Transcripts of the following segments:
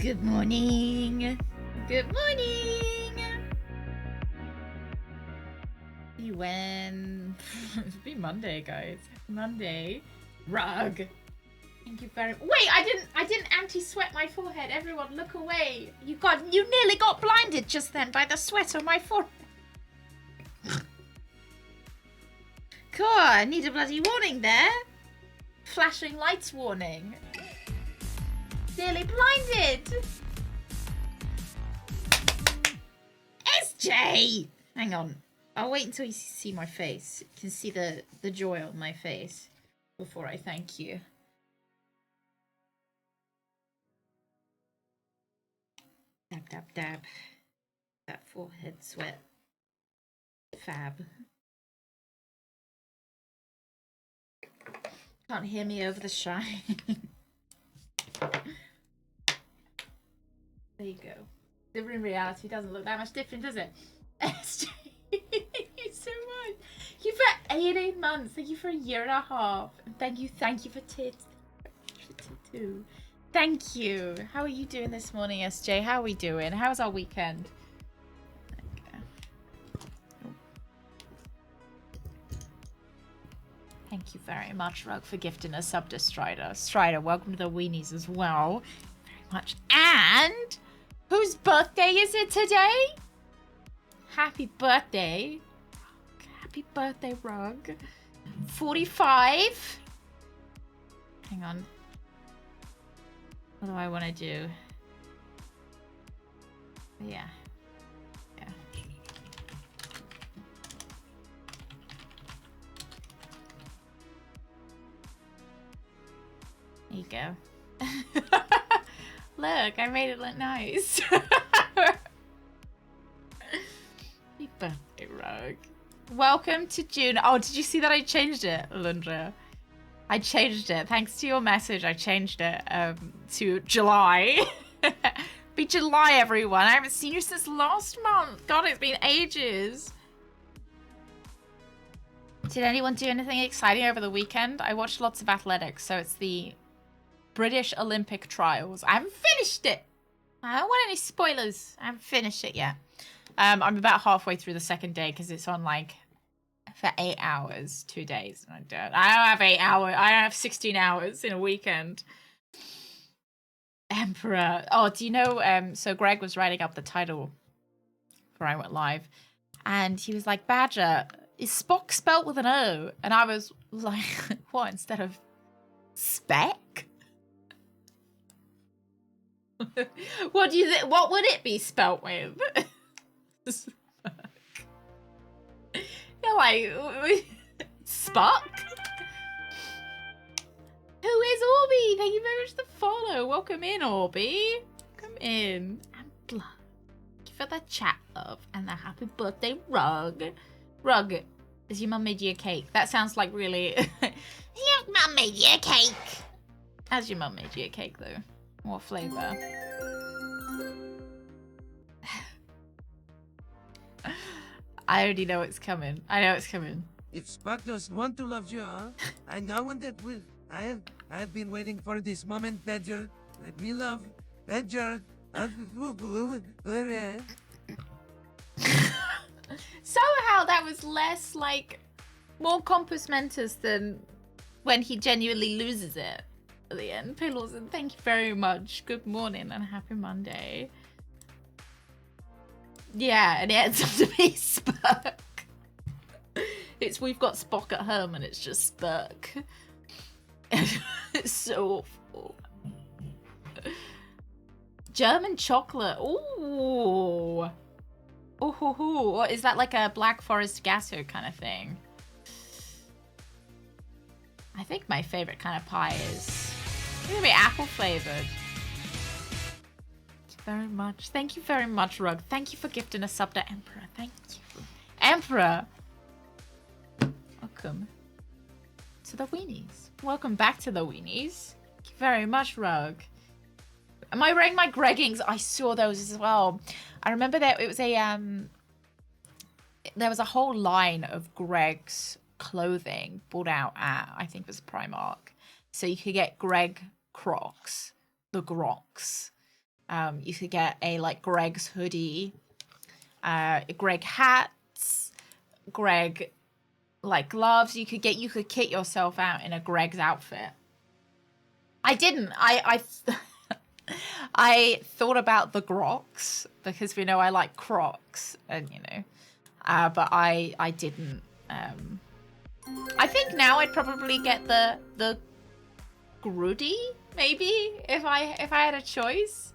Good morning. Good morning. You win. It'll be Monday, guys. Monday. Rug. Thank you very. Wait, I didn't anti-sweat my forehead. Everyone, look away. You nearly got blinded just then by the sweat on my forehead. Cool. I need a bloody warning there. Flashing lights warning. Nearly blinded. SJ! Hang on. I'll wait until you see my face. You can see the joy on my face before I thank you. Dab, dab, dab. That forehead sweat. Fab. Can't hear me over the shine. There you go. Different reality doesn't look that much different, does it? SJ, thank you so much. Thank you for 18 months. Thank you for a year and a half. And thank you for tits. Too. Thank you. How are you doing this morning, SJ? How are we doing? How was our weekend? Thank you very much, Rug, for gifting a sub to Strider. Strider, welcome to the weenies as well. Very much. And whose birthday is it today? Happy birthday. Happy birthday, Rug. 45. Hang on. What do I want to do? Yeah. Yeah. There you go. Look, I made it look nice. Happy birthday, Rug. Welcome to June. Oh, did you see that I changed it, Alundra? I changed it. Thanks to your message, I changed it to July. Be July, everyone. I haven't seen you since last month. God, it's been ages. Did anyone do anything exciting over the weekend? I watched lots of athletics, so it's the British Olympic trials. I haven't finished it. I don't want any spoilers. I haven't finished it yet. I'm about halfway through the second day because it's on like for 8 hours, 2 days. I don't have 8 hours. I don't have 16 hours in a weekend. Emperor. Oh, do you know? So Greg was writing up the title before I went live, and he was like, "Badger, is Spock spelt with an O?" And I was like, "What instead of spec?" What do you think? What would it be spelt with? You're like Spock. Who is Orby? Thank you very much for the follow. Welcome in, Orby. Come in. And blood. Thank you for the chat, love, and the happy birthday, Rug. Rug, has your mum made you a cake? That sounds like really. Your mum made you a cake. Has your mum made you a cake though? What flavour? I already know it's coming. I know it's coming. If Spock doesn't want to love you, huh? I know one that will. I have been waiting for this moment, Badger. Let me love Badger. Somehow that was less like more compos mentis than when he genuinely loses it at the end. Pillows, and thank you very much. Good morning and happy Monday. Yeah, and it ends up to be Spock. It's we've got Spock at home and it's just Spock. It's so awful. German chocolate. Ooh. Ooh. Is that like a Black Forest Gasso kind of thing? I think my favorite kind of pie is gonna be apple flavored. Very much. Thank you very much, Rug. Thank you for gifting a sub to Emperor. Thank you. Emperor! Welcome to the weenies. Welcome back to the weenies. Thank you very much, Rug. Am I wearing my Greggings? I saw those as well. I remember that it was a there was a whole line of Greg's clothing bought out at, I think it was Primark. So you could get Greg Crocs, the Grocs. You could get a like Greg's hoodie, Greg hats, Greg like gloves. You could kit yourself out in a Greg's outfit. I didn't. I thought about the Grocs because we know I like Crocs, and but I didn't. I think now I'd probably get the Groody maybe if I had a choice.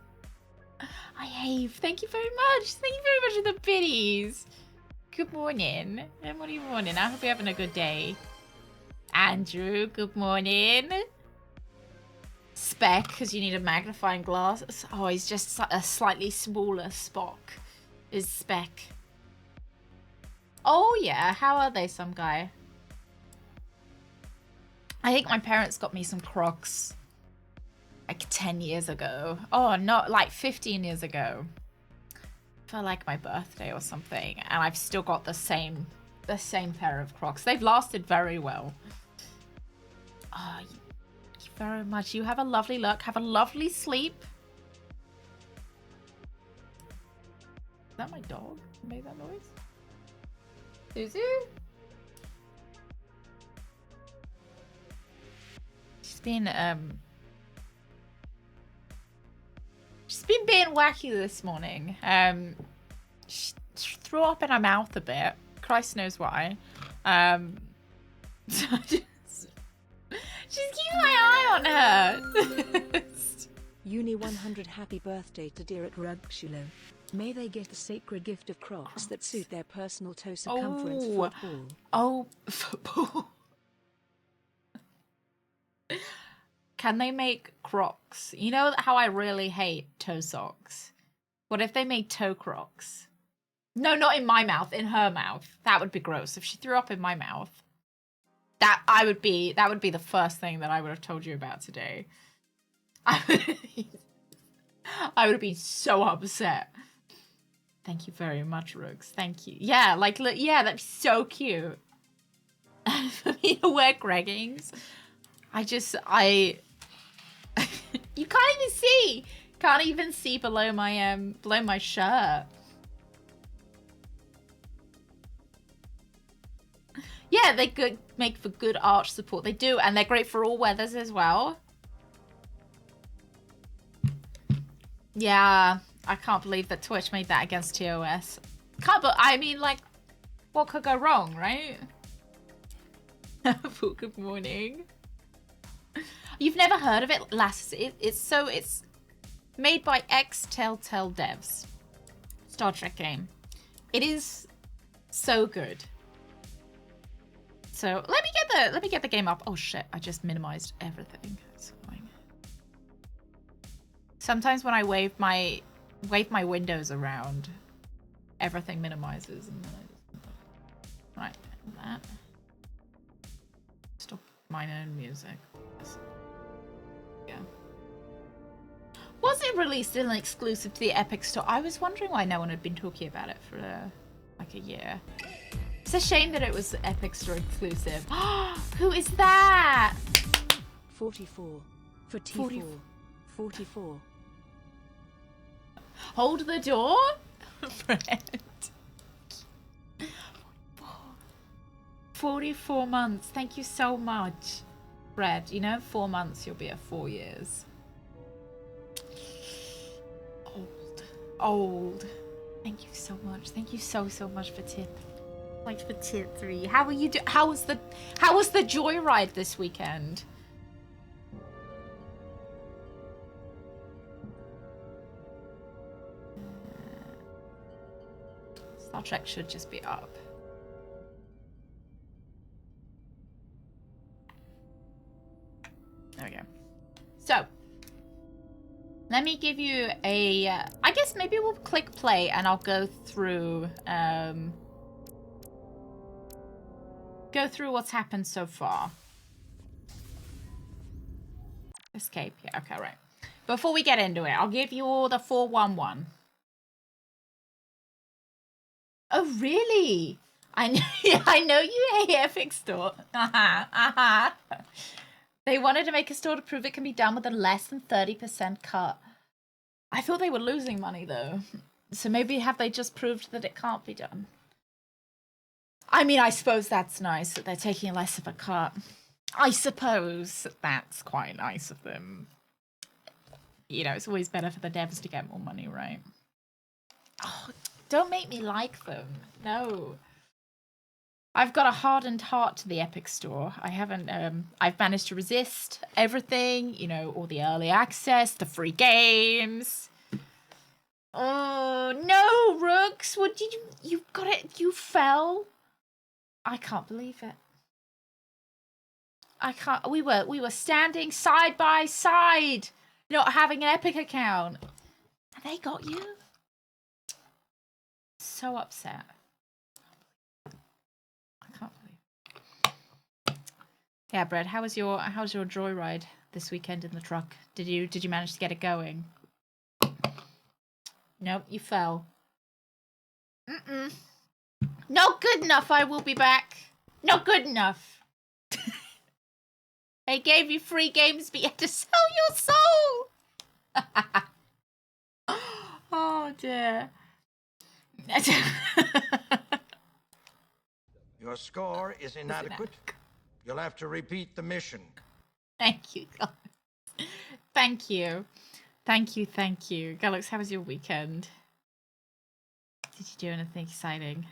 Have. Thank you very much. Thank you very much for the biddies. Good morning. Good morning. I hope you're having a good day. Andrew, good morning. Speck, because you need a magnifying glass. Oh, he's just a slightly smaller Spock. Is Speck. Oh, yeah. How are they, some guy? I think my parents got me some Crocs like 10 years ago. Oh, not like 15 years ago. For like my birthday or something. And I've still got the same pair of Crocs. They've lasted very well. Oh, very much. You have a lovely look. Have a lovely sleep. Is that my dog who made that noise? Suzu? She's been being wacky this morning. She threw up in her mouth a bit. Christ knows why. So just keep my eye on her. Uni 100 happy birthday to Trek Resurgence. May they get the sacred gift of Crocs that suit their personal toe circumference. Football. Oh, football. Can they make Crocs? You know how I really hate toe socks? What if they made toe Crocs? No, not in my mouth, in her mouth. That would be gross. If she threw up in my mouth. That would be the first thing that I would have told you about today. I would have been so upset. Thank you very much, Rooks. Thank you. Yeah, like, look, yeah, that'd be so cute. For me to wear Greggings. You can't even see below my shirt. Yeah, they make for good arch support. They do, and they're great for all weathers as well. Yeah, I can't believe that Twitch made that against TOS. I mean, like, what could go wrong, right? Good morning. You've never heard of it, lass? It's made by ex-Telltale devs. Star Trek game. It is so good. So let me get the game up. Oh shit! I just minimized everything. It's annoying. Sometimes when I wave my windows around, everything minimizes, and then right that. Stop my own music. Yeah. Was it released in an exclusive to the Epic Store? I was wondering why no one had been talking about it for like a year. It's a shame that it was Epic Store exclusive. Who is that? 44. For T4. 44. Hold the door? Fred. 44 months. Thank you so much. Fred, 4 months you'll be at 4 years. Old. Thank you so much. Thank you so much for tip. Thanks for tip 3. How are you how was the joyride this weekend? Star Trek should just be up. There we go. So, let me give you a... I guess maybe we'll click play and I'll go through what's happened so far. Escape. Yeah, okay, right. Before we get into it, I'll give you all the 411. Oh, really? I know you hate Epic Store. They wanted to make a store to prove it can be done with a less than 30% cut. I thought they were losing money, though. So maybe have they just proved that it can't be done? I mean, I suppose that's nice that they're taking less of a cut. I suppose that's quite nice of them. You know, it's always better for the devs to get more money, right? Oh, don't make me like them. No. I've got a hardened heart to the Epic Store. I haven't, I've managed to resist everything, you know, all the early access, the free games. Oh, no, Rooks. What did you got it, you fell? I can't believe it. I can't, we were standing side by side, not having an Epic account. And they got you? So upset. I can't believe. Yeah, Brad, how's your joyride this weekend in the truck? Did you manage to get it going? Nope, you fell. Not good enough, I will be back. Not good enough. I gave you free games, but you had to sell your soul. Oh dear. Your score is inadequate. You'll have to repeat the mission. Thank you, guys. Thank you. Thank you. Galax, how was your weekend? Did you do anything exciting?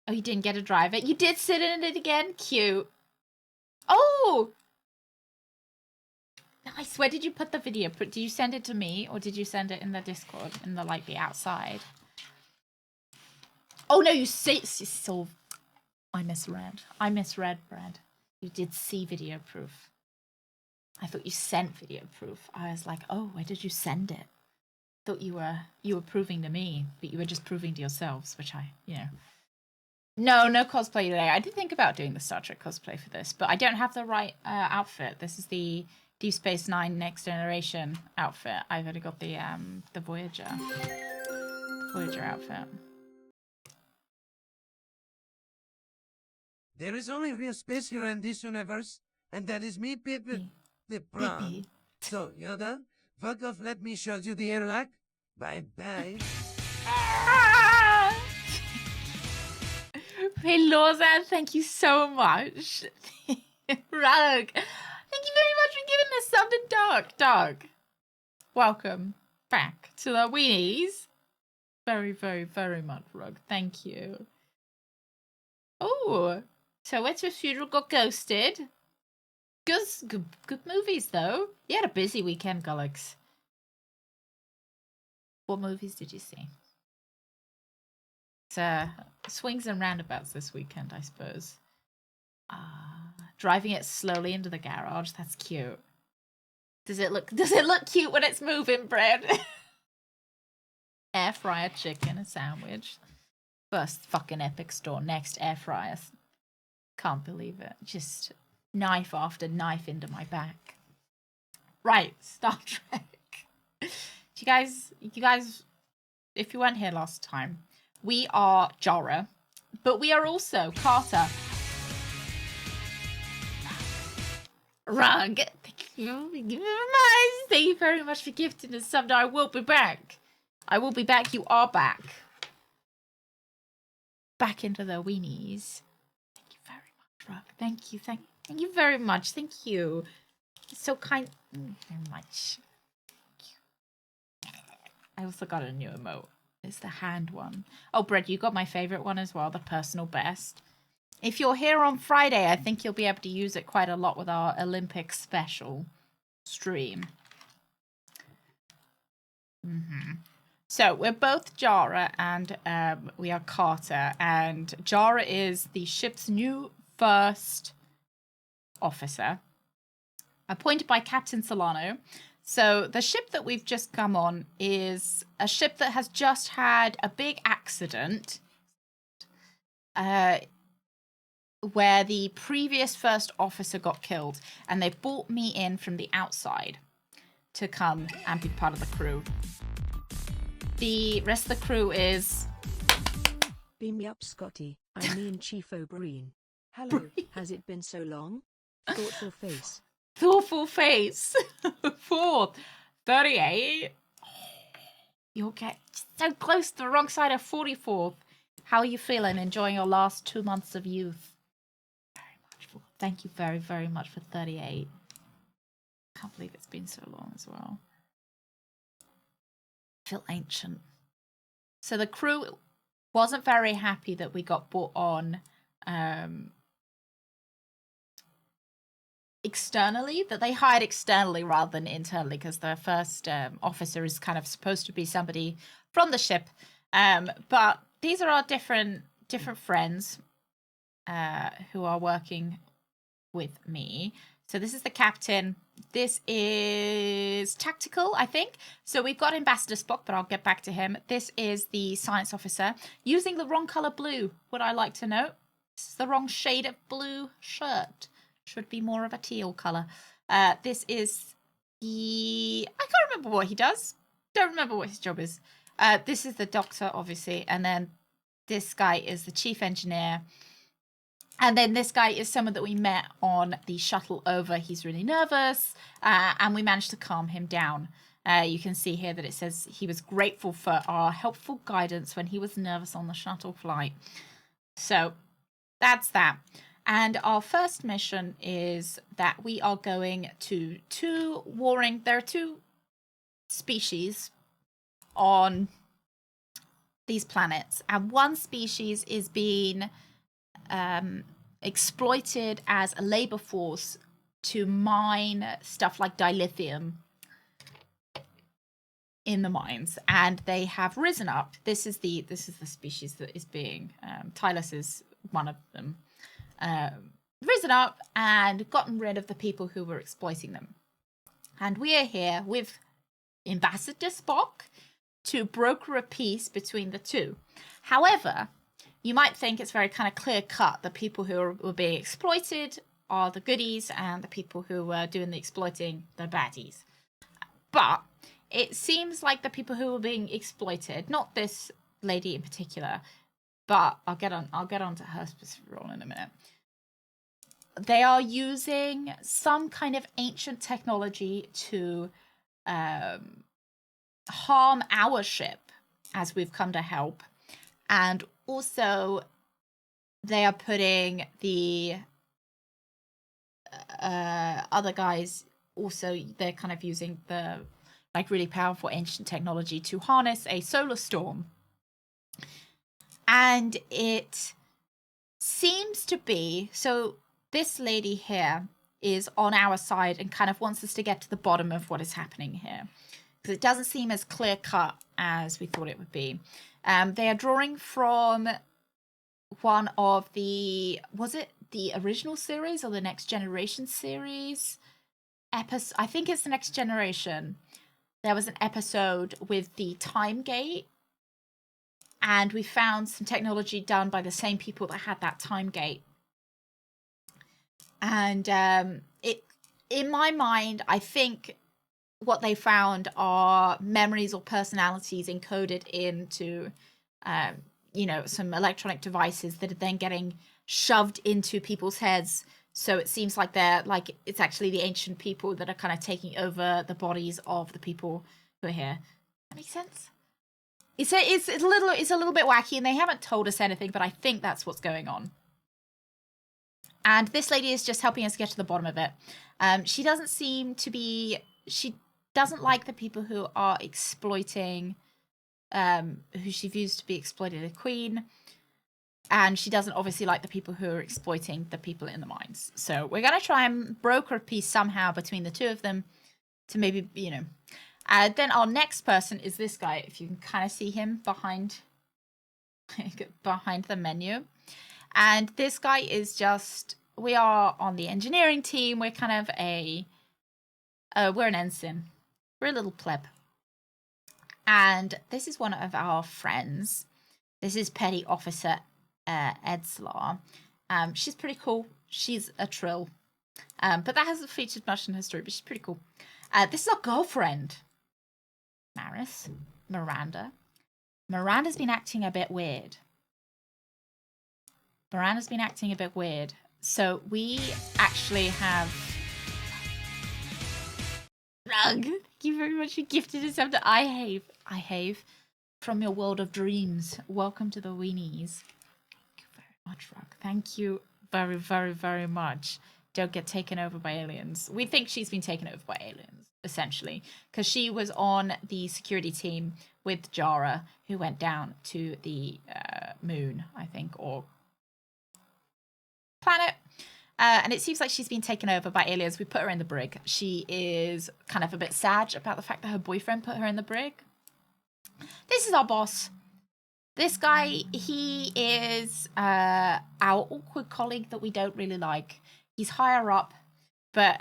Oh, you didn't get to drive it? You did sit in it again? Cute. Oh! Nice. Where did you put the video? Did you send it to me or did you send it in the Discord? In the, like, the outside? Oh, no, you saw... I misread, Brad. You did see video proof. I thought you sent video proof. I was like, oh, where did you send it? Thought you were proving to me, but you were just proving to yourselves, which I, you know. No cosplay today. I did think about doing the Star Trek cosplay for this, but I don't have the right outfit. This is the Deep Space Nine Next Generation outfit. I've only got the Voyager outfit. There is only real space here in this universe, and that is me, Pippi. The prom. So, Yoda, fuck off, let me show you the airlock. Bye-bye. Hey, Lawzan, thank you so much. Rug, thank you very much for giving us something dark. Dog, welcome back to the weenies. Very, very, very much, Rug. Thank you. Oh, so Wentworth Funeral got ghosted. Good movies, though. You had a busy weekend, Gullix. What movies did you see? It's swings and roundabouts this weekend, I suppose. Driving it slowly into the garage. That's cute. Does it look cute when it's moving, Brad? Air fryer chicken, a sandwich. First fucking Epic Store, next air fryers. Can't believe it. Just knife after knife into my back. Right, Star Trek. You guys, if you weren't here last time, we are Jara, but we are also Carter. Rug. Thank you very much for gifting us something. I will be back. You are back. Back into the weenies. Thank you very much, Rug. Thank you very much. Thank you. So kind. Very much. I also got a new emote. It's the hand one. Oh, Brett, you got my favorite one as well, the personal best. If you're here on Friday, I think you'll be able to use it quite a lot with our Olympic special stream. So we're both Jara and we are Carter. And Jara is the ship's new first officer, appointed by Captain Solano. So the ship that we've just come on is a ship that has just had a big accident where the previous first officer got killed, and they brought me in from the outside to come and be part of the crew. The rest of the crew is... Beam me up, Scotty. I'm me and Chief O'Brien. Hello, has it been so long? Thoughtful face. Thoughtful face. 38. You'll get so close to the wrong side of 44th. How are you feeling? Enjoying your last 2 months of youth? Very much. Thank you very, very much for 38. Can't believe it's been so long as well. I feel ancient. So the crew wasn't very happy that we got brought on externally, that they hired externally rather than internally, because the first officer is kind of supposed to be somebody from the ship. But these are our different friends who are working with me. So this is the captain. This is tactical, I think. So we've got Ambassador Spock, but I'll get back to him. This is the science officer. Using the wrong color blue, would I like to note. This is the wrong shade of blue shirt. Should be more of a teal color. This is the... I can't remember what he does. Don't remember what his job is. This is the doctor, obviously. And then this guy is the chief engineer. And then this guy is someone that we met on the shuttle over. He's really nervous, and we managed to calm him down. You can see here that it says he was grateful for our helpful guidance when he was nervous on the shuttle flight. So that's that. And our first mission is that we are going to there are two species on these planets, and one species is being exploited as a labor force to mine stuff like dilithium in the mines, and they have risen up. This is the species that is being Tylus is one of them, risen up and gotten rid of the people who were exploiting them. And we are here with Ambassador Spock to broker a peace between the two. However, you might think it's very kind of clear-cut. The people who were being exploited are the goodies, and the people who were doing the exploiting, the baddies. But it seems like the people who were being exploited, not this lady in particular, but I'll get on to her specific role in a minute. They are using some kind of ancient technology to harm our ship as we've come to help. And also, they are putting the other guys, also, they're kind of using the like really powerful ancient technology to harness a solar storm. And it seems to be, so this lady here is on our side and kind of wants us to get to the bottom of what is happening here, because it doesn't seem as clear cut as we thought it would be. They are drawing from one of the, was it the original series or the Next Generation series? I think it's the Next Generation. There was an episode with the time gate, and we found some technology done by the same people that had that time gate. And it, in my mind, I think what they found are memories or personalities encoded into, some electronic devices that are then getting shoved into people's heads. So it seems like it's actually the ancient people that are kind of taking over the bodies of the people who are here. That makes sense? It's a little bit wacky, and they haven't told us anything, but I think that's what's going on. And this lady is just helping us get to the bottom of it. She doesn't seem to be... She doesn't like the people who are exploiting... who she views to be exploiting the Queen. And she doesn't obviously like the people who are exploiting the people in the mines. So we're going to try and broker a peace somehow between the two of them to maybe, then our next person is this guy. If you can kind of see him behind the menu. And this guy is just, we are on the engineering team. We're kind of we're an ensign. We're a little pleb. And this is one of our friends. This is Petty Officer Edslar. She's pretty cool. She's a trill. But that hasn't featured much in her story, but she's pretty cool. This is our girlfriend, Miranda. Miranda's been acting a bit weird. So we actually have... Rug, you very much for gifting us up to I have from your world of dreams. Welcome to the weenies. Thank you very much, Rock. Thank you very, very, very much. Don't get taken over by aliens. We think she's been taken over by aliens, essentially, because she was on the security team with Jara, who went down to the moon, I think, or planet. And it seems like she's been taken over by aliens. We put her in the brig. She is kind of a bit sad about the fact that her boyfriend put her in the brig. This is our boss. This guy, he is our awkward colleague that we don't really like. He's higher up, but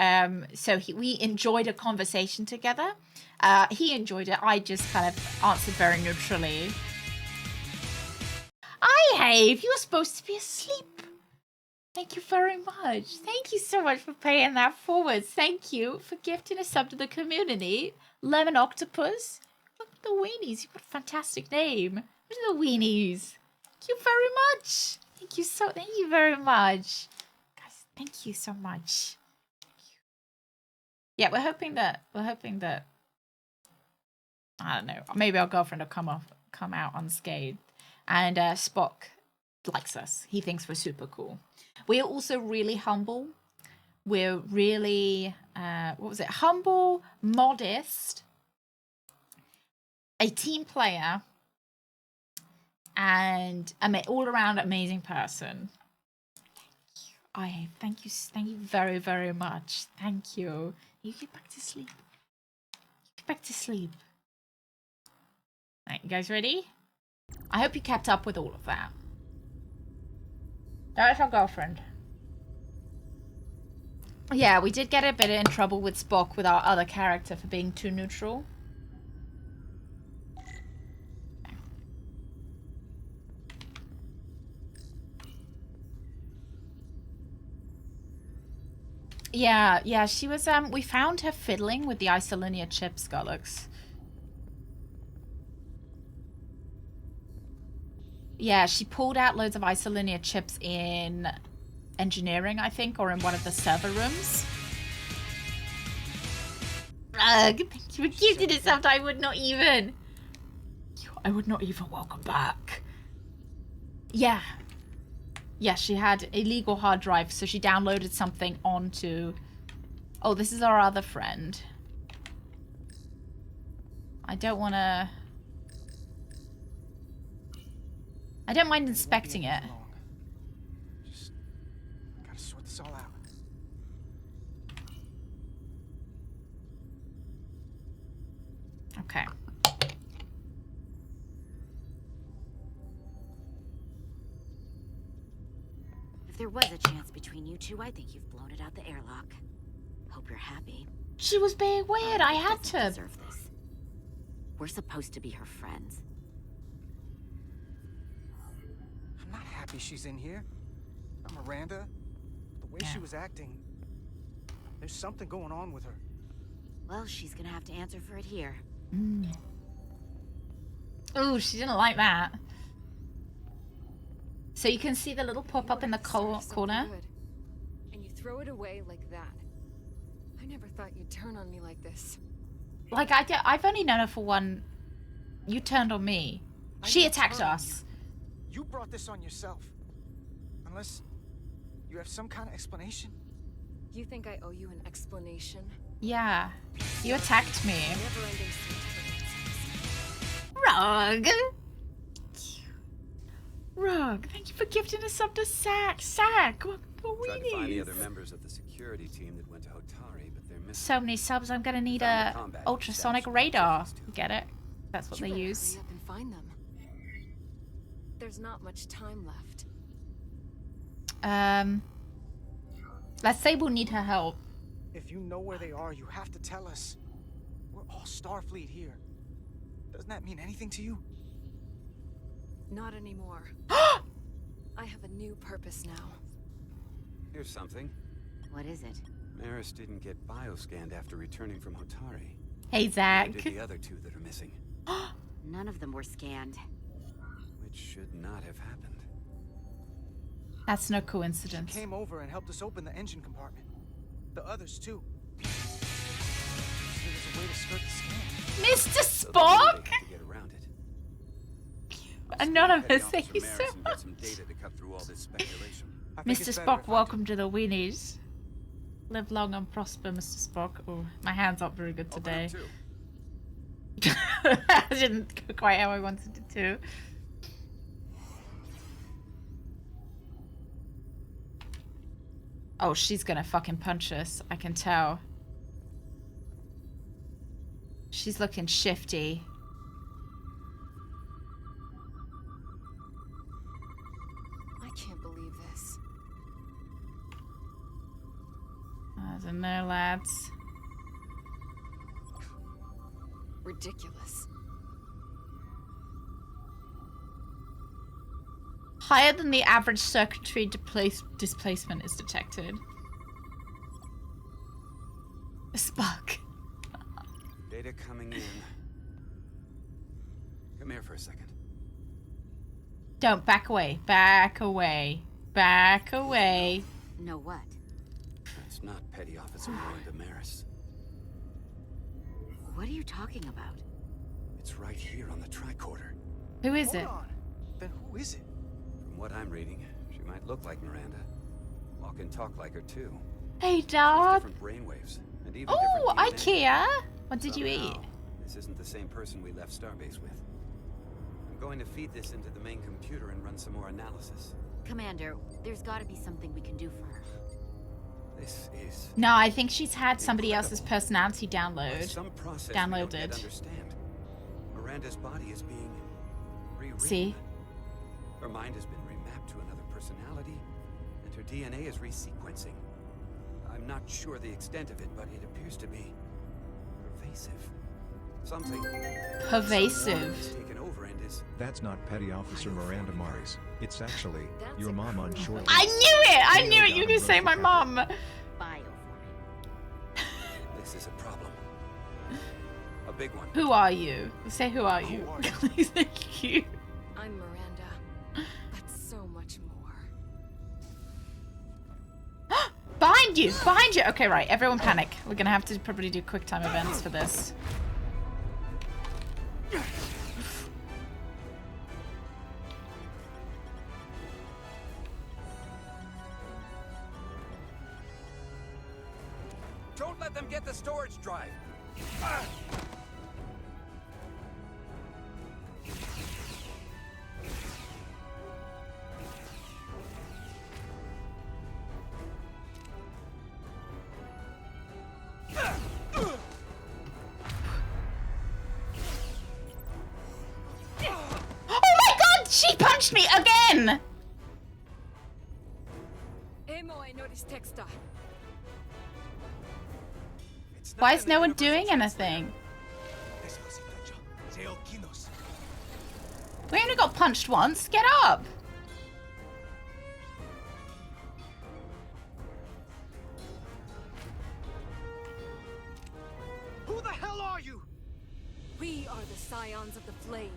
we enjoyed a conversation together. He enjoyed it. I just kind of answered very neutrally. You were supposed to be asleep. Thank you very much. Thank you so much for paying that forward. Thank you for gifting a sub to the community. Lemon Octopus. Look at the weenies. You've got a fantastic name. Look at the weenies. Thank you very much. Thank you very much. Guys, thank you so much. Yeah, we're hoping that I don't know, maybe our girlfriend will come out unscathed. And Spock likes us. He thinks we're super cool. We're also really humble. We're really, humble, modest, a team player, and an all-around amazing person. Thank you very, very much. Thank you. You get back to sleep. Right, you guys ready? I hope you kept up with all of that. That's our girlfriend. Yeah, we did get a bit in trouble with Spock with our other character for being too neutral. Yeah, she was, we found her fiddling with the isolinear chip, Scullux. Yeah, she pulled out loads of isolinear chips in engineering, I think, or in one of the server rooms. Ugh, thank you for gifting it something I would not even. Welcome back. Yeah. Yeah, she had a legal hard drive, so she downloaded something onto... Oh, this is our other friend. I don't mind inspecting it. Just gotta sort this all out. Okay. If there was a chance between you two, I think you've blown it out the airlock. Hope you're happy. She was being weird. I had to. Deserve this. We're supposed to be her friends. I'm not happy she's in here. Not Miranda. The way she was acting. There's something going on with her. Well, she's gonna have to answer for it here. Ooh, she didn't like that. So you can see the little pop-up in the corner. And you throw it away like that. I never thought you'd turn on me like this. Like, I've only known her for one... You turned on me. She attacked us. You brought this on yourself. Unless you have some kind of explanation. You think I owe you an explanation? Yeah. You attacked me. Never-ending Rug! Rug, thank you for gifting us up to Sack. Sack! What Tried to find the other members of the security team that went to Hotari, but they're missing. So many subs, I'm gonna need a ultrasonic radar. Get it? That's what they use. Hurry up and find them. There's not much time left. Let's say we'll need her help. If you know where they are, you have to tell us. We're all Starfleet here. Doesn't that mean anything to you? Not anymore. I have a new purpose now. Here's something. What is it? Maris didn't get bioscanned after returning from Hotari. Hey, Zach. Neither did the other two that are missing. None of them were scanned. Which should not have happened. That's no coincidence. She came over and helped us open the engine compartment. The others too. There was a way to start the scan. Mr. So they knew Spock? they had to get around it. Anonymous, Petty thank Officer you so Maris and get some much. data to cut through all this speculation. I think Mr. it's better Spock, if I welcome to the Weenies. Live long and prosper, Mr. Spock. Oh, my hand's not very good Open today. up too. That didn't go quite how I wanted it to. Oh, she's gonna fucking punch us. I can tell. She's looking shifty. I can't believe this. I don't know, lads. Ridiculous. Higher than the average circuitry displacement is detected. Spock. Data coming in. Come here for a second. Don't back away. Back away. Back away. No what? That's not Petty Officer Miranda Maris. What are you talking about? It's right here on the tricorder. Who is Hold it? on. Then who is it? From what I'm reading, she might look like Miranda. Walk and talk like her too. Hey, She has dog. different brainwaves and even Oh, different DNA. IKEA. What did you eat? Somehow, this isn't the same person we left Starbase with. I'm going to feed this into the main computer and run some more analysis. Commander, there's gotta be something we can do for her. This is No, I think she's had somebody else's personality by download. some process we don't yet Downloaded. understand. Miranda's body is being rewritten. See? Her mind has been remapped to another personality, and her DNA is resequencing. I'm not sure the extent of it, but it appears to be pervasive. Something Pervasive. has taken over and is That's not Petty Officer Miranda Mars. It's actually That's your a mom on criminal. short I leave. knew it! I Leo knew it! down You in can say Rosy my Pepper. mom! Bio for me. this is a problem. A big one. Who are you? Say who are you? Who are you? Please, thank you. I'm Miranda. But so much more. Behind you! Behind you! Okay, right. Everyone panic. We're gonna have to probably do quick time events for this. Don't let them get the storage drive. Oh my god! She punched me again! Emo I noticed texta. It's not Why in is the no one universal doing translator. anything? We only got punched once. Get up! Who the hell are you? We are the scions of the flame.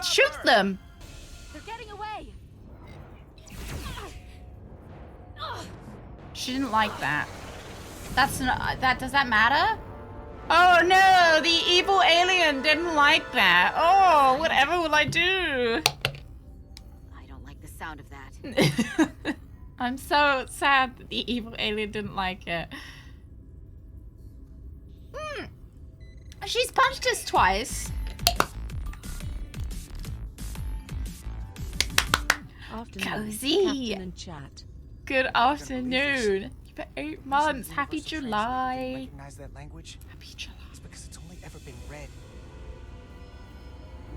Shoot them! They're getting away! She didn't like that. That's not, that, does that matter? Oh no, the evil alien didn't like that. Oh, whatever will I do? I don't like the sound of that. I'm so sad that the evil alien didn't like it. She's punched us twice. Afternoon, Cozy. Captain and chat. Good afternoon. For 8 months. Happy July. Recognize that language? Happy July. It's because it's only ever been read.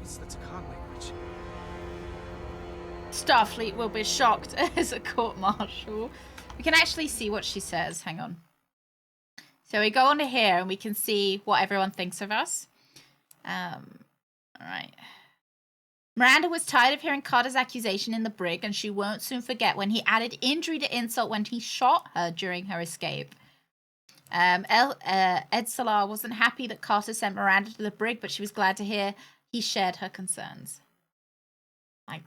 It's the Takan language. Starfleet will be shocked as a court-martial. We can actually see what she says. Hang on. So we go on to here and we can see what everyone thinks of us. All right. Miranda was tired of hearing Carter's accusation in the brig, and she won't soon forget when he added injury to insult when he shot her during her escape. Ed Salar wasn't happy that Carter sent Miranda to the brig, but she was glad to hear he shared her concerns. Like,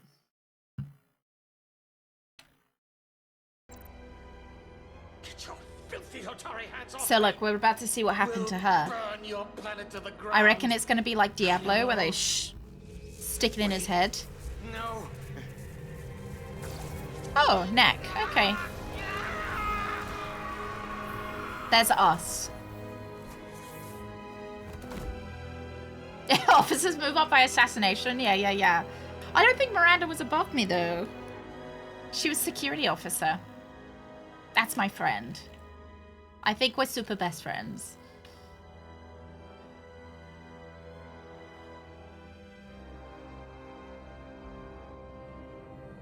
Get your filthy Hotari hands off So look, we're about to see what happened to her. burn your planet to the ground. I reckon it's going to be like Diablo, where they stick it in his head. No. Oh, neck. Okay. There's us. Officers move up by assassination. Yeah. I don't think Miranda was above me, though. She was security officer. That's my friend. I think we're super best friends.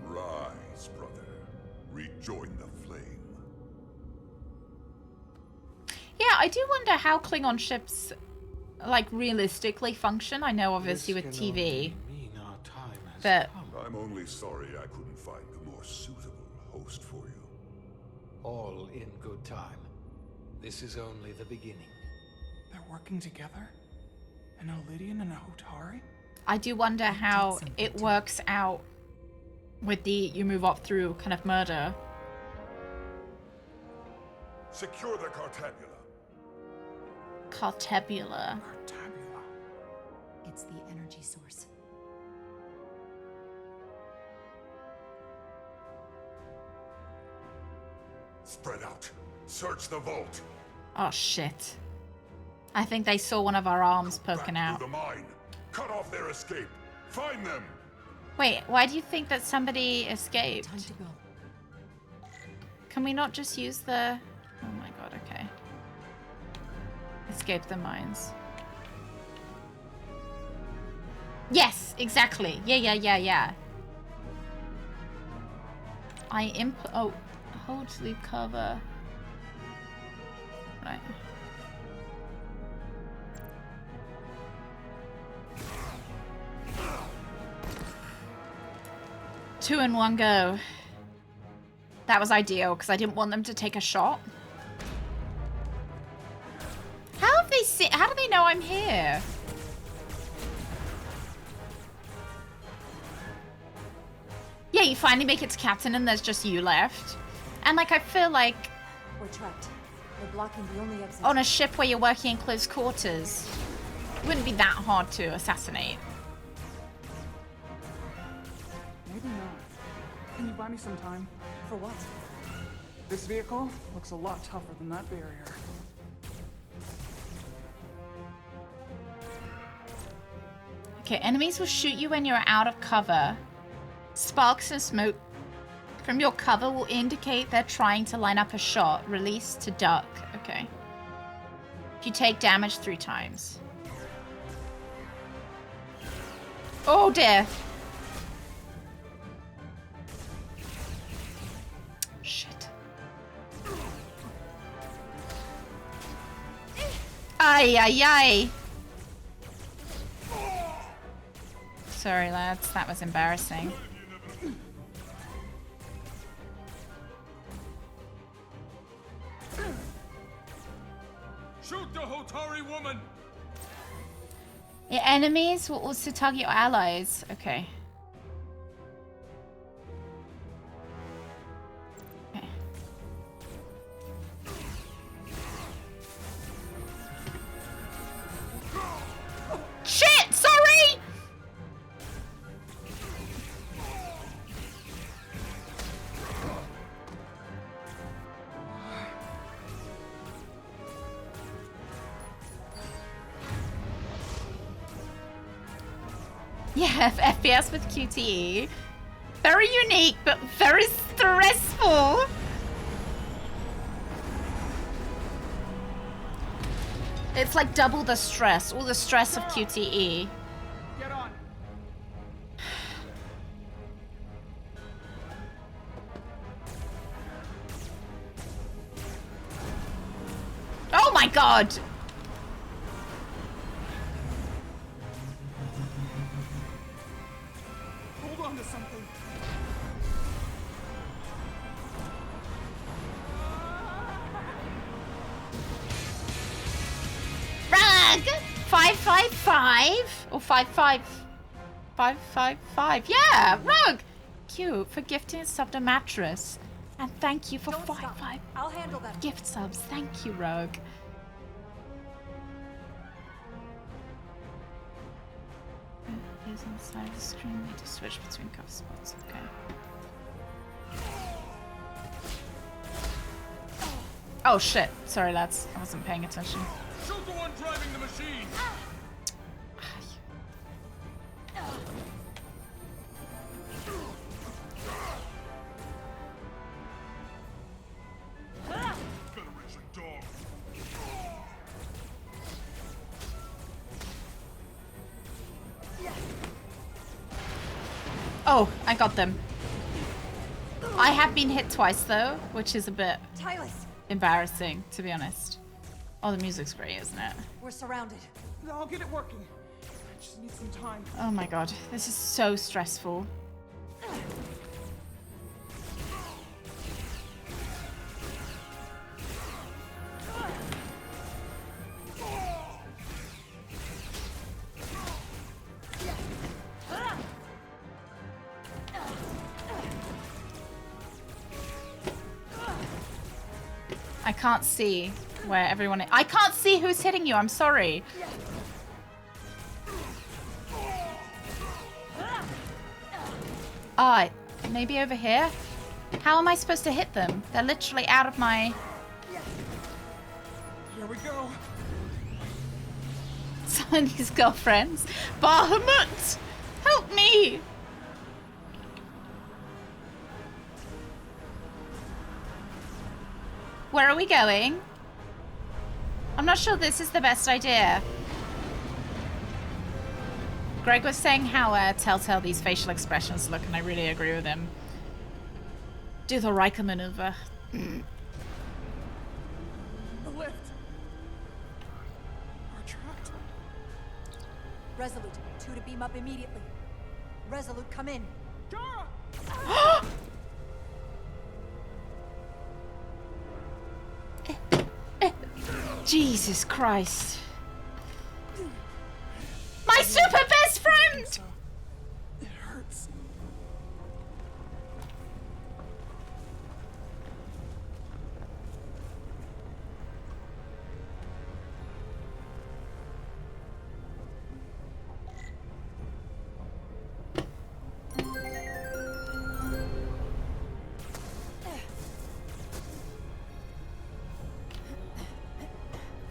Rise, brother. Rejoin the flame. Yeah, I do wonder how Klingon ships, like, realistically function. I know, obviously, with TV. But I'm only sorry I couldn't find a more suitable host for you. All in good time. This is only the beginning. They're working together? An Elidian and a Hotari? I do wonder how it works out with the you move up through kind of murder. Secure the Cartabula. Cartabula. It's the energy source. Spread out. Search the vault. Oh shit. I think they saw one of our arms poking out. Through the mine. Cut off their escape. Find them. Wait, why do you think that somebody escaped? Time to go. Can we not just use the... Oh my god, okay. Escape the mines. Yes, exactly. Yeah. Oh, hold sleep cover. Right. Two in one go. That was ideal because I didn't want them to take a shot. How have they how do they know I'm here? Yeah, you finally make it to captain and there's just you left. And like I feel like We're trapped. We're blocking the only exit. on a ship where you're working in close quarters, it wouldn't be that hard to assassinate. Maybe not. Can you buy me some time? For what? This vehicle looks a lot tougher than that barrier. Okay, enemies will shoot you when you're out of cover. Sparks and smoke from your cover will indicate they're trying to line up a shot. Release to duck. Okay. If you take damage 3 times. Oh dear. Shit. Ay. Sorry, lads. That was embarrassing. Shoot the Hotari woman! Your enemies will also target your allies. Okay. Shit! Sorry! Yeah, FPS with QTE. Very unique, but very stressful. It's like double the stress, all the stress of QTE. Get on. Oh my god! Hold on to something. Rug! 555 or 555. Yeah, Rug! Cute for gifting a sub to mattress. And thank you for Don't stop. 5 I'll handle them. gift subs. Thank you, Rogue. Is inside the screen. Need to switch between cover spots. Okay. Oh shit! Sorry, lads. I wasn't paying attention. Shoot the one driving the machine. Oh, I got them. I have been hit twice though, which is a bit embarrassing, to be honest. Oh, the music's great, isn't it? We're surrounded. I'll get it working. I just need some time. Oh my god, this is so stressful. I can't see where everyone is. I can't see who's hitting you. I'm sorry. Ah, maybe over here? How am I supposed to hit them? They're literally out of my... Here we go. Some of these girlfriends. Bahamut! Help me! Where are we going? I'm not sure this is the best idea. Greg was saying how telltale these facial expressions look, and I really agree with him. Do the Riker maneuver. The lift. We're trapped. Resolute, 2 to beam up immediately. Resolute, come in. Dara! Jesus Christ. My super best friend! It hurts.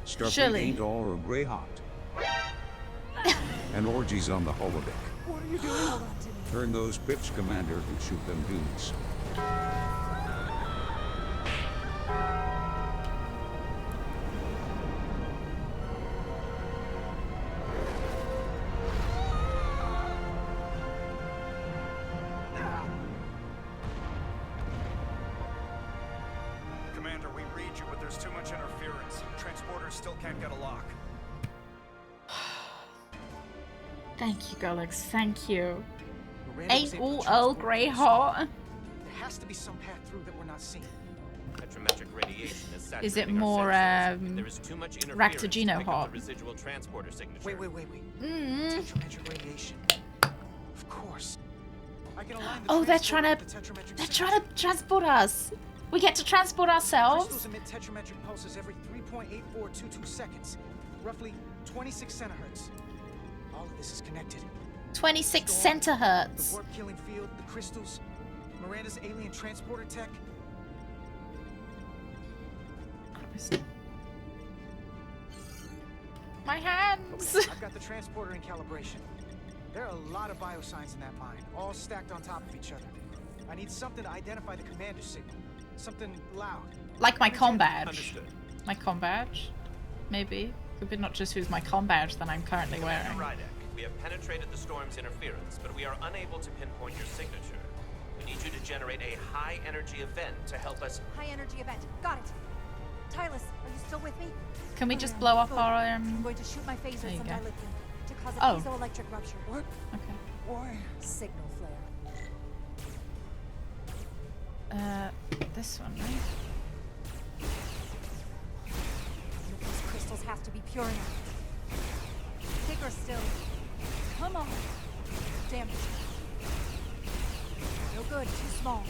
Stuff ain't all grey hot. And orgies on the holodeck. What are you doing? Turn those pips, Commander, and shoot them dudes. Commander, we read you, but there's too much interference. Transporters still can't get a lock. Thank you, Gulix. Thank you. Miranda was Ain't able all to Earl transport Grey us. hot? There has to be some path through that we're not seeing. Petrometric radiation is Is saturating it more our sensors. There is too much interference to Ractogeno pick up hot? the residual transporter signature. Wait. Mm. Tetrametric radiation. Of course. I can align the Oh, they're transporter trying with the tetrametric They're signature. trying to transport us. We get to transport ourselves. Crystals emit tetrametric pulses every 3.8422 seconds, roughly 26 centihertz. All of this is connected. 26 Storm, centihertz. The warp-killing field, the crystals, Miranda's alien transporter tech. My hands. I've got the transporter in calibration. There are a lot of biosigns in that mine, all stacked on top of each other. I need something to identify the commander signal. Something loud. Like my comm badge. Understood. My comm badge? Maybe. Could be not just use my comm badge that I'm currently wearing. Rydek, we have penetrated the storm's interference, but we are unable to pinpoint your signature. We need you to generate a high-energy event to help us. High energy event. Got it. Tylus, are you still with me? Can we just blow up our I'm going to shoot my phaser there at you some go. dilithium to cause a Oh. piezoelectric rupture. What? Okay. Why? Signal flare. This one, right? These crystals have to be pure enough. Thicker still. Come on. Damn it. No good. Too small.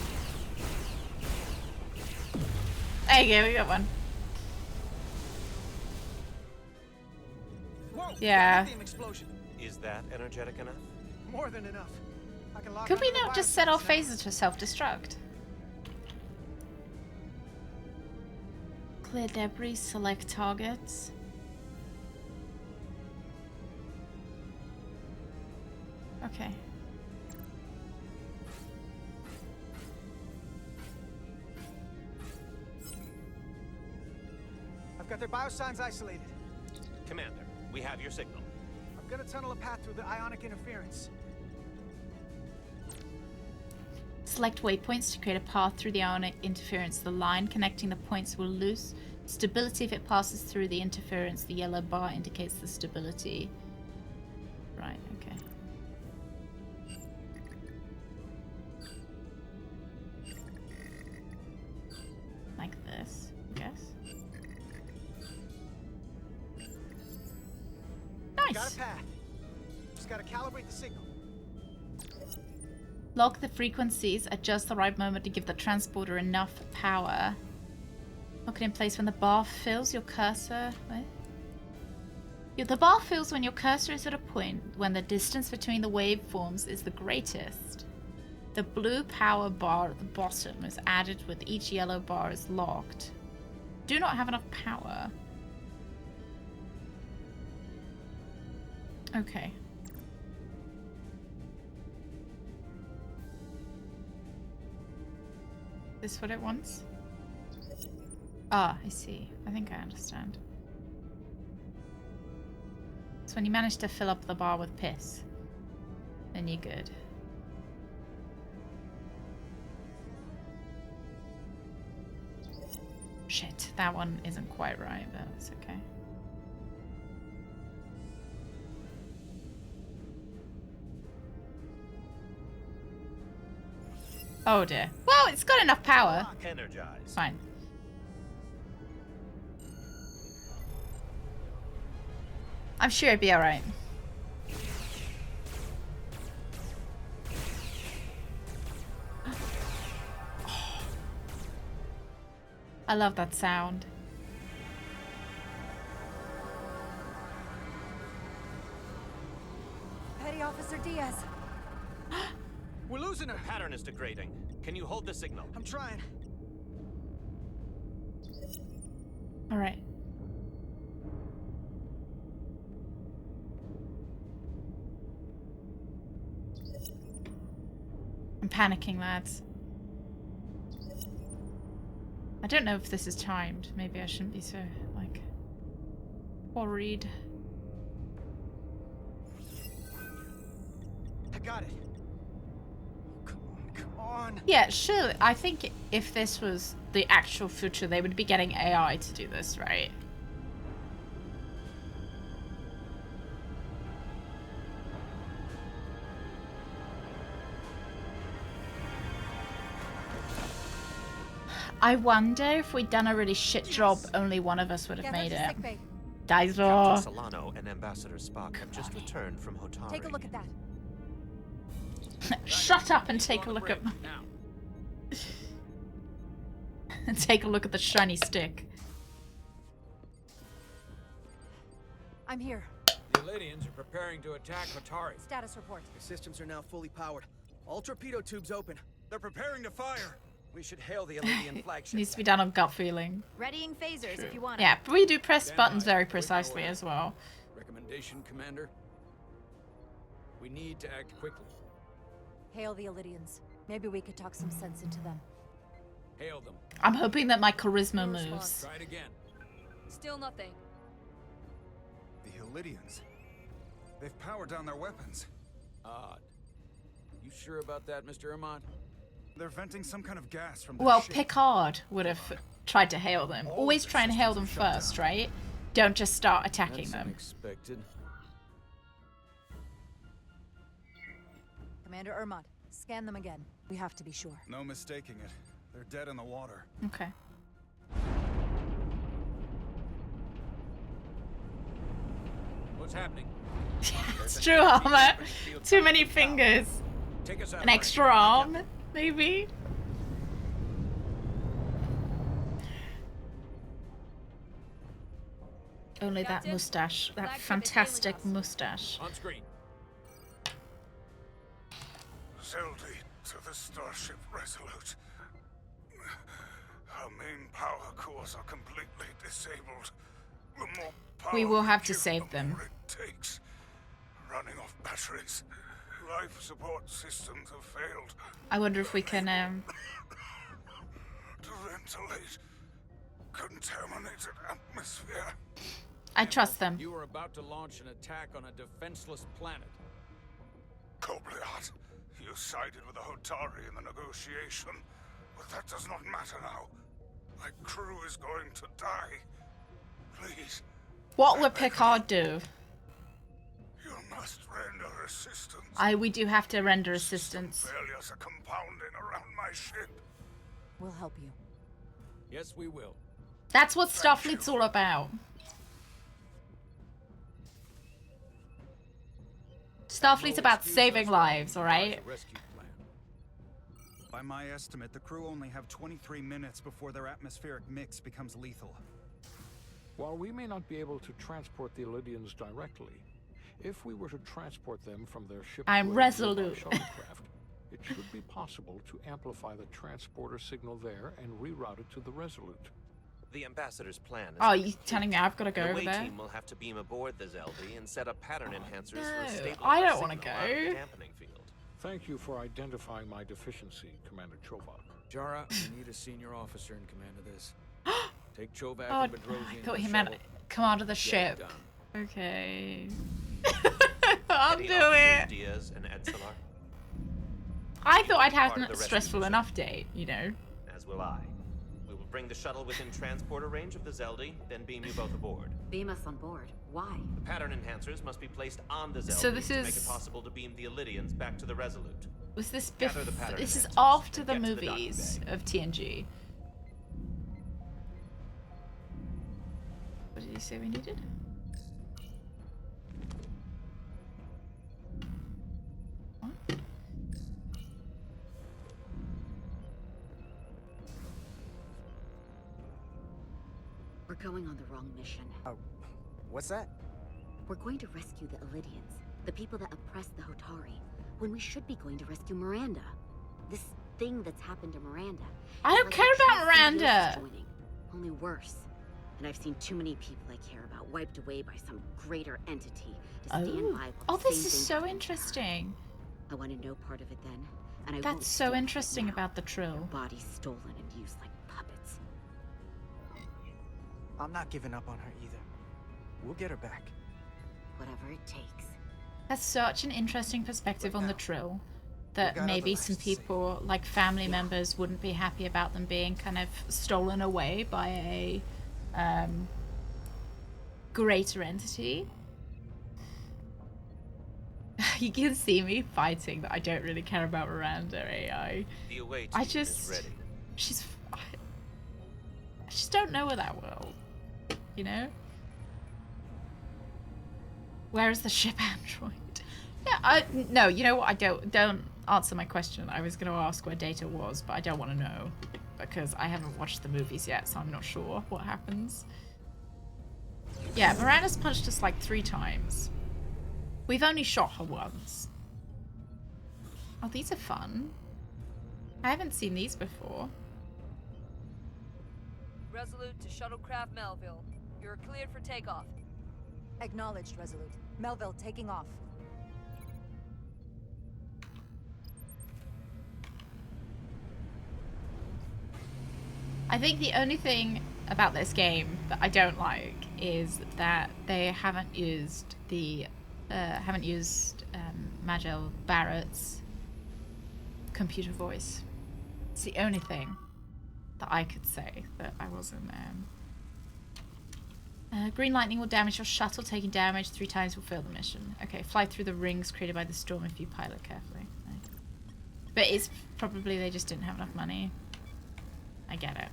There you go, we got one. Whoa, Yeah. lithium explosion. Is that energetic enough? More than enough. I can lock Could we onto the not just set our biosensors now. phasers to self-destruct? Clear debris, select targets. Okay. I've got their biosigns isolated. Commander, we have your signal. I'm gonna tunnel a path through the ionic interference. Select waypoints to create a path through the ionic interference. The line connecting the points will lose stability if it passes through the interference. The yellow bar indicates the stability. Right, okay. Like this, I guess. Nice! Got a path. Just gotta calibrate the signal. Lock the frequencies, adjust the right moment to give the transporter enough power. Lock it in place when the bar fills your cursor. What? Yeah, the bar fills when your cursor is at a point when the distance between the waveforms is the greatest. The blue power bar at the bottom is added with each yellow bar is locked. Do not have enough power. Okay. This what it wants? Ah, I see. I think I understand. So when you manage to fill up the bar with piss, then you're good. Shit, that one isn't quite right, but it's okay. Oh dear. Well, it's got enough power. Energize. Fine. I'm sure it'd be alright. I love that sound. Petty Officer Diaz. We're losing her. The pattern is degrading. Can you hold the signal? I'm trying. All right. I'm panicking, lads. I don't know if this is timed. Maybe I shouldn't be so, like, worried. I got it. Come on, come on. Yeah, sure. I think if this was the actual future, they would be getting AI to do this, right? I wonder if we'd done a really shit job, only one of us would have made it. Captain Daiso. Solano and Ambassador Spock have just returned from Hotari. Take a look at that. Shut up and take a look at take a look at the shiny stick. I'm here. The Lydians are preparing to attack Hotari. Status report. The systems are now fully powered. All torpedo tubes open. They're preparing to fire. We should hail the Lydian flagship. Needs to be done on gut feeling. Readying phasers if you want. Yeah, but we do press buttons very precisely as well. Recommendation, Commander? We need to act quickly. Hail the Illidians. Maybe we could talk some sense into them. Hail them. I'm hoping that my charisma moves. Try it again. Still nothing. The Illidians. They've powered down their weapons. Odd. You sure about that, Mr. Armand? They're venting some kind of gas from their Well, ship. Picard would have tried to hail them. Always try and hail them first, right? Don't just start attacking That's them. unexpected. Commander Ermont, scan them again. We have to be sure. No mistaking it. They're dead in the water. Okay. What's happening? It's true armor. Too many fingers. Take us out. An extra arm, maybe? Only that Captain, mustache. That flagship is fantastic hailing us. mustache. On screen. Zeldy to the Starship Resolute. Our main power cores are completely disabled. The more power We will have to give, save the them. more it takes. Running off batteries. Life support systems have failed. I wonder if we can To ventilate contaminated atmosphere. I trust them. You are about to launch an attack on a defenseless planet. Kobliat, you sided with the Hotari in the negotiation, but that does not matter now. My crew is going to die. Please, What would Picard do? you must render assistance. We do have to render assistance. Failures are compounding around my ship. We'll help you. Yes, we will. That's what Starfleet's all about. Starfleet's about saving lives, alright? By my estimate, the crew only have 23 minutes before their atmospheric mix becomes lethal. While we may not be able to transport the Elydians directly, if we were to transport them from their ship I'm to a resolute. nearby shuttlecraft, it should be possible to amplify the transporter signal there and reroute it to the Resolute. The ambassador's plan is Oh, you telling me I've got to go the over away there? team will have to beam aboard the Zeldy and set up pattern enhancers no, for stable I don't wanna signal out of the go. dampening field. Thank you for identifying my deficiency, Commander Chovak. Jara, we need a senior officer in command of this. Take Chovak Oh, and Bedrosian I to thought the he meant shuttle. command of the Get it ship. done. Okay. I'll Petty do officers it. Diaz and Edslar, I thought I'd have Part of a the stressful rescue enough day, you know. as will I. We will bring the shuttle within transporter range of the Zeldy, then beam you both aboard. Beam us on board. Why? The pattern enhancers must be placed on the Zeldy So this to make is- it possible to beam the Elydians back to the Resolute. Was this Gather the pattern this is enhancers after and the get to the docking movies bay. of TNG. What did he say we needed? What? We're going on the wrong mission. What's that? We're going to rescue the Elydians, the people that oppress the Hotari, when we should be going to rescue Miranda. This thing that's happened to Miranda. I don't it's care like about a true symbiosis Miranda. joining, only worse. And I've seen too many people I care about wiped away by some greater entity to stand by while Oh, the this same is thing so happens. interesting. I want to know part of it then, and I won't That's so stand for it interesting now. about the Trill. Bodies stolen and used like puppets. I'm not giving up on her either. We'll get her back. Whatever it takes. That's such an interesting perspective on the Trill. That got maybe other some lives to save. people, like family members, wouldn't be happy about them being kind of stolen away by a greater entity. You can see me fighting that I don't really care about Miranda AI. The away team I is just, ready. I just don't know her that well, you know? Where is the ship android? Yeah, no, you know what? I don't answer my question. I was going to ask where Data was, but I don't want to know because I haven't watched the movies yet, so I'm not sure what happens. Yeah, Miranda's punched us like 3 times. We've only shot her once. Oh, these are fun. I haven't seen these before. Resolute to Shuttlecraft Melville. You're cleared for takeoff. Acknowledged, Resolute. Melville taking off. I think the only thing about this game that I don't like is that they haven't used Majel Barrett's computer voice. It's the only thing that I could say that I wasn't. Green lightning will damage your shuttle. Taking damage 3 times will fail the mission. Okay, fly through the rings created by the storm if you pilot carefully. Right. But it's probably they just didn't have enough money. I get it.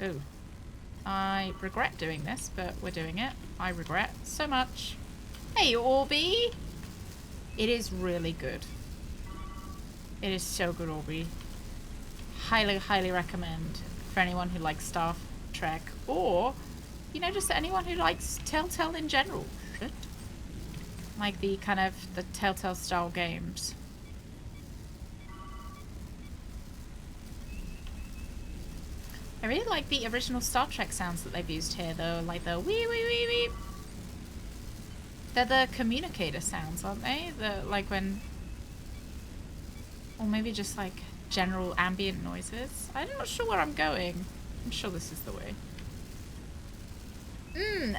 Ooh. I regret doing this, but we're doing it. I regret so much. Hey, Orby! It is really good. It is so good, Orby. Highly, highly recommend for anyone who likes Star Trek or you know, just anyone who likes Telltale in general. Shit. Like the kind of the Telltale style games. I really like the original Star Trek sounds that they've used here, though, like the wee wee wee wee. They're the communicator sounds, aren't they? The like when, or maybe just like general ambient noises. I'm not sure where I'm going. I'm sure this is the way.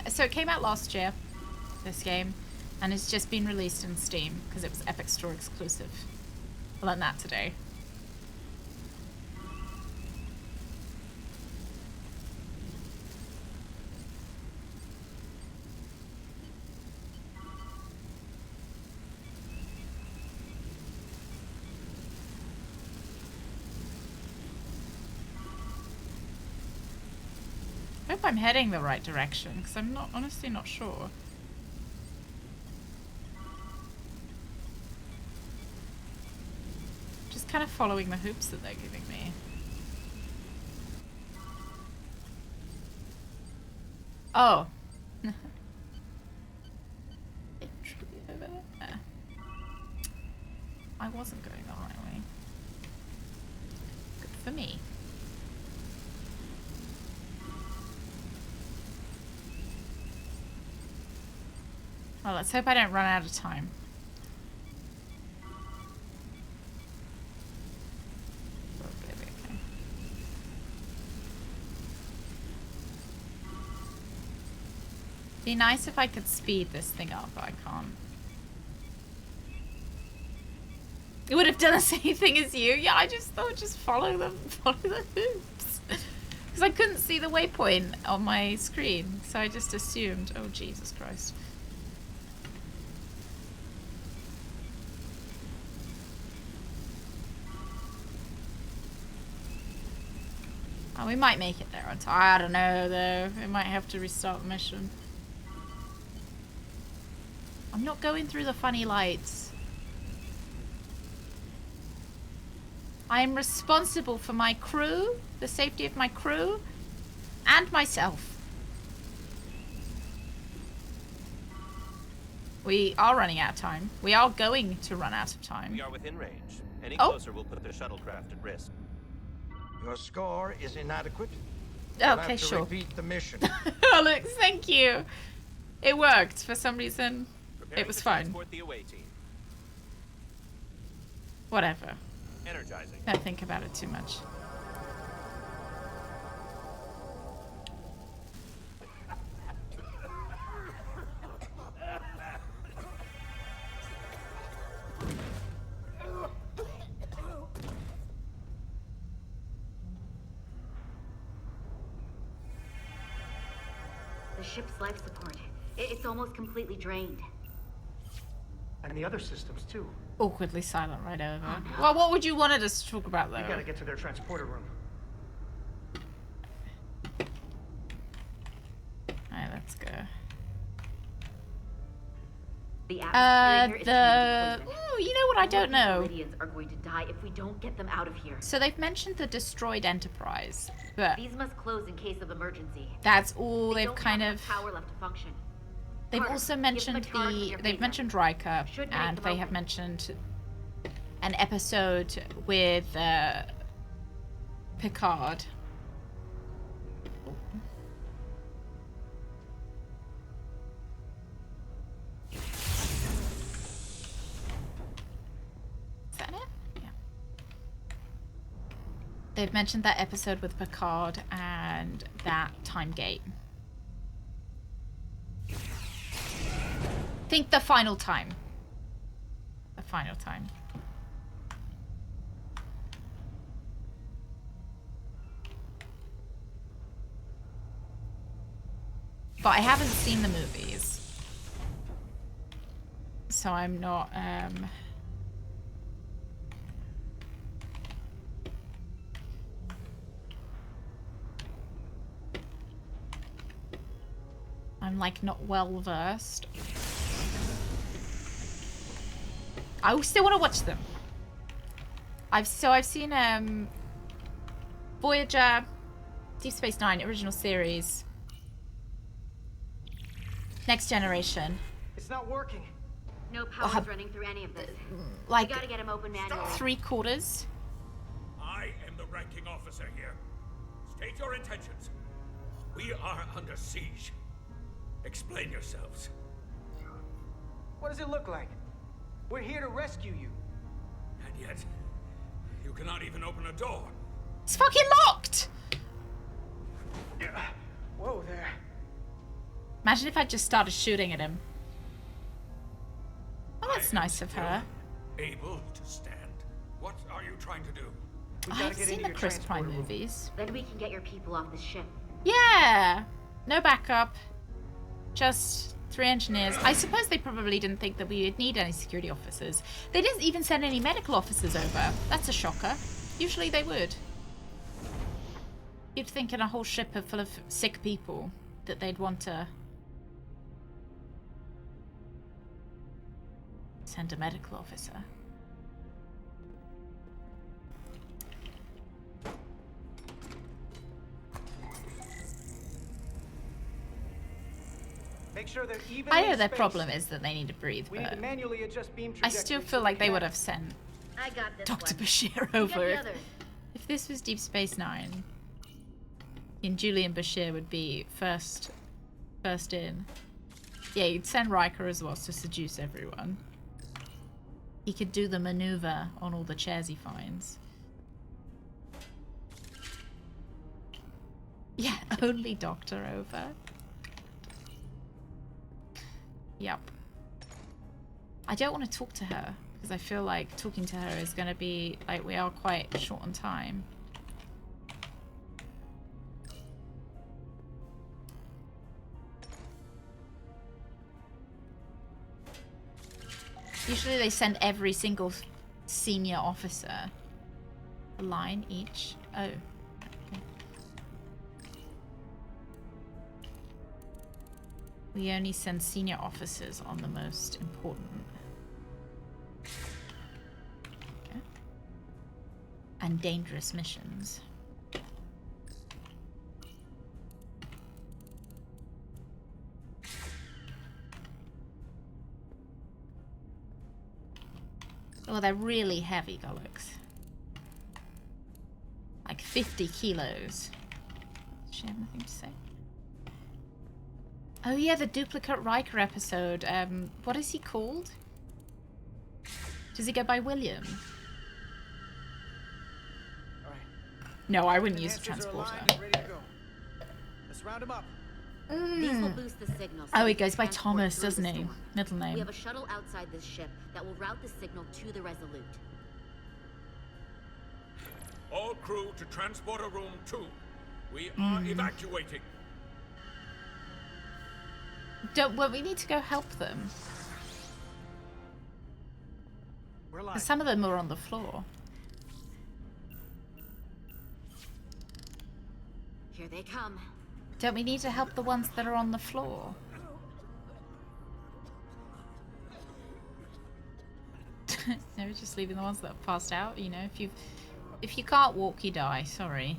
So it came out last year, this game, and it's just been released in Steam because it was Epic Store exclusive. I learned that today. I hope I'm heading the right direction, because I'm not honestly not sure. Just kind of following the hoops that they're giving me. Oh. Over there. I wasn't going the right way. Good for me. Well, let's hope I don't run out of time. Okay. Be nice if I could speed this thing up, but I can't. It would have done the same thing as you. Yeah, I just thought just follow the hoops. Because I couldn't see the waypoint on my screen, so I just assumed, oh Jesus Christ. Oh, we might make it there on time. I don't know, though. We might have to restart the mission. I'm not going through the funny lights. I am responsible for my crew, the safety of my crew, and myself. We are running out of time. We are going to run out of time. We are within range. Any closer will put the shuttlecraft at risk. Your score is inadequate. Okay, sure. Repeat the mission. Alex, thank you. It worked for some reason. It was fine. The away team. Whatever. Energizing. Don't think about it too much. The ship's life support. It's almost completely drained. And the other systems, too. Awkwardly silent right over. Well, what would you wanted us to talk about, though? We gotta get to their transporter room. Alright, let's go. The atmosphere here is Ooh, you know what I don't know? Lydians are going to die if we don't get them out of here. So they've mentioned the destroyed Enterprise, but These must close in case of emergency. that's all they've don't kind have of. enough power left to function. They've Carter, also give mentioned them a charge with your they've phaser. mentioned Riker, Should make and them they have open. mentioned an episode with Picard. Is that it? Yeah. They've mentioned that episode with Picard and that time gate. Think the final time. The final time. But I haven't seen the movies. So I'm not, I'm like not well versed. I still want to watch them. I've seen Voyager, Deep Space Nine, original series, Next generation. It's not working. No power's running through any of this. Like we gotta get him open manually. 3/4. I am the ranking officer here. State your intentions. We are under siege. Explain yourselves. What does it look like? We're here to rescue you. And yet, you cannot even open a door. It's fucking locked! Whoa there. Imagine if I just started shooting at him. Oh, that's nice of her. Able to stand. What are you trying to do? I've seen the Chris Prime movies. Then we can get your people off the ship. Yeah! No backup. Just 3 engineers. I suppose they probably didn't think that we would need any security officers. They didn't even send any medical officers over. That's a shocker. Usually they would. You'd think in a whole ship full of sick people that they'd want to send a medical officer. Make sure they're even. I know their problem is that they need to breathe, We need to but manually adjust beam I still feel like they would have sent I got this Dr. one. Bashir You over. get the others. If this was Deep Space Nine, and Julian Bashir would be first in. Yeah, you'd send Riker as well to seduce everyone. He could do the maneuver on all the chairs he finds. Yeah, only Doctor over. Yep. I don't want to talk to her because I feel like talking to her is going to be like we are quite short on time. Usually they send every single senior officer a line each. Oh. Okay. We only send senior officers on the most important. Okay. And dangerous missions. Oh, they're really heavy Gulliks. Like 50 kilos. Does she have anything to say? Oh yeah, the duplicate Riker episode. What is he called? Does he go by William? All right. No, I wouldn't use a Enhancers are transporter. aligned and ready to go. Let's round them up. These will boost the signal. so Oh, we he can goes by transport Thomas, through the doesn't he? storm. Middle name. We have a shuttle outside this ship that will route the signal to the Resolute. All crew to transporter room 2. We are evacuating. Well, we need to go help them. We're live. Some of them are on the floor. Here they come. Don't we need to help the ones that are on the floor? No, we're just leaving the ones that have passed out. You know, if you can't walk, you die. Sorry.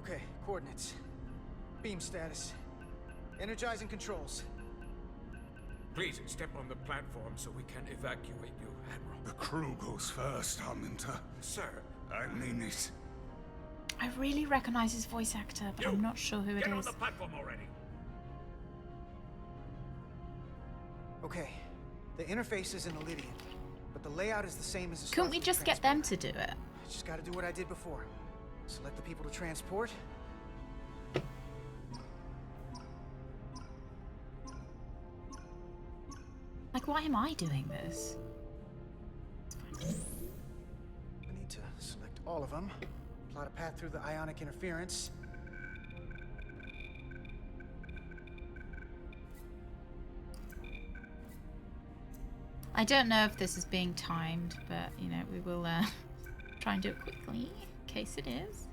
Okay, coordinates. Beam status. Energizing controls. Please step on the platform so we can evacuate you, Admiral. The crew goes first, Arminta. Sir, I mean it. I really recognize his voice actor, but I'm not sure who it get on is. the platform already. Okay, the interface is in Iridian, but the layout is the same as the Couldn't we just get them to do it? I just gotta do what I did before. Select the people to transport. Like, why am I doing this? I need to select all of them. Plot a path through the ionic interference. I don't know if this is being timed, but, you know, we will try and do it quickly, in case it is.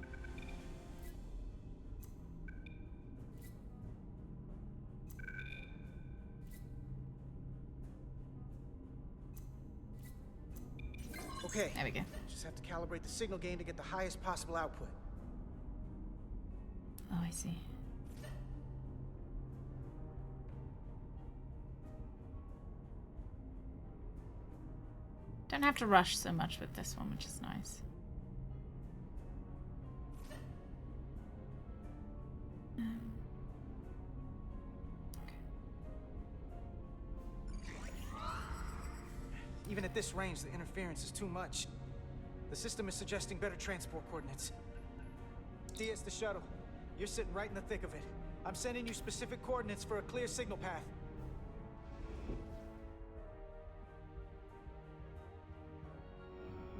Okay. There we go. Just have to calibrate the signal gain to get the highest possible output. Oh, I see. Don't have to rush so much with this one, which is nice. Even at this range, the interference is too much. The system is suggesting better transport coordinates. D, it's the shuttle. You're sitting right in the thick of it. I'm sending you specific coordinates for a clear signal path.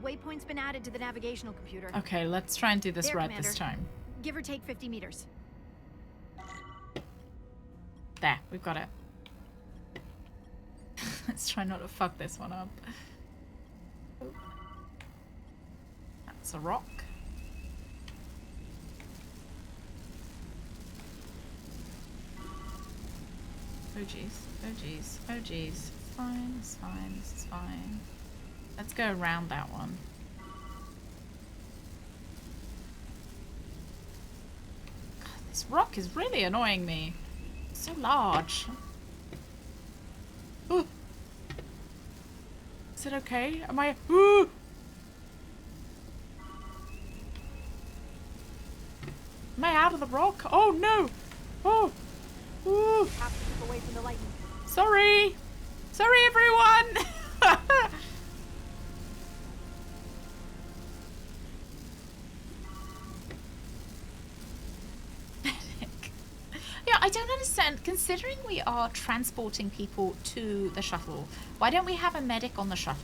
Waypoint's been added to the navigational computer. Okay, let's try and do this There, right Commander. this time. Give or take 50 meters. There, we've got it. Let's try not to fuck this one up. That's a rock. Oh jeez, oh jeez, oh jeez. It's fine, it's fine, this is fine. Let's go around that one. God, this rock is really annoying me. It's so large. Ooh. Is it okay? Am I... Ooh. Am I out of the rock? Oh no! Oh! Ooh. Have to keep away from the lightning. Sorry! Sorry everyone! Yeah, I don't understand. Considering we are transporting people to the shuttle, why don't we have a medic on the shuttle?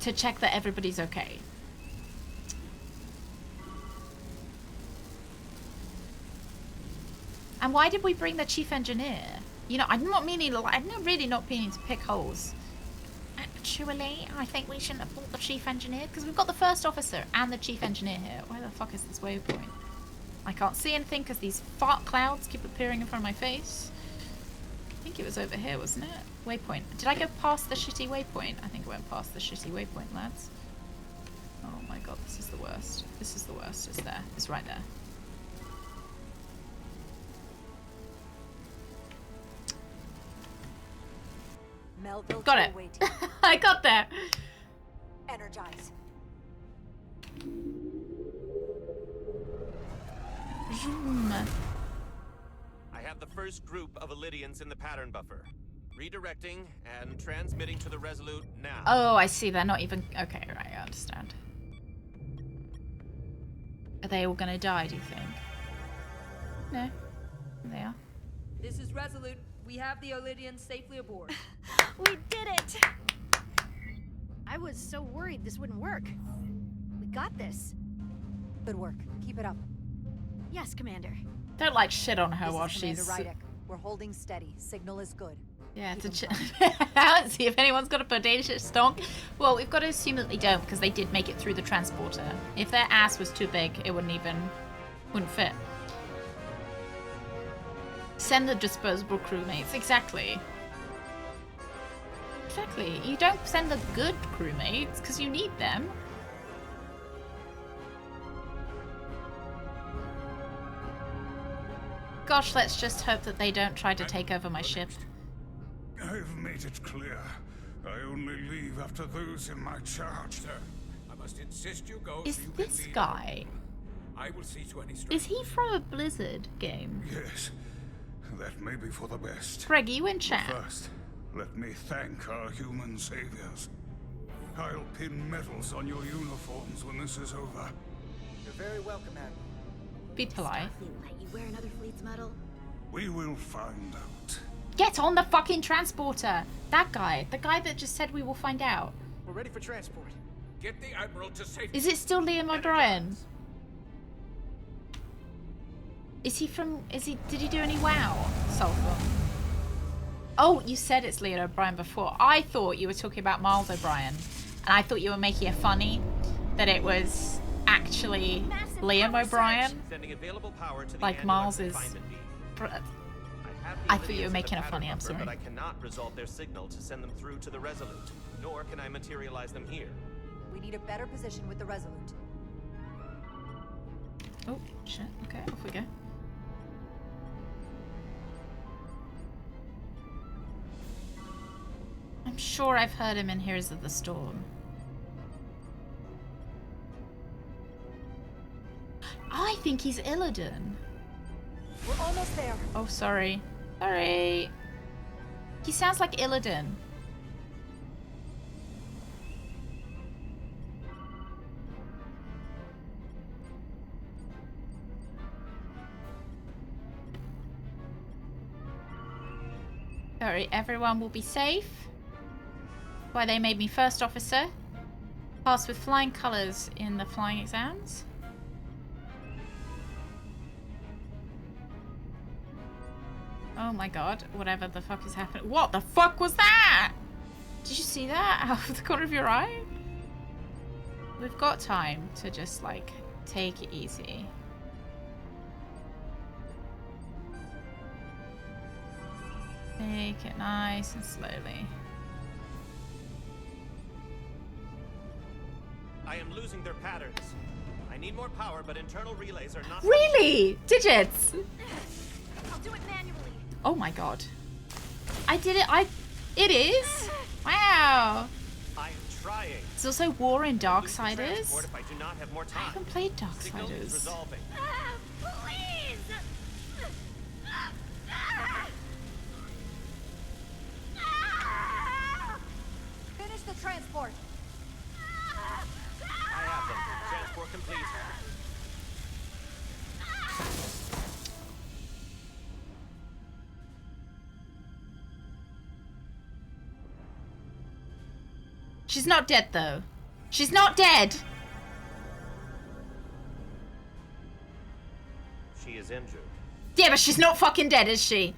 To check that everybody's okay. And why did we bring the chief engineer? You know, I'm not really not meaning to pick holes. Actually, I think we shouldn't have brought the chief engineer because we've got the first officer and the chief engineer here. Where the fuck is this waypoint? I can't see anything because these fart clouds keep appearing in front of my face. I think it was over here, wasn't it? Waypoint. Did I go past the shitty waypoint? I think I went past the shitty waypoint, lads. Oh my god, this is the worst. This is the worst. It's there. It's right there. Melville, Got it. waiting. I got there. Energize. Zoom. I have the first group of Illydians in the pattern buffer. Redirecting and transmitting to the Resolute now. Oh, I see. They're not even... Okay, right, I understand. Are they all gonna die, do you think? No. They are. This is Resolute. We have the Illydians safely aboard. We did it! I was so worried this wouldn't work. We got this. Good work. Keep it up. Yes, Commander. Don't like shit on her This while is Commander she's... Rydick. We're holding steady. Signal is good. Yeah, let's see if anyone's got a bodacious stonk. Well, we've got to assume that they don't because they did make it through the transporter. If their ass was too big, it wouldn't fit. Send the disposable crewmates. Exactly. Exactly. You don't send the good crewmates because you need them. Gosh, let's just hope that they don't try to take over my ship. I've made it clear. I only leave after those in my charge. Sir, I must insist you go. Is so you can this leave. guy... I will see to any Is he from a Blizzard game? Yes, that may be for the best. Greg, are you in chat? But first, let me thank our human saviors. I'll pin medals on your uniforms when this is over. You're very welcome, Admiral. Be polite. Starfleet let you wear another fleet's medal? We will find out. Get on the fucking transporter! That guy. The guy that just said we will find out. We're ready for transport. Get the Admiral to safety. Is it still Liam O'Brien? Is he from... Did he do any WoW? Sulfur. Oh, you said it's Liam O'Brien before. I thought you were talking about Miles O'Brien. And I thought you were making it funny that it was actually Liam O'Brien. Sending available power to the Like annular Miles is... confinement beam. I thought you were making it funny, I'm sorry. But I cannot resolve their signal to send them through to the Resolute, nor can I materialize them here. We need a better position with the Resolute. Oh, shit. Okay, off we go. sure I've heard him in Heroes of the Storm. I think he's Illidan. We're almost there. Oh, sorry. Sorry. He sounds like Illidan. Sorry, everyone will be safe. Why they made me first officer. Passed with flying colours in the flying exams. Oh my god, whatever the fuck is happening. What the fuck was that? Did you see that out of the corner of your eye? We've got time to just, like, take it easy. Take it nice and slowly. I am losing their patterns. I need more power, but internal relays are not... Really? Digits? I'll do it manually. Oh my god. I did it. It is? Wow. I am trying. There's also War in Darksiders. If I do not have more time. I haven't played Signal is Darksiders. resolving. Please! Finish the transport. I have them. Transport complete. She's not dead, though. She's not dead! She is injured. Yeah, but she's not fucking dead, is she?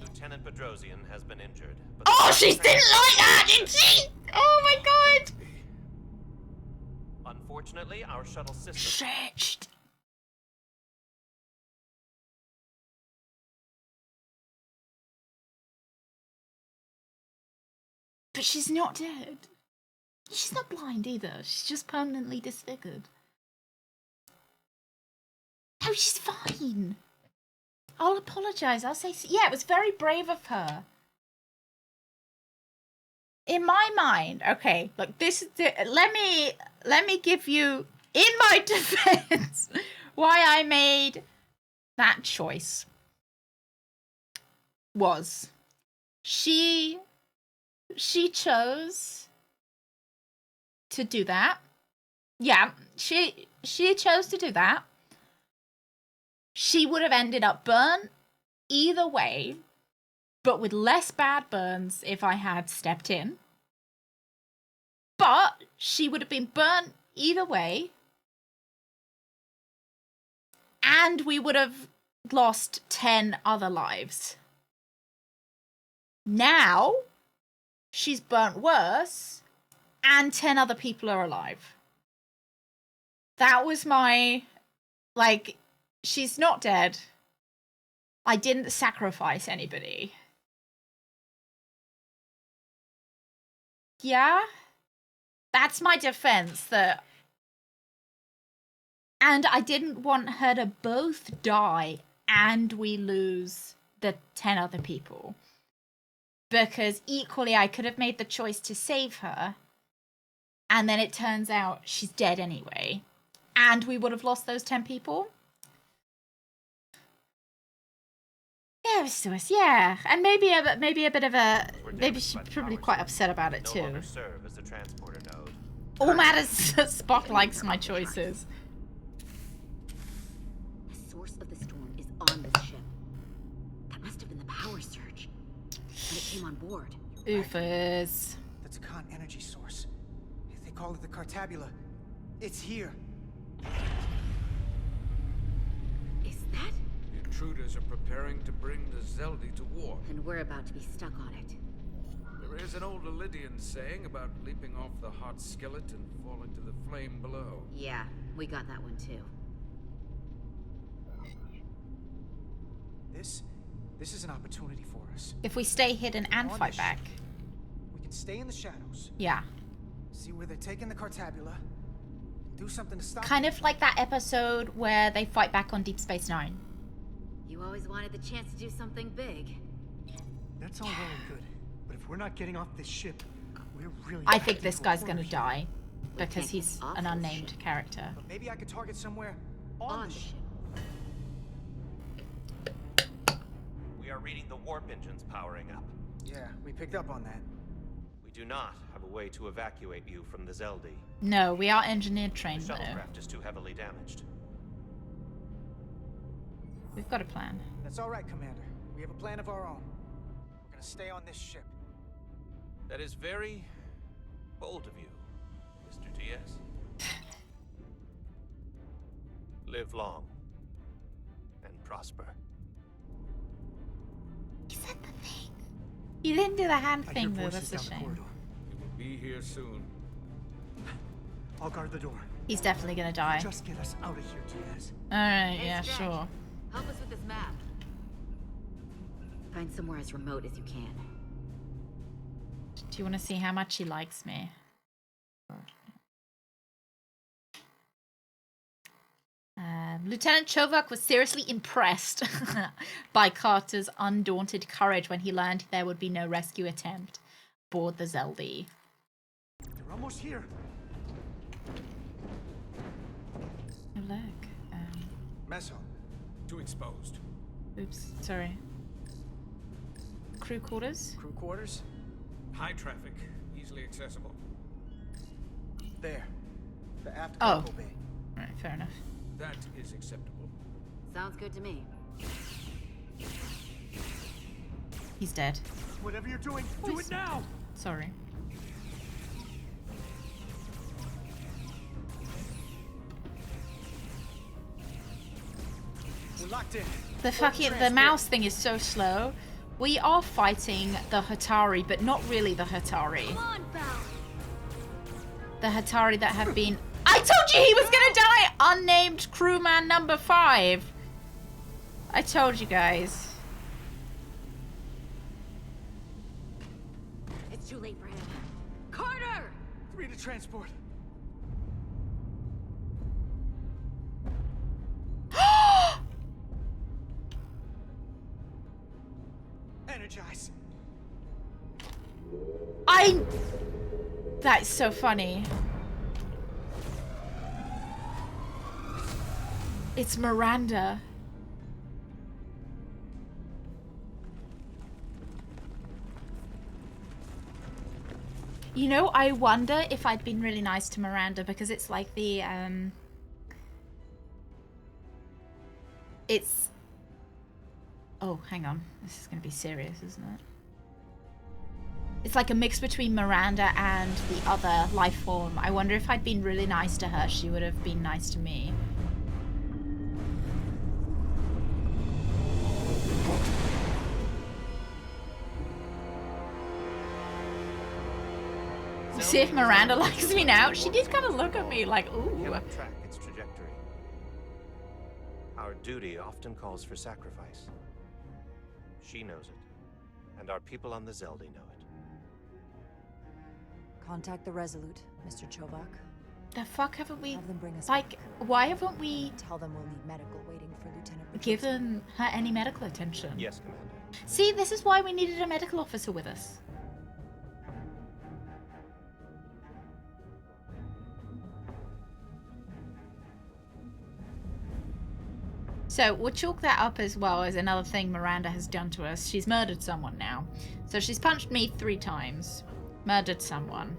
Lieutenant Badgertail has been injured. Oh, she didn't like that, did she? Oh my god! Unfortunately, our shuttle system... Shit. But she's not dead. She's not blind either. She's just permanently disfigured. No, she's fine. I'll apologize. I'll say, yeah, it was very brave of her. In my mind, okay, look, this is let me give you, in my defense, why I made that choice. Was she chose to do that. Yeah, she chose to do that. She would have ended up burnt either way, but with less bad burns if I had stepped in. But she would have been burnt either way, and we would have lost 10 other lives. Now, she's burnt worse, and 10 other people are alive. That was my, like, she's not dead. I didn't sacrifice anybody. Yeah? That's my defense, that... And I didn't want her to both die and we lose the 10 other people. Because equally, I could have made the choice to save her, and then it turns out she's dead anyway, and we would have lost those 10 people. Yeah, yeah, and maybe a bit of a, maybe she's probably quite upset about it too. Serve as the transporter node. All matters. Spock likes my choices. The source of the storm is on this ship. That must have been the power surge. And it came on board. Oofers. That's a con energy source. They call it the Cartabula. It's here. Is that? The intruders are preparing to bring the Zeldi to war. And we're about to be stuck on it. There is an old Illidian saying about leaping off the hot skillet and falling to the flame below. Yeah, we got that one too. This is an opportunity for us. If we stay hidden and fight back. We can stay in the shadows. Yeah. See where they're taking the Cartabula. Do something to stop Kind of like that episode where they fight back on Deep Space Nine. You always wanted the chance to do something big. That's all well and good. But if we're not getting off this ship, we're really... I think this guy's gonna die because he's an unnamed character. But maybe I could target somewhere on the ship. We are reading the warp engines powering up. Yeah, we picked up on that. We do not have a way to evacuate you from the Zeldi. No, we are engineer trained The though. shuttlecraft is too heavily damaged. We've got a plan. That's all right, Commander. We have a plan of our own. We're gonna stay on this ship. That is very bold of you, Mr. Diaz. Live long and prosper. He said the thing. He didn't do the hand thing though, that's a shame. He will be here soon. I'll guard the door. He's definitely gonna die. Just get us out of here, Diaz. Alright, yeah, sure. Help us with this map. Find somewhere as remote as you can. Do you want to see how much he likes me? Lieutenant Chovak was seriously impressed by Carter's undaunted courage when he learned there would be no rescue attempt aboard the Zeldi. They're almost here. Oh, look. Mess hall. Too exposed. Oops, sorry. Crew quarters? Crew quarters? High traffic, easily accessible. There. The aft Oh. cargo bay. Right, fair enough. That is acceptable. Sounds good to me. He's dead. Whatever you're doing, do it now! Sorry. We're locked in. The mouse thing is so slow. We are fighting the Hatari, but not really the Hatari. Come on, Belle. The Hatari that have been... I told you he was gonna die! Unnamed crewman number 5. I told you guys. It's too late for him. Carter! 3 to transport. Energize. That's so funny. It's Miranda. You know, I wonder if I'd been really nice to Miranda because it's like the, it's... Oh, hang on. This is going to be serious, isn't it? It's like a mix between Miranda and the other life form. I wonder if I'd been really nice to her, she would have been nice to me. See if Miranda likes me now. She did kind of look at me like, ooh. We cannot track its trajectory. Our duty often calls for sacrifice. She knows it, and our people on the Zeldi know it. Contact the Resolute, Mr. Chovak. The fuck haven't we? Have them bring us like, back. why haven't we? Tell them we'll need medical waiting for Lieutenant. Given her any medical attention? Yes, Commander. See, this is why we needed a medical officer with us. So we'll chalk that up as well as another thing Miranda has done to us. She's murdered someone now. So she's punched me 3 times. Murdered someone.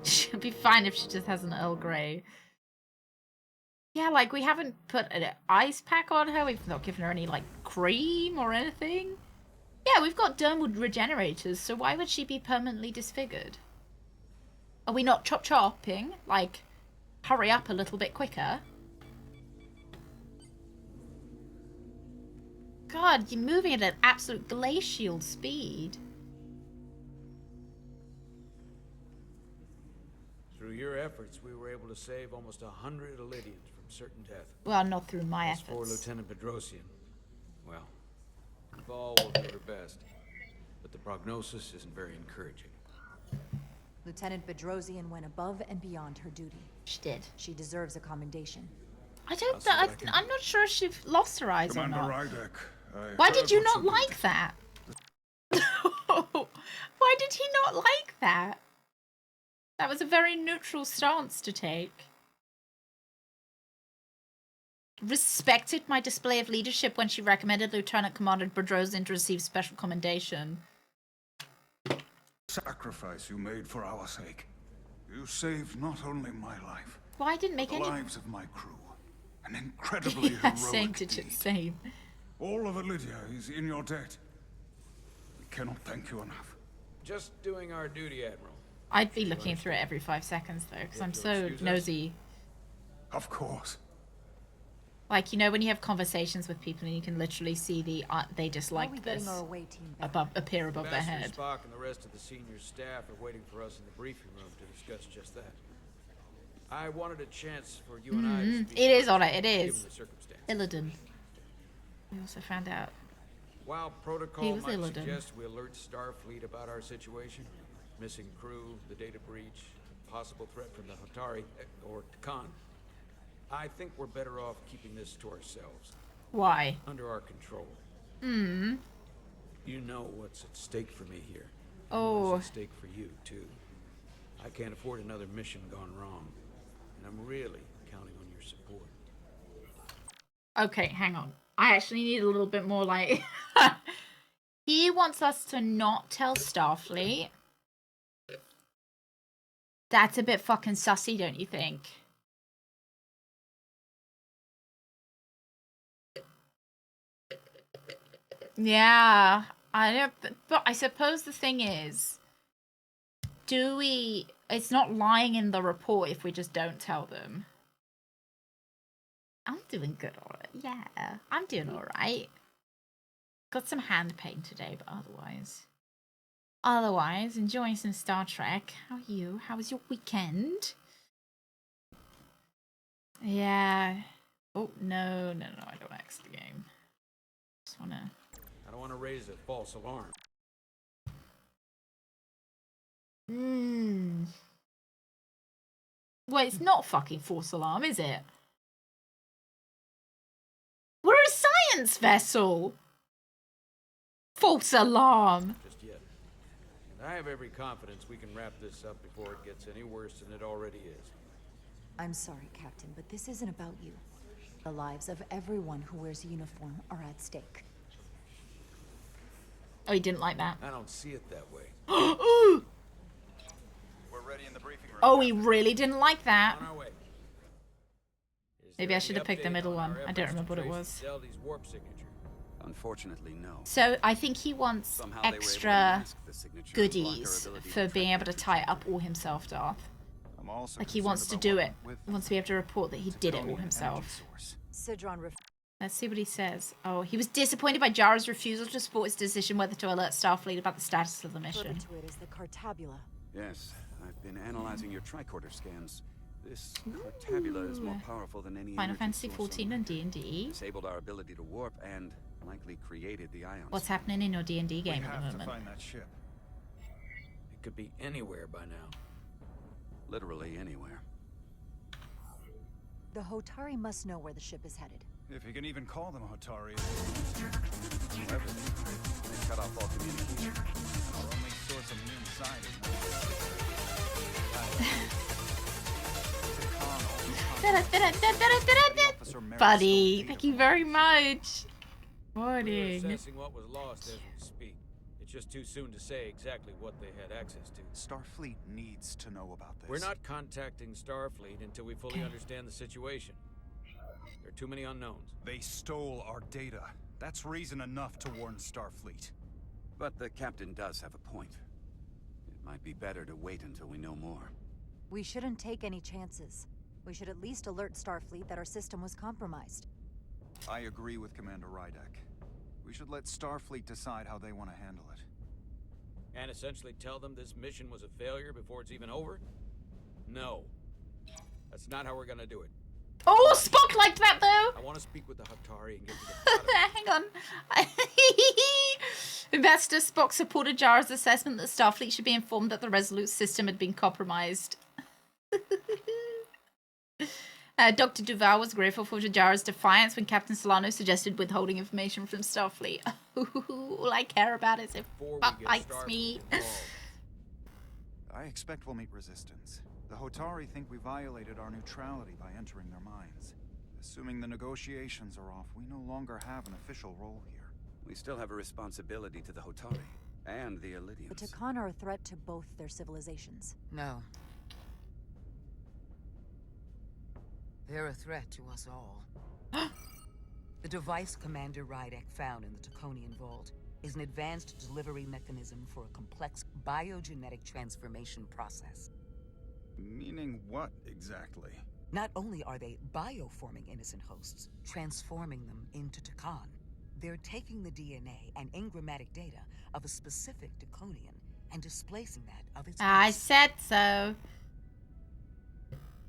She'll be fine if she just has an Earl Grey. Yeah, like, we haven't put an ice pack on her. We've not given her any, like, cream or anything. Yeah, we've got dermal regenerators, so why would she be permanently disfigured? Are we not chopping? Like, hurry up a little bit quicker. God, you're moving at an absolute glacial speed. Through your efforts, we were able to save almost 100 Illydians from certain death. Well, not through my As for efforts. Lieutenant Bedrosian, well, Val will do her best, but the prognosis isn't very encouraging. Lieutenant Bedrosian went above and beyond her duty. She did. She deserves a commendation. I'm not sure if she lost her eyes or Commander not. Rydek, Why did you not like that? Why did he not like that? That was a very neutral stance to take. Respected my display of leadership when she recommended Lieutenant Commander Bedrosian to receive special commendation. Sacrifice you made for our sake. You saved not only my life, Well, I didn't make but the any lives of my crew. An incredibly yeah, same heroic to deed. same. All of Lydia is in your debt. We cannot thank you enough. Just doing our duty, Admiral. I'd be looking through it every 5 seconds though, because I'm so nosy. Of course. Like, you know, when you have conversations with people and you can literally see the they dislike this appear above their Master head. Spock and the rest of the senior staff are waiting for us in the briefing room to discuss just that. I wanted a chance for you and I to speak. It is on it. It given is. the circumstances. Illidan. We also found out. While He protocol was might Illidan. suggest we alert Starfleet about our situation, missing crew, the data breach, possible threat from the Hatari or Khan, I think we're better off keeping this to ourselves. Why? Under our control. Hmm. You know what's at stake for me here. Oh. What's at stake for you, too. I can't afford another mission gone wrong. And I'm really counting on your support. Okay, hang on. I actually need a little bit more like... He wants us to not tell Starfleet. That's a bit fucking sussy, don't you think? Yeah, I don't... But I suppose the thing is... Do we... It's not lying in the report if we just don't tell them. I'm doing good on it. Yeah, I'm doing alright. Got some hand pain today, but otherwise, enjoying some Star Trek. How are you? How was your weekend? Yeah. Oh, no, I don't want to exit the game. Just wanna... I don't want to raise a false alarm. Well, it's not fucking false alarm, is it? We're a science vessel! False alarm! Just yet. And I have every confidence we can wrap this up before it gets any worse than it already is. I'm sorry, Captain, but this isn't about you. The lives of everyone who wears a uniform are at stake. Oh, he didn't like that. I don't see it that way. We're ready in the briefing room. Oh, he really didn't like that. On our way. Maybe I should have picked the middle one. I don't remember what it was. Warp signature. Unfortunately, no. So I think he wants Somehow they were able to extra mask the signature and block our goodies ability to for being track able to tie it up all himself, Darth. I'm also Like he wants to do it. He wants to be able to report that he did it all himself. Sidron Let's see what he says. Oh, he was disappointed by Jara's refusal to support his decision whether to alert Starfleet about the status of the mission. to it is the Cartabula. Yes, I've been analyzing your tricorder scans. This Cartabula is more powerful than any Final energy Fantasy source XIV on and Earth. D&D. Disabled our ability to warp and likely created the ions. What's happening in your D&D game We at the have to moment? find that ship. It could be anywhere by now. Literally anywhere. The Hotari must know where the ship is headed. If you can even call them Hotari. However, they cut off all communication. Our only source of new insight Buddy, thank you very much. We're Morning. assessing what was lost as we speak. It's just too soon to say exactly what they had access to. Starfleet needs to know about this. We're not contacting Starfleet until we fully understand the situation. There are too many unknowns. They stole our data. That's reason enough to warn Starfleet. But the captain does have a point. It might be better to wait until we know more. We shouldn't take any chances. We should at least alert Starfleet that our system was compromised. I agree with Commander Rydek. We should let Starfleet decide how they want to handle it. And essentially tell them this mission was a failure before it's even over? No. That's not how we're gonna do it. Oh, Spock liked that though. I want to speak with the Hatari and get to the bottom. Hang on. Ambassador Spock supported Jara's assessment that Starfleet should be informed that the Resolute system had been compromised. Dr. Duval was grateful for Jajara's defiance when Captain Solano suggested withholding information from Starfleet. All I care about is if fuck bites me. I expect we'll meet resistance. The Hotari think we violated our neutrality by entering their minds. Assuming the negotiations are off, we no longer have an official role here. We still have a responsibility to the Hotari and the Elydians. The Takan are a threat to both their civilizations. No. They're a threat to us all. The device Commander Rydek found in the Taconian Vault is an advanced delivery mechanism for a complex biogenetic transformation process. Meaning what, exactly? Not only are they bioforming innocent hosts, transforming them into Takan, they're taking the DNA and engrammatic data of a specific Taconian and displacing that of its I host. said so.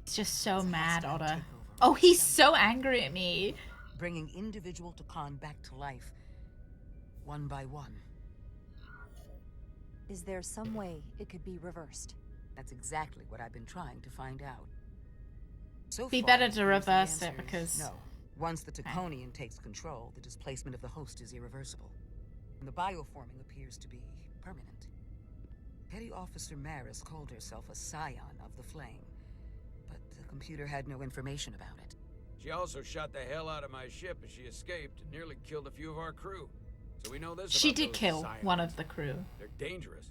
He's just so mad, Otter. Oh, he's so angry at me. Bringing individual Takan back to life, one by one. Is there some way it could be reversed? That's exactly what I've been trying to find out. So Be far, better it to seems the reverse it answer is because no. Once the Taconian takes control, the displacement of the host is irreversible. And the bioforming appears to be permanent. Petty Officer Maris called herself a scion of the flame, but the computer had no information about it. She also shot the hell out of my ship as she escaped and nearly killed a few of our crew. So we know this she about did those kill scions. one of the crew. They're dangerous.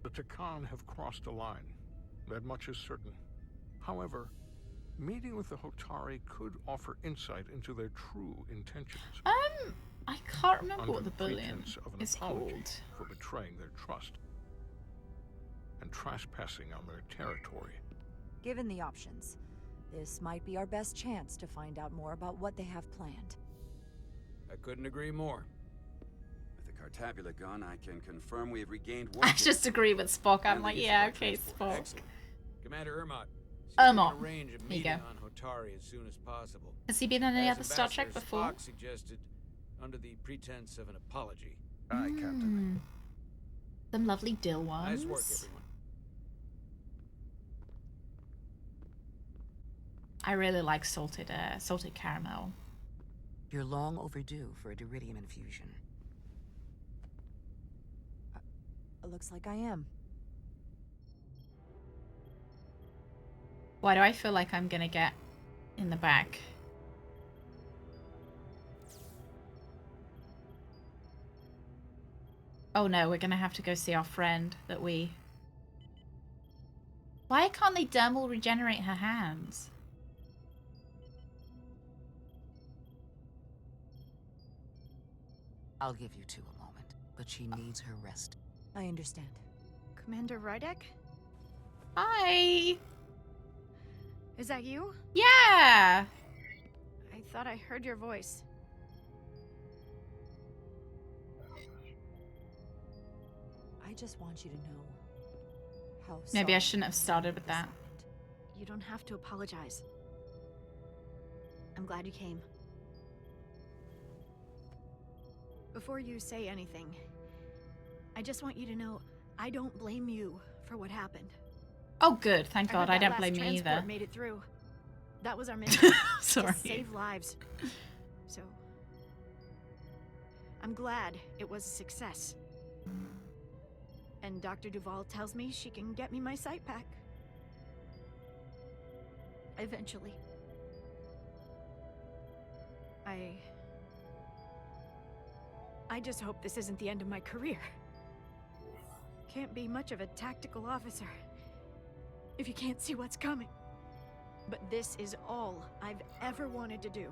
The Takan have crossed a line. That much is certain. However, meeting with the Hotari could offer insight into their true intentions. I can't remember Under what the bullion pretense of an is apology called. for betraying their trust and trespassing on their territory. Given the options, this might be our best chance to find out more about what they have planned. I couldn't agree more. With the Cartabula gone, I can confirm we have regained I warship. just agree with Spock. I'm And like, the use yeah, of our okay, transport. Spock. Excellent. Commander Ermont. Ermont. Arrange a There you meeting go. on Hotari as soon as possible. Has he been in any As other Star Trek Ambassador before? Spock suggested, under the pretense of an apology. Aye, Captain. Some lovely dill ones. Nice work, everyone. I really like salted caramel. You're long overdue for a Diridium infusion. It looks like I am. Why do I feel like I'm gonna get in the back? Oh no, we're gonna have to go see our friend that we... Why can't they dermal regenerate her hands? I'll give you two a moment, but she needs her rest. I understand. Commander Rydek? Hi! Is that you? Yeah! I thought I heard your voice. I just want you to know how Maybe I sorry shouldn't have started with that. You don't have to apologize. I'm glad you came. Before you say anything, I just want you to know I don't blame you for what happened. Oh good, thank I God, heard I that don't last blame you transport either. Made it through. That was our mission. Sorry. To save lives. So I'm glad it was a success. And Dr. Duval tells me she can get me my sight back. Eventually. I just hope this isn't the end of my career. Can't be much of a tactical officer if you can't see what's coming. But this is all I've ever wanted to do.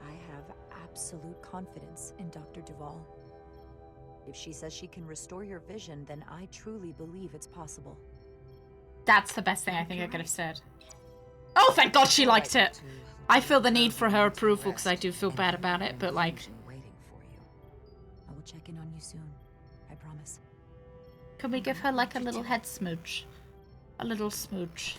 I have absolute confidence in Dr. Duval. If she says she can restore your vision, then I truly believe it's possible. That's the best thing I think I could have said. Oh, thank God she liked it! I feel the need for her approval because I do feel bad about it, but like... I will check in on you soon. I promise. Can we give her like a little head smooch? A little smooch.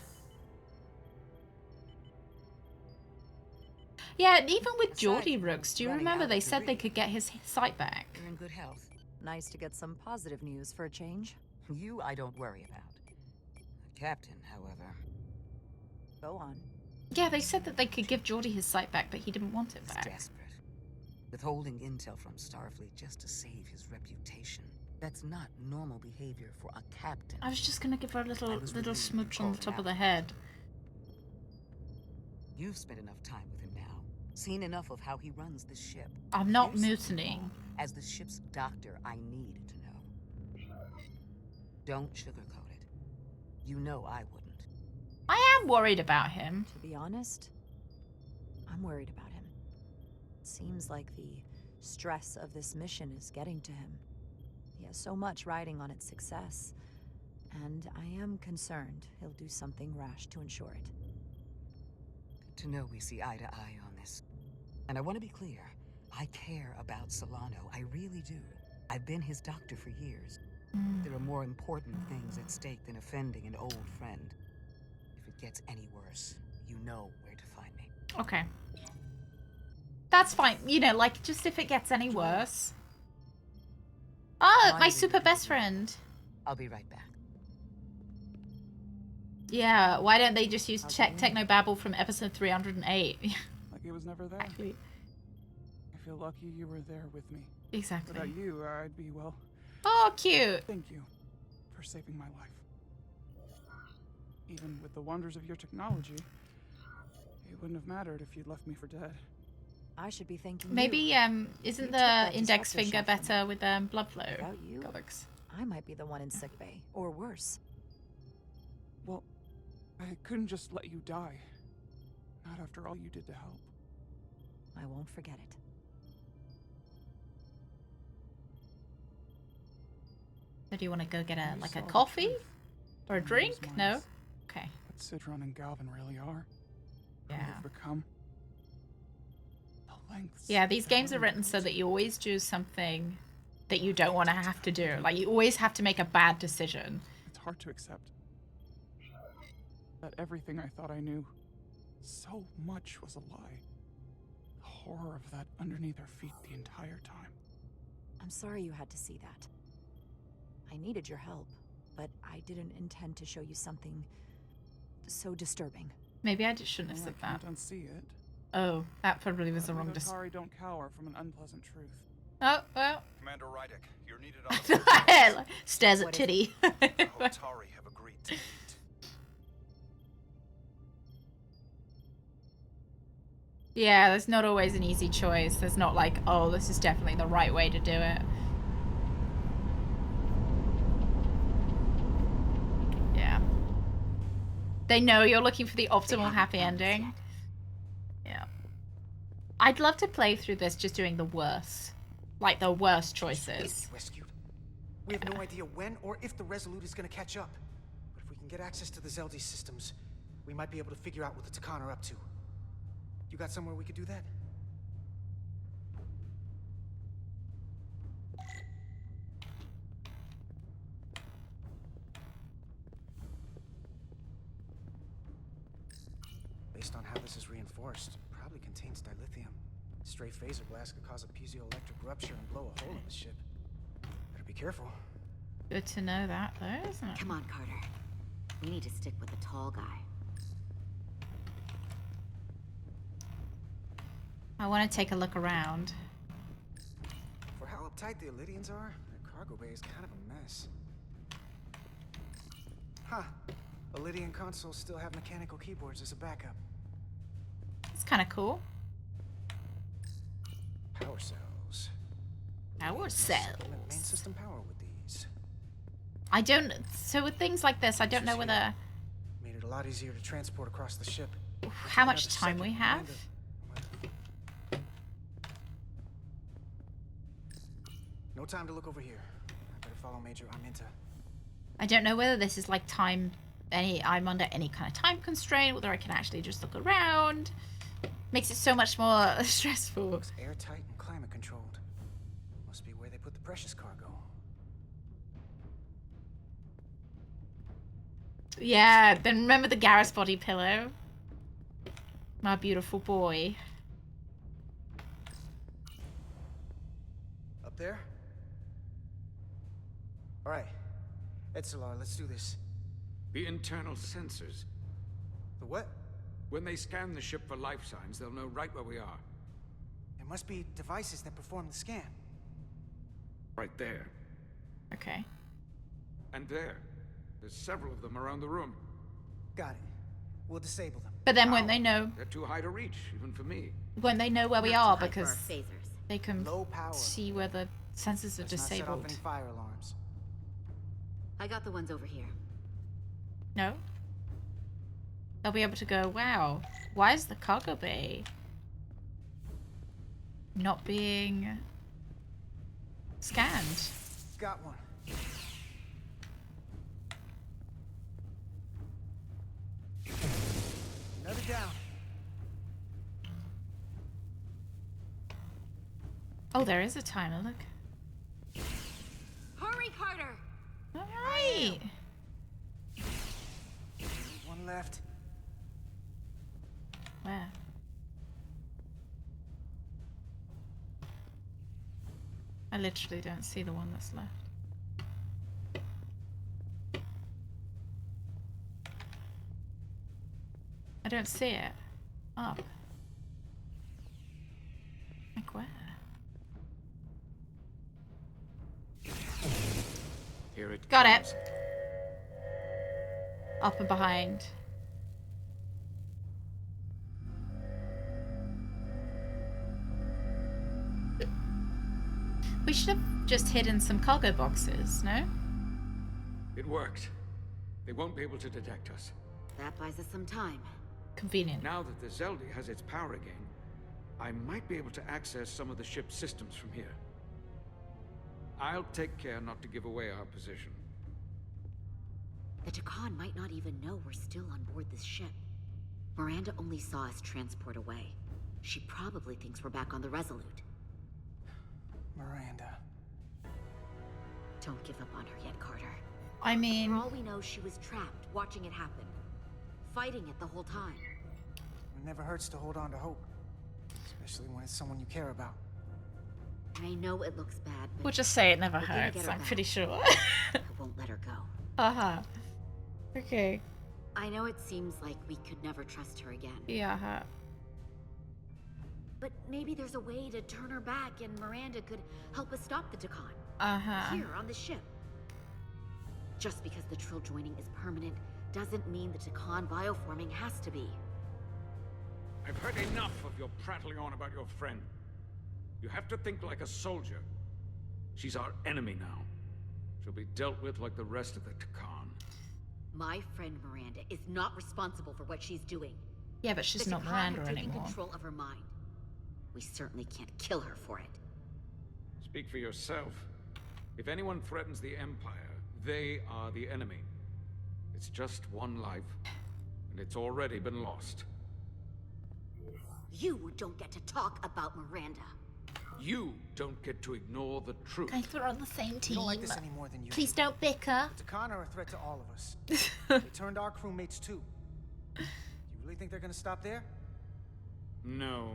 Yeah, and even with Geordie Rooks, do you remember they said they could get his sight back? You're in good health. Nice to get some positive news for a change. You I don't worry about. The captain, however. Go on. Yeah, they said that they could give Geordie his sight back, but he didn't want it back. Desperate. Withholding intel from Starfleet just to save his reputation. That's not normal behavior for a captain. I was just gonna give her a little smooch on the top of the head. You've spent enough time with him now. Seen enough of how he runs the ship. I'm not mutinying. As the ship's doctor, I need to know. Don't sugarcoat it. You know I wouldn't. I am worried about him. To be honest, I'm worried about him. It seems like the stress of this mission is getting to him. He has so much riding on its success, and I am concerned he'll do something rash to ensure it. Good to know we see eye to eye on this. And I want to be clear, I care about Solano, I really do. I've been his doctor for years. There are more important things at stake than offending an old friend. If it gets any worse, you know where to find me. Okay. That's fine. You know, like, just if it gets any worse. Oh, my super best friend. I'll be right back. Yeah, why don't they just use Technobabble from episode 308? Like it was never there. Actually. I feel lucky you were there with me. Exactly. Without you, I'd be, well... Oh, cute. Thank you for saving my life. Even with the wonders of your technology, it wouldn't have mattered if you'd left me for dead. I should be thanking Maybe, you. Isn't the index finger better with blood flow? Without you, I might be the one in sickbay, or worse. Well, I couldn't just let you die. Not after all you did to help. I won't forget it. So do you want to go get a coffee? Or a drink? No? Okay. What Sidron and Galvin really are. Yeah. Who they've become. The lengths. Yeah, these games are written so that you always do something that you don't want to have to do. Like, you always have to make a bad decision. It's hard to accept. That everything I thought I knew, so much was a lie. The horror of that underneath our feet the entire time. I'm sorry you had to see that. I needed your help, but I didn't intend to show you something so disturbing. Maybe I just shouldn't have said that. I can't unsee it. Oh, that probably was the wrong decision. Atari don't cower from an unpleasant truth. Oh, well. Commander Rydick, you're needed on the Stares at Titty. The Hotari have agreed to meet. Yeah, there's not always an easy choice. There's not like, oh, this is definitely the right way to do it. Yeah. They know you're looking for the optimal happy ending. Yeah. I'd love to play through this just doing the worst. Like, the worst choices. Rescued. We have no idea when or if the Resolute is going to catch up. But if we can get access to the Zeldi systems, we might be able to figure out what the Takan are up to. You got somewhere we could do that? Based on how this is reinforced, it probably contains dilithium. Stray phaser blast could cause a piezoelectric rupture and blow a hole in the ship. Better be careful. Good to know that, though, isn't it? Come on, Carter. We need to stick with the tall guy. I want to take a look around. For how uptight the Elydians are, their cargo bay is kind of a mess. Huh. Elydian consoles still have mechanical keyboards as a backup. It's kind of cool. Power cells. Power cells. Main system power with these. I don't... So with things like this, I don't know whether... Made it a lot easier to transport across the ship. How much time we have? No time to look over here. I better follow Major Arminta. I don't know whether this is like time... I'm under any kind of time constraint, whether I can actually just look around. Makes it so much more stressful. Looks airtight and climate controlled. Must be where they put the precious cargo. Yeah, then remember the Garrus body pillow? My beautiful boy. Up there? Alright. Edsolar, let's do this. The internal sensors. The what? When they scan the ship for life signs, they'll know right where we are. There must be devices that perform the scan. Right there. Okay. And there. There's several of them around the room. Got it. We'll disable them. But then won't they know? They're too high to reach, even for me. Won't they know where we are because they can Low power. see where the sensors are Let's not set off disabled? any fire alarms. I got the ones over here. No? They'll be able to go, wow, why is the cargo bay not being scanned? Got one. Another down. Oh, there is a timer, look. Hurry, Carter! Alright. One left. Where? I literally don't see the one that's left. I don't see it. Up. Like where? Here it Got comes. it. Up and behind. We should have just hidden some cargo boxes, no? It worked. They won't be able to detect us. That buys us some time. Convenient. Now that the Zeldi has its power again, I might be able to access some of the ship's systems from here. I'll take care not to give away our position. The Takan might not even know we're still on board this ship. Miranda only saw us transport away. She probably thinks we're back on the Resolute. Miranda. Don't give up on her yet, Carter. I mean... For all we know, she was trapped, watching it happen. Fighting it the whole time. It never hurts to hold on to hope. Especially when it's someone you care about. I know it looks bad, but... We'll just say it never we're gonna hurts, get her I'm back. pretty sure. I won't let her go. Uh-huh. Okay. I know it seems like we could never trust her again. Yeah. But maybe there's a way to turn her back and Miranda could help us stop the Takan. Uh-huh. Here, on the ship. Just because the Trill joining is permanent doesn't mean the Takan bioforming has to be. I've heard enough of your prattling on about your friend. You have to think like a soldier. She's our enemy now. She'll be dealt with like the rest of the Takan. My friend Miranda is not responsible for what she's doing. Yeah, but she's the not Takan Miranda have taken anymore. control of her mind. We certainly can't kill her for it. Speak for yourself. If anyone threatens the Empire, they are the enemy. It's just one life, and it's already been lost. You don't get to talk about Miranda. You don't get to ignore the truth. I thought we're on the same We team. don't like this any more than you. Please don't bicker. The Takan are a threat to all of us. They turned our crewmates too. Do you really think they're gonna stop there? No.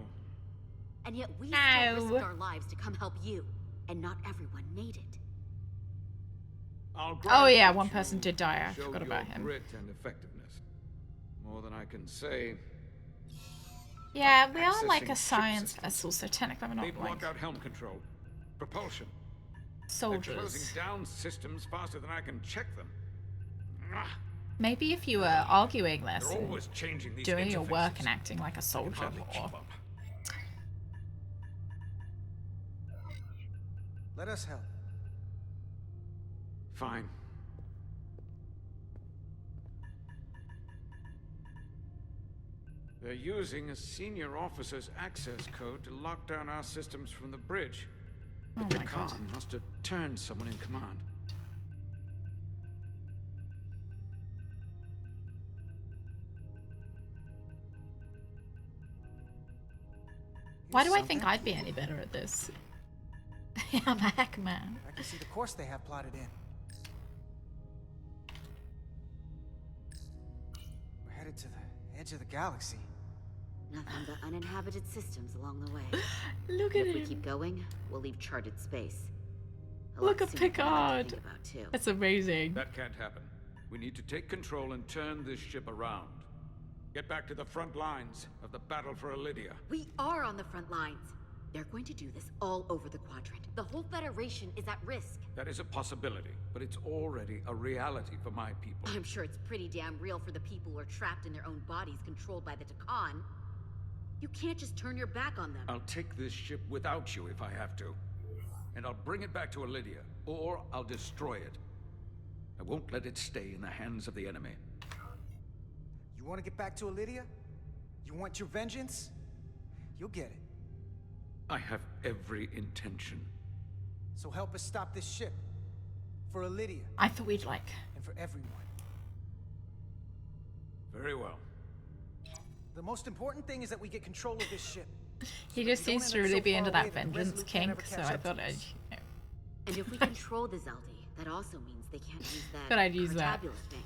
And yet we still risked our lives to come help you. And not everyone made it. I'll Oh yeah, grant one that person you did die. I showed forgot your about him. Grit and effectiveness. More than I can say. Yeah, we are like Accessing a ship science systems. vessel, so technically we're They not block like out helm control, propulsion. They're soldiers. closing down systems faster than I can check them. Ah, Maybe if you were arguing this they're and always changing these doing your work interfaces. and acting like a I can soldier hardly keep more. up. Let us help. Fine. They're using a senior officer's access code to lock down our systems from the bridge. Oh The my god. Khan must have turned someone in command. Why do I think I'd be any better at this? I'm a hack man. I can see the course they have plotted in. We're headed to the edge of the galaxy. Nothing but uninhabited systems along the way. Look And at if we him. keep going, we'll leave charted space. A Look lot at sooner than I can Picard. think about, too. That's amazing. That can't happen. We need to take control and turn this ship around. Get back to the front lines of the battle for Elydia. We are on the front lines. They're going to do this all over the Quadrant. The whole Federation is at risk. That is a possibility, but it's already a reality for my people. I'm sure it's pretty damn real for the people who are trapped in their own bodies controlled by the Takan. You can't just turn your back on them. I'll take this ship without you if I have to. And I'll bring it back to Elydia, or I'll destroy it. I won't let it stay in the hands of the enemy. You want to get back to Elydia? You want your vengeance? You'll get it. I have every intention. So help us stop this ship. For Elydia. I thought we'd like... And for everyone. Very well. The most important thing is that we get control of this ship. He just seems to really be into that vengeance kink, so I thought I'd... You know. And if we control the Zeldi, that also means they can't use that But I'd use that. thing.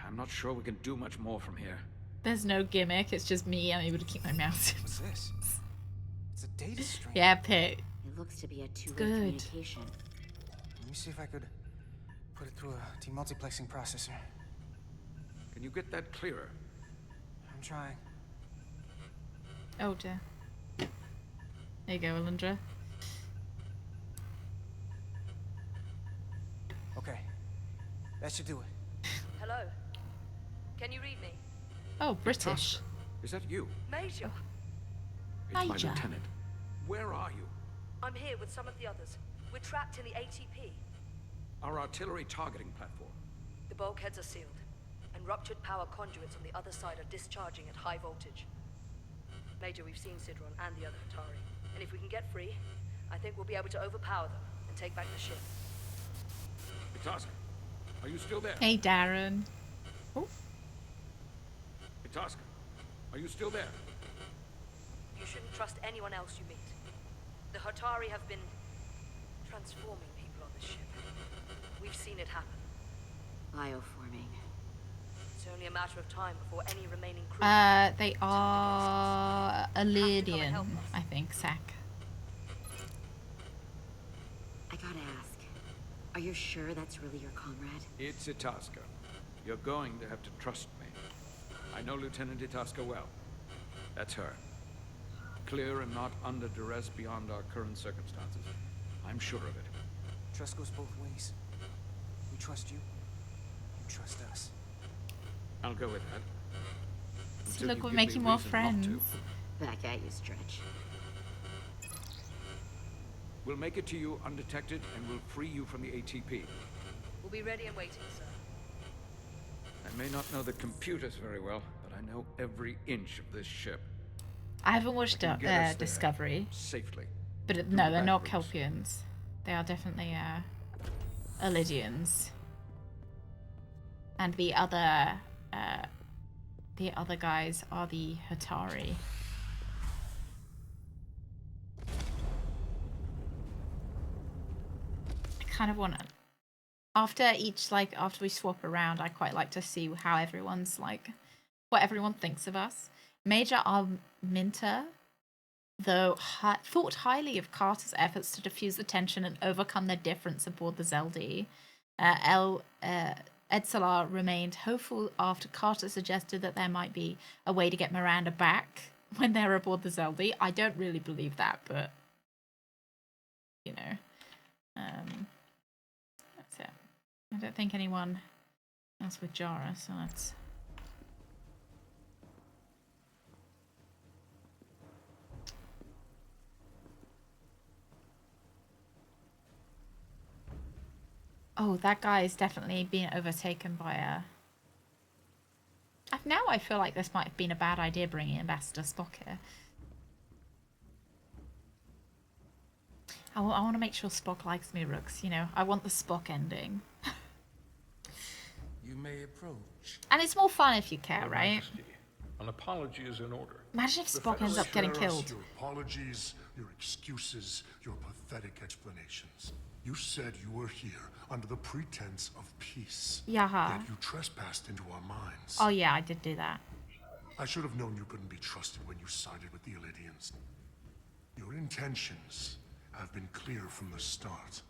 I'm not sure we can do much more from here. There's no gimmick, it's just me. I'm able to keep my mouth. What's this? It's a data stream. Yeah, Pit. It looks to be a two-way Good. communication. Let me see if I could put it through a demultiplexing processor. Can you get that clearer? I'm trying. Oh dear. There you go, Alundra. Okay. That should do it. Hello? Can you read me? Oh, British. Is that you? Major. It's my Major. lieutenant. Where are you? I'm here with some of the others. We're trapped in the ATP. Our artillery targeting platform. The bulkheads are sealed, and ruptured power conduits on the other side are discharging at high voltage. Major, we've seen Sidron and the other Atari, and if we can get free, I think we'll be able to overpower them and take back the ship. Itaska, are you still there? Hey, Darren. Oh. Itaska, are you still there? You shouldn't trust anyone else you meet. The Hatari have been transforming people on this ship. We've seen it happen. Bioforming. It's only a matter of time before any remaining crew... They are Elydian, I think, Sack. I gotta ask, are you sure that's really your comrade? It's Itaska. You're going to have to trust me. I know Lieutenant Itaska well. That's her. Clear and not under duress beyond our current circumstances. I'm sure of it. Trust goes both ways. We trust you. You trust us. I'll go with that. So Until look, you we're give me making more reason not to. friends. Back at you, Stretch. We'll make it to you undetected, and we'll free you from the ATP. We'll be ready and waiting, sir. I may not know the computers very well, but I know every inch of this ship. I haven't watched I can get us there Discovery. Safely. But Through no, the they're not back roads. Kelpians. They are definitely Elydians. And the other guys are the Hatari. I kind of want to... After we swap around, I quite like to see how everyone's like... What everyone thinks of us. Major Arminta, though, thought highly of Carter's efforts to diffuse the tension and overcome their difference aboard the Zeldi. Edsalar remained hopeful after Carter suggested that there might be a way to get Miranda back when they're aboard the Zeldi. I don't really believe that, but, you know. That's it. I don't think anyone else with Jara, so let's... Oh, that guy is definitely being overtaken by a... Now I feel like this might have been a bad idea bringing Ambassador Spock here. I want to make sure Spock likes me, Rooks. You know, I want the Spock ending. You may approach. And it's more fun if you care, Your right? Majesty, an apology is in order. Imagine if The Spock ends up getting Spare us killed. Your apologies, your excuses, your pathetic explanations. You said you were here under the pretense of peace. Yaha. Yet you trespassed into our minds. Oh yeah, I did do that. I should have known you couldn't be trusted when you sided with the Elydians. Your intentions have been clear from the start.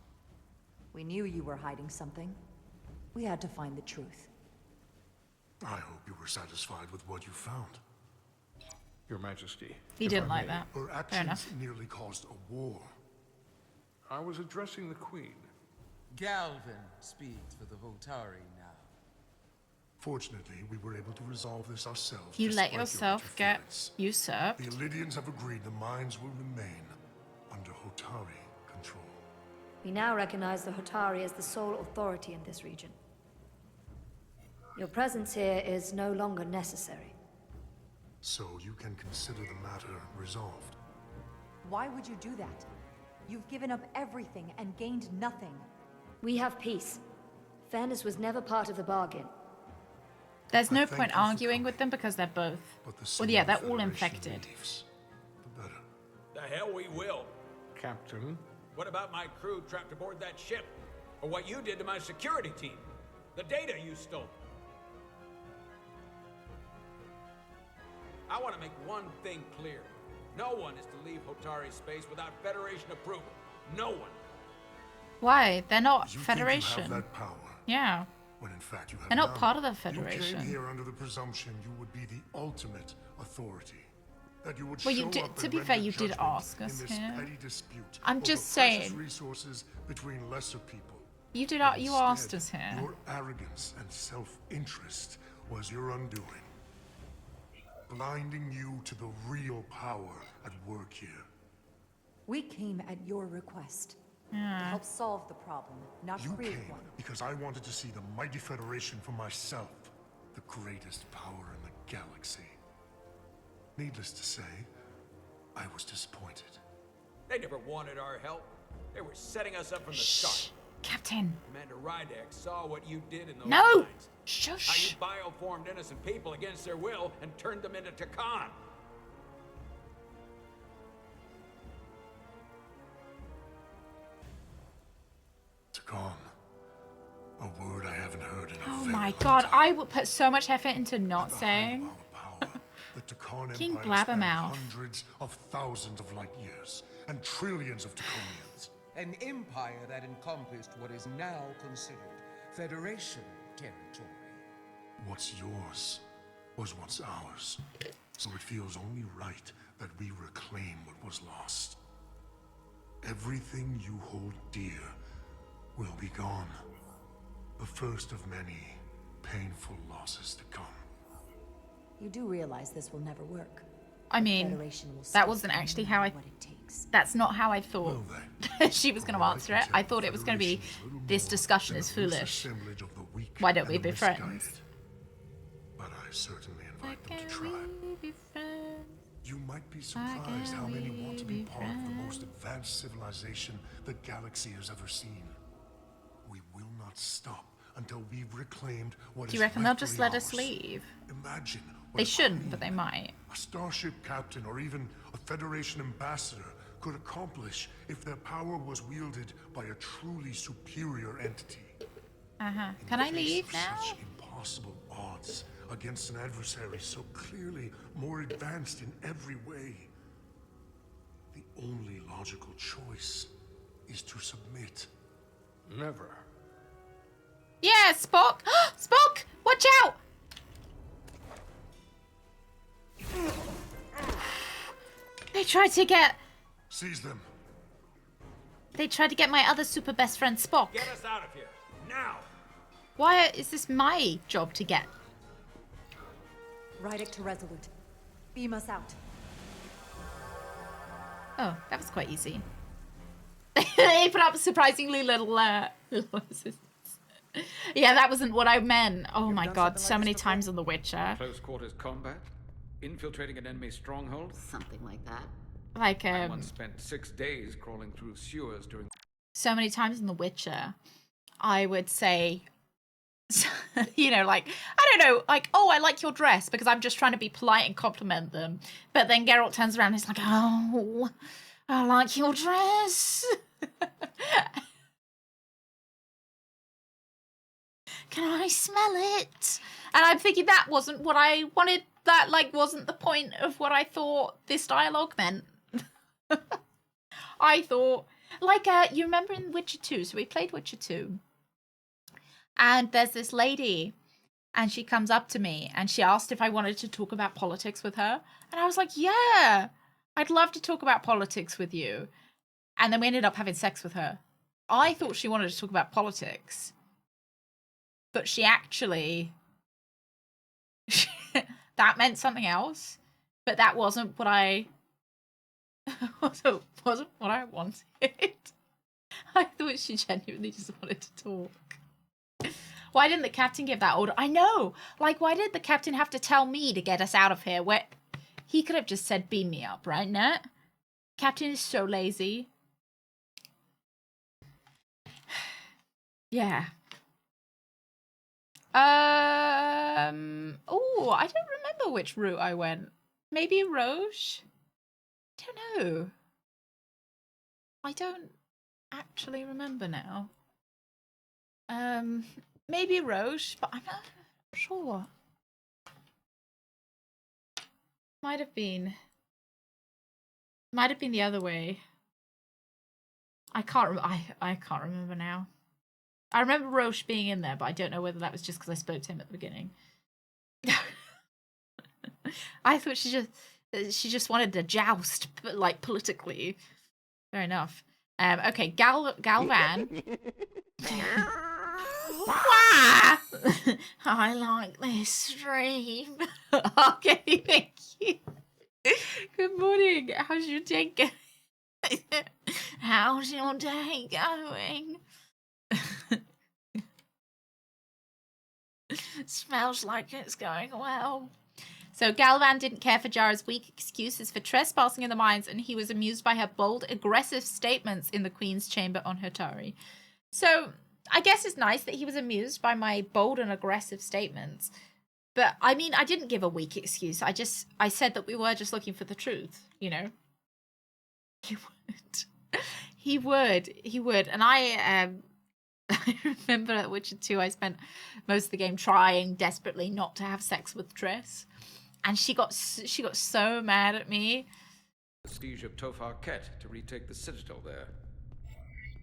We knew you were hiding something. We had to find the truth. I hope you were satisfied with what you found. Your Majesty. He if didn't I like may. that. Her Fair actions enough. nearly caused a war. I was addressing the Queen. Galvin speaks for the Voltari now. Fortunately, we were able to resolve this ourselves. You let despite your yourself get interference. usurped. The Illidians have agreed the mines will remain under Hotari control. We now recognize the Hotari as the sole authority in this region. Your presence here is no longer necessary. So you can consider the matter resolved. Why would you do that? You've given up everything and gained nothing. We have peace. Fairness was never part of the bargain. There's no point arguing with them because they're both. Well, yeah, they're all infected. The hell we will. Captain. What about my crew trapped aboard that ship? Or what you did to my security team? The data you stole? I want to make one thing clear. No one is to leave Hotari space without Federation approval. No one. Why? They're not You Federation. think you have that power, Yeah. when in fact you have They're not none. part of the You Federation. came here under the presumption you would be the ultimate authority. That you would Well, you show did- up to and be render fair, you did judgment ask in us this here. petty dispute I'm over just precious saying. resources between lesser people. You did. But You instead, asked us here. Your arrogance and self-interest was your undoing, blinding you to the real power at work here. We came at your request. To Yeah. help solve the problem, not You create came one. because I wanted to see the mighty Federation for myself, the greatest power in the galaxy. Needless to say, I was disappointed. They never wanted our help. They were setting us up from the start. Captain. Commander Rydek saw what you did in those No! mines. Shush. How you bioformed innocent people against their will and turned them into Takan. Takan. A word I haven't heard in a Oh very my long god, time. I would put so much effort into not saying. The Takan King Empire spanned Blabbermouth. hundreds of thousands of light years and trillions of Taconians. An empire that encompassed what is now considered Federation territory. What's yours was once ours. So it feels only right that we reclaim what was lost. Everything you hold dear will be gone. The first of many painful losses to come. You do realize this will never work. I mean, Federation will that stop wasn't no actually matter how I. what it takes. That's not how I thought she was going to answer it. I thought it was going to be, this discussion is foolish. Why don't we be friends? But I certainly invite them to try. You might be surprised how many want to be part of the most advanced civilization the galaxy has ever seen. We will not stop until we've reclaimed what is Do you reckon they'll just rightfully let us ours. leave? Imagine what They a shouldn't, queen, but they might. a starship captain, or even a Federation ambassador could accomplish if their power was wielded by a truly superior entity. Can I In the face leave of now? Such impossible odds against an adversary so clearly more advanced in every way. The only logical choice is to submit. Never. Yeah, Spock! Spock! Watch out! They tried to get. Seize them. They tried to get my other super best friend Spock. Get us out of here. Now! Why is this my job to get? Ride it to Resolute. Beam us out. Oh, that was quite easy. They put up surprisingly little assistance. Yeah, that wasn't what I meant. Oh my god, so many times on The Witcher. Close quarters combat? Infiltrating an enemy stronghold? Something like that. Like, I once spent 6 days crawling through sewers during... so many times in The Witcher, I would say, you know, like, I don't know, like, oh, I like your dress, because I'm just trying to be polite and compliment them. But then Geralt turns around and he's like, oh, I like your dress. Can I smell it? And I'm thinking that wasn't what I wanted. That, like, wasn't the point of what I thought this dialogue meant. I thought, like, you remember in Witcher 2, so we played Witcher 2, and there's this lady, and she comes up to me and she asked if I wanted to talk about politics with her. And I was like, yeah, I'd love to talk about politics with you. And then we ended up having sex with her. I thought she wanted to talk about politics, but she actually, that meant something else, but that wasn't what I, wasn't what I wanted. I thought she genuinely just wanted to talk. Why didn't the captain give that order? I know. Like, why did the captain have to tell me to get us out of here? Where he could have just said, beam me up, right, Nat? Captain is so lazy. Yeah. Oh, I don't remember which route I went. Maybe Roche? I don't know. I don't actually remember now. Maybe Roche, but I'm not sure. Might have been the other way. I can't remember now. I remember Roche being in there, but I don't know whether that was just because I spoke to him at the beginning. I thought she just wanted to joust, but like politically. Fair enough. Okay, Galvan. I like this stream. Okay, thank you. Good morning. How's your day going? How's your day going? Smells like it's going well. So Galvan didn't care for Jara's weak excuses for trespassing in the mines, and he was amused by her bold, aggressive statements in the Queen's chamber on Hotari. So I guess it's nice that he was amused by my bold and aggressive statements. But I mean, I didn't give a weak excuse. I said that we were just looking for the truth, you know. He would. And I remember at Witcher 2, I spent most of the game trying desperately not to have sex with Triss, and she got so mad at me. The siege of Tofar Ket to retake the citadel there.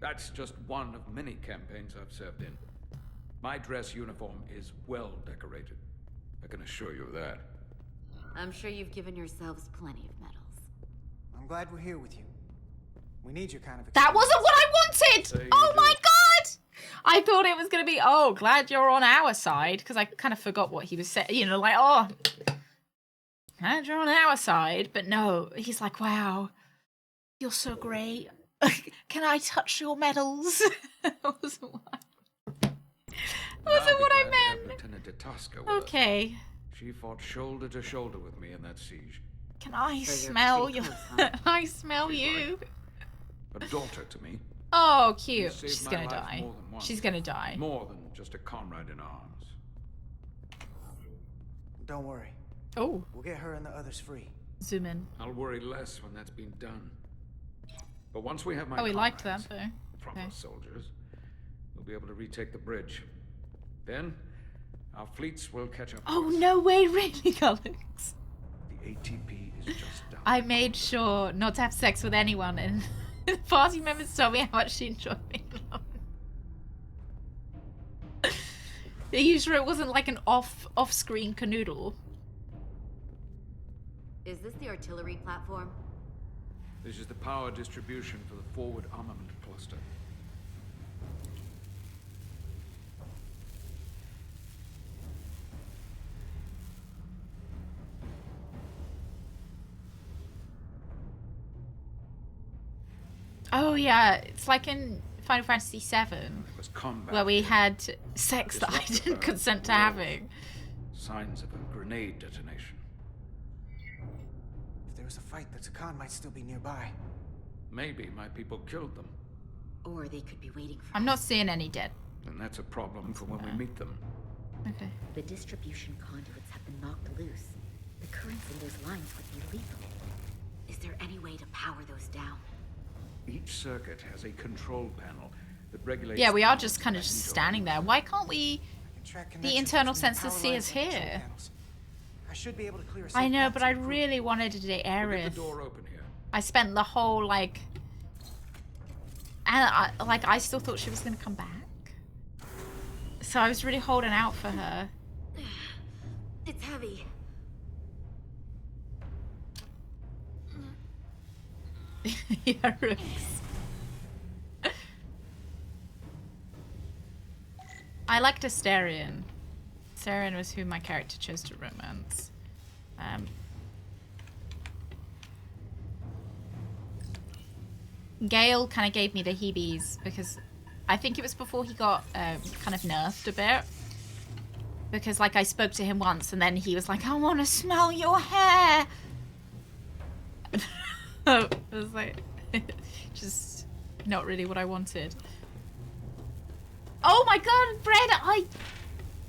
That's just one of many campaigns I've served in. My dress uniform is well decorated. I can assure you of that. I'm sure you've given yourselves plenty of medals. I'm glad we're here with you. We need your kind of That wasn't what I wanted! Oh my god! I thought it was going to be, oh, glad you're on our side, because I kind of forgot what he was saying. You know, like, oh, glad you're on our side. But no, he's like, wow, you're so great. Can I touch your medals? That wasn't what I meant. Lieutenant Dataska Okay. She fought shoulder to shoulder with me in that siege. Can I smell you? I smell you. A daughter to me. Oh, cute. She saved She's my gonna life die. more than once. She's gonna die. More than just a comrade in arms. Don't worry. Oh. We'll get her and the others free. Zoom in. I'll worry less when that's been done. But once we have my he liked that though. From our soldiers, we'll be able to retake the bridge. Then, our fleets will catch up. Oh, no way, really, Alex? The ATP is just down. I made sure not to have sex with anyone, and the party members told me how much she enjoyed being alone. Are you sure it wasn't like an off-screen canoodle? Is this the artillery platform? This is the power distribution for the forward armament cluster. Oh yeah, it's like in Final Fantasy VII, where we had sex that I didn't consent to having. Signs of a grenade detonation. If there was a fight, the Takan might still be nearby. Maybe my people killed them. Or they could be waiting for I'm not seeing any dead. And that's a problem for when we meet them. Okay. The distribution conduits have been knocked loose. The currents in those lines would be lethal. Is there any way to power those down? Each circuit has a control panel that regulates... Yeah, we are just kind of just standing there. Why can't we... The internal sensors see us here? I should be able to clear. I know, but I really wanted to do Aerith. The door open here. I spent the whole, like... And, I still thought she was going to come back. So I was really holding out for her. It's heavy. Yeah, Rooks. I liked Asterion. Asterion was who my character chose to romance. Gale kind of gave me the heebies because I think it was before he got kind of nerfed a bit. Because like I spoke to him once and then he was like, I want to smell your hair. It was like, just not really what I wanted. Oh my god, Brad!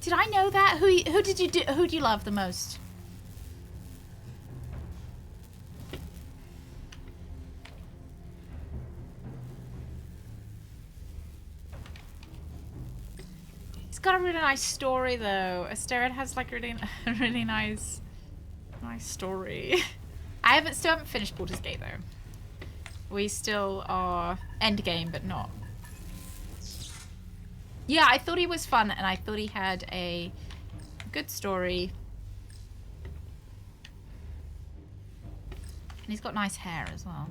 Did I know that? Who do you love the most? It's got a really nice story though. Asterion has like really nice story. I still haven't finished Baldur's Gate though. We still are end game, but not. Yeah, I thought he was fun, and I thought he had a good story. And he's got nice hair as well.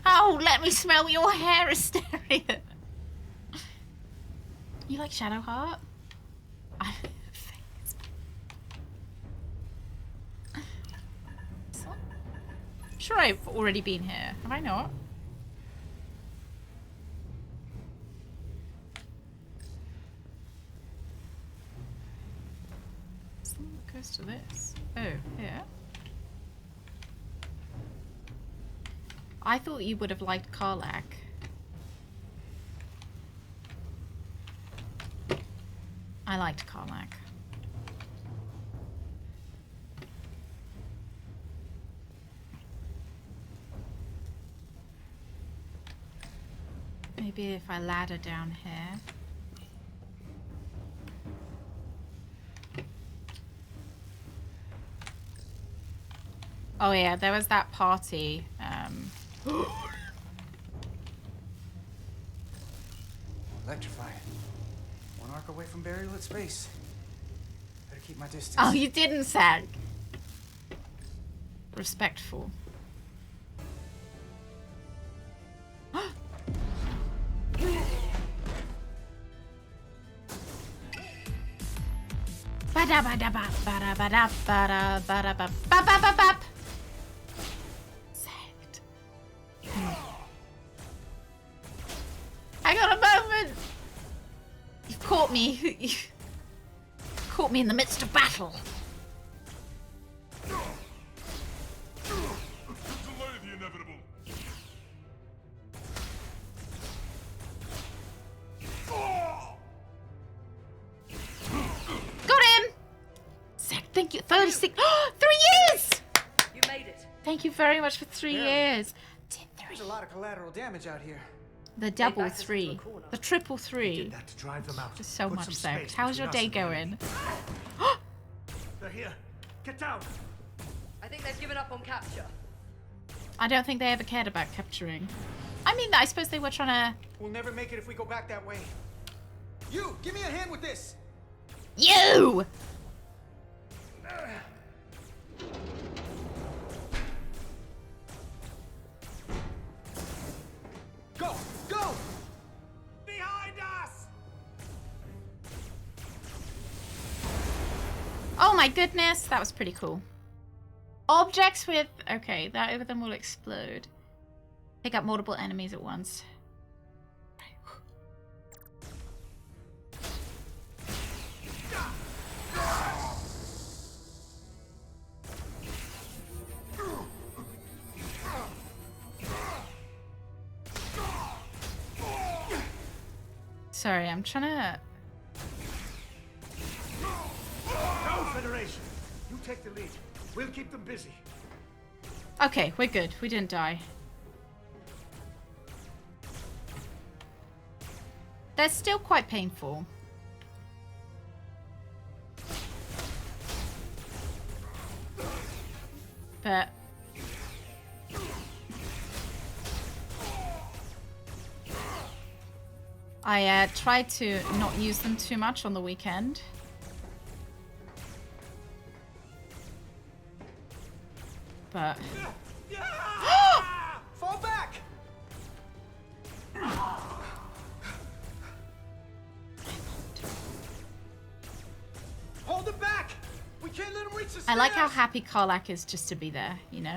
Oh, let me smell your hair, Asterion. You like Shadowheart? I'm sure I've already been here. Have I not? What goes to this? Oh, here. I thought you would have liked Karlach. I liked Karlach. Maybe if I ladder down here. Oh yeah, there was that party. Electrified. One arc away from burial at space. Better keep my distance. Oh, you didn't, Sag. Respectful. Saved. Hang on a moment. You've caught me. You've caught me in the midst of battle. Delay the inevitable. Got him. Zach, thank you. 36. 3 years. You made it. Thank you very much for 3 years. There's a lot of collateral damage out here. The double 3. The triple 3. That to drive them out. Just so Put much some so. space How's your between day us and going? They're here. Get down. I think they've given up on capture. I don't think they ever cared about capturing. I mean, I suppose they were trying to... We'll never make it if we go back that way. You, give me a hand with this. You! Go, go! Behind us! Oh my goodness, that was pretty cool. Objects with... Okay, that over them will explode. Pick up multiple enemies at once. Sorry, I'm trying to... Go, Federation! You take the lead. We'll keep them busy. Okay, we're good. We didn't die. They're still quite painful. But... I tried to not use them too much on the weekend. but... Fall back! Hold it back! We can't let him reach the stairs! I like how happy Karlach is just to be there, you know?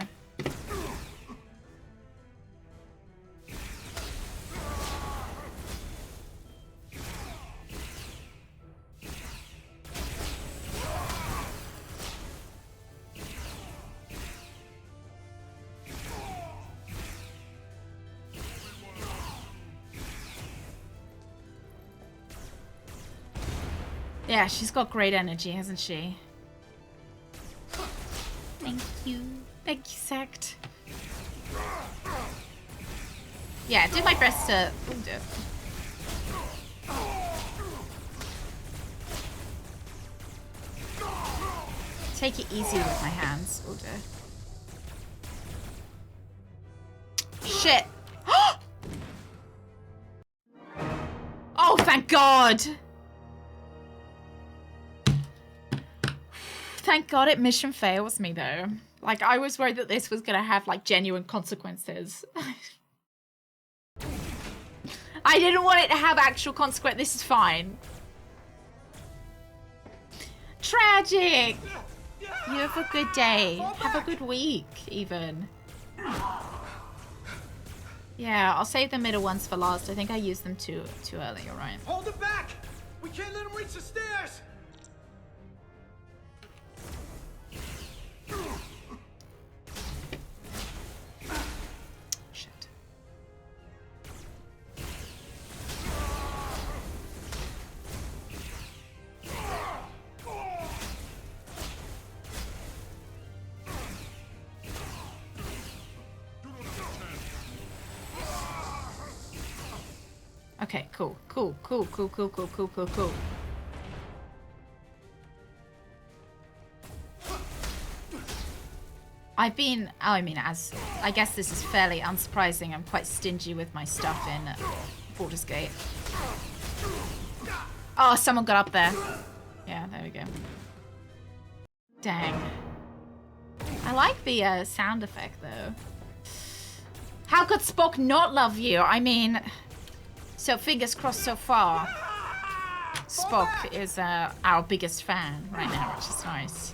Yeah, she's got great energy, hasn't she? Thank you. Thank you, Sect. Yeah, do my best to... Oh, dear. Take it easy with my hands. Oh, dear. Shit. Oh, thank God. Thank God it mission fails me, though. Like, I was worried that this was going to have, like, genuine consequences. I didn't want it to have actual consequence. This is fine. Tragic. You have a good day. Have a good week, even. Yeah, I'll save the middle ones for last. I think I used them too early, alright. Hold it back! We can't let him reach the stairs! Shit. Okay, cool. I've been, I guess this is fairly unsurprising. I'm quite stingy with my stuff in Baldur's Gate. Oh, someone got up there. Yeah, there we go. Dang. I like the sound effect, though. How could Spock not love you? I mean, so fingers crossed so far. Spock is our biggest fan right now, which is nice.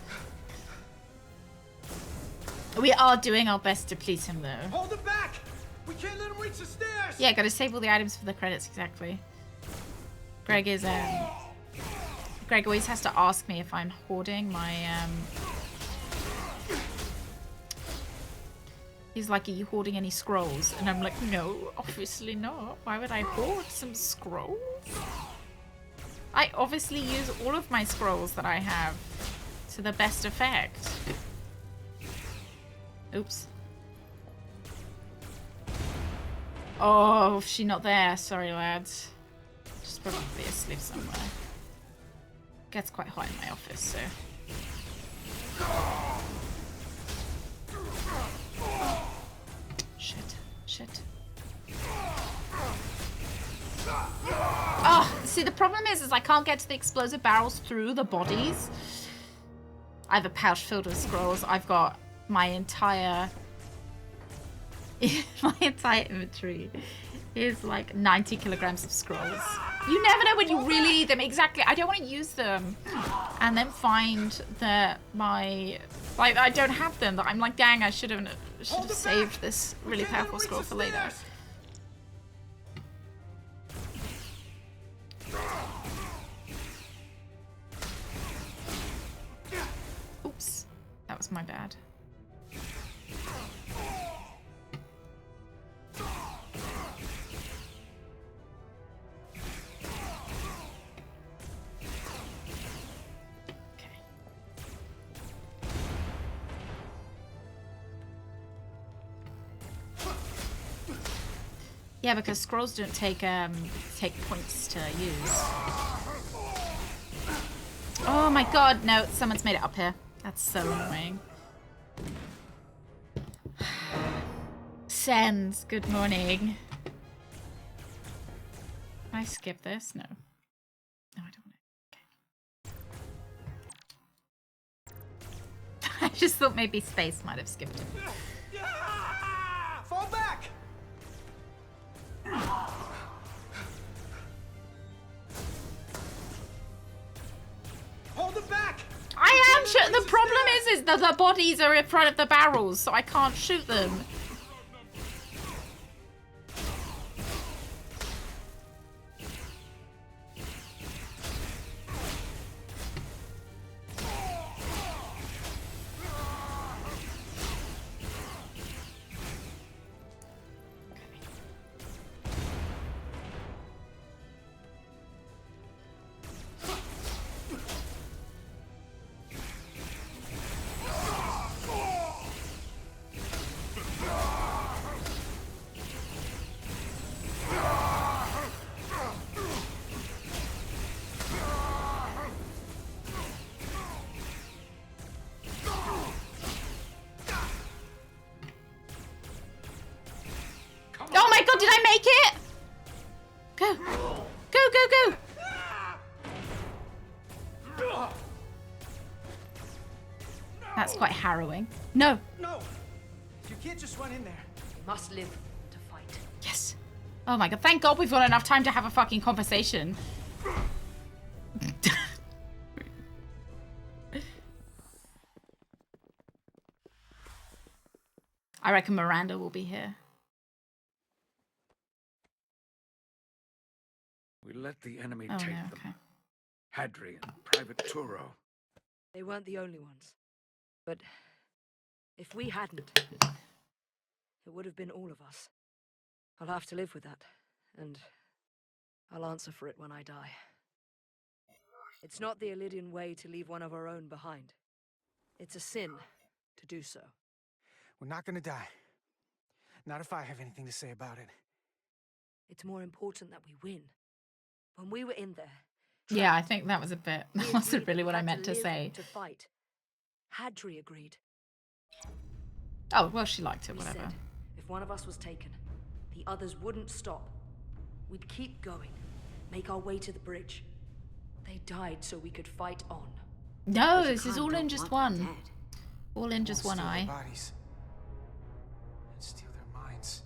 We are doing our best to please him, though. Hold it back! We can't let him reach the stairs! Yeah, gotta save all the items for the credits, exactly. Greg is, Greg always has to ask me if I'm hoarding my, He's like, are you hoarding any scrolls? And I'm like, no, obviously not. Why would I hoard some scrolls? I obviously use all of my scrolls that I have to the best effect. Oops. Oh, she's not there. Sorry, lads. She's probably asleep somewhere. Gets quite hot in my office, so... Shit. Oh, see, the problem is I can't get to the explosive barrels through the bodies. I have a pouch filled with scrolls. I've got my entire inventory is like 90 kilograms of scrolls. You never know when you really need them. Exactly. I don't want to use them and then find that I don't have them. That I'm like, dang, I should have saved this really powerful scroll for later. Oops, that was my bad. Yeah, because scrolls don't take points to use. Oh my god, no, someone's made it up here. That's so annoying. Sens, good morning. Can I skip this? No. No, I don't want to. Okay. Just thought maybe space might have skipped him. Fall back! Hold it back! I am shooting. The problem is that the bodies are in front of the barrels, so I can't shoot them. Oh my god, did I make it? Go. Go, go, go. That's quite harrowing. No. No! You can't just run in there. You must live to fight. Yes. Oh my god, thank god we've got enough time to have a fucking conversation. I reckon Miranda will be here. We let the enemy Oh, take no, them. okay. Hadri and Private Turo. They weren't the only ones. But if we hadn't, it would have been all of us. I'll have to live with that, and I'll answer for it when I die. It's not the Illidian way to leave one of our own behind. It's a sin to do so. We're not gonna die. Not if I have anything to say about it. It's more important that we win. When we were in there, Yeah, I think that was a bit. That wasn't really what I meant to say. To fight. Hadri agreed. Oh, well, she liked it, We whatever. said if one of us was taken, the others wouldn't stop. We'd keep going, make our way to the bridge. They died so we could fight on. No, this is all in just one. All in just one eye. Bodies. And steal their minds.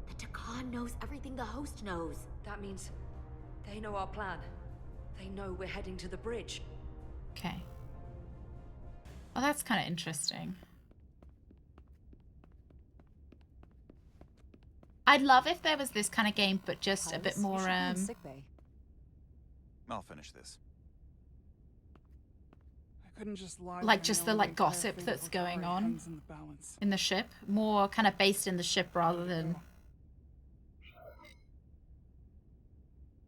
The Takan knows everything the host knows. That means they know our plan. They know we're heading to the bridge. Okay. Oh, that's kind of interesting. I'd love if there was this kind of game, but just a bit more, I'll finish this. I couldn't just lie like there just the knowing like the entire gossip fate that's of going Otari on hangs in the balance. in the ship. More kind of based in the ship rather than...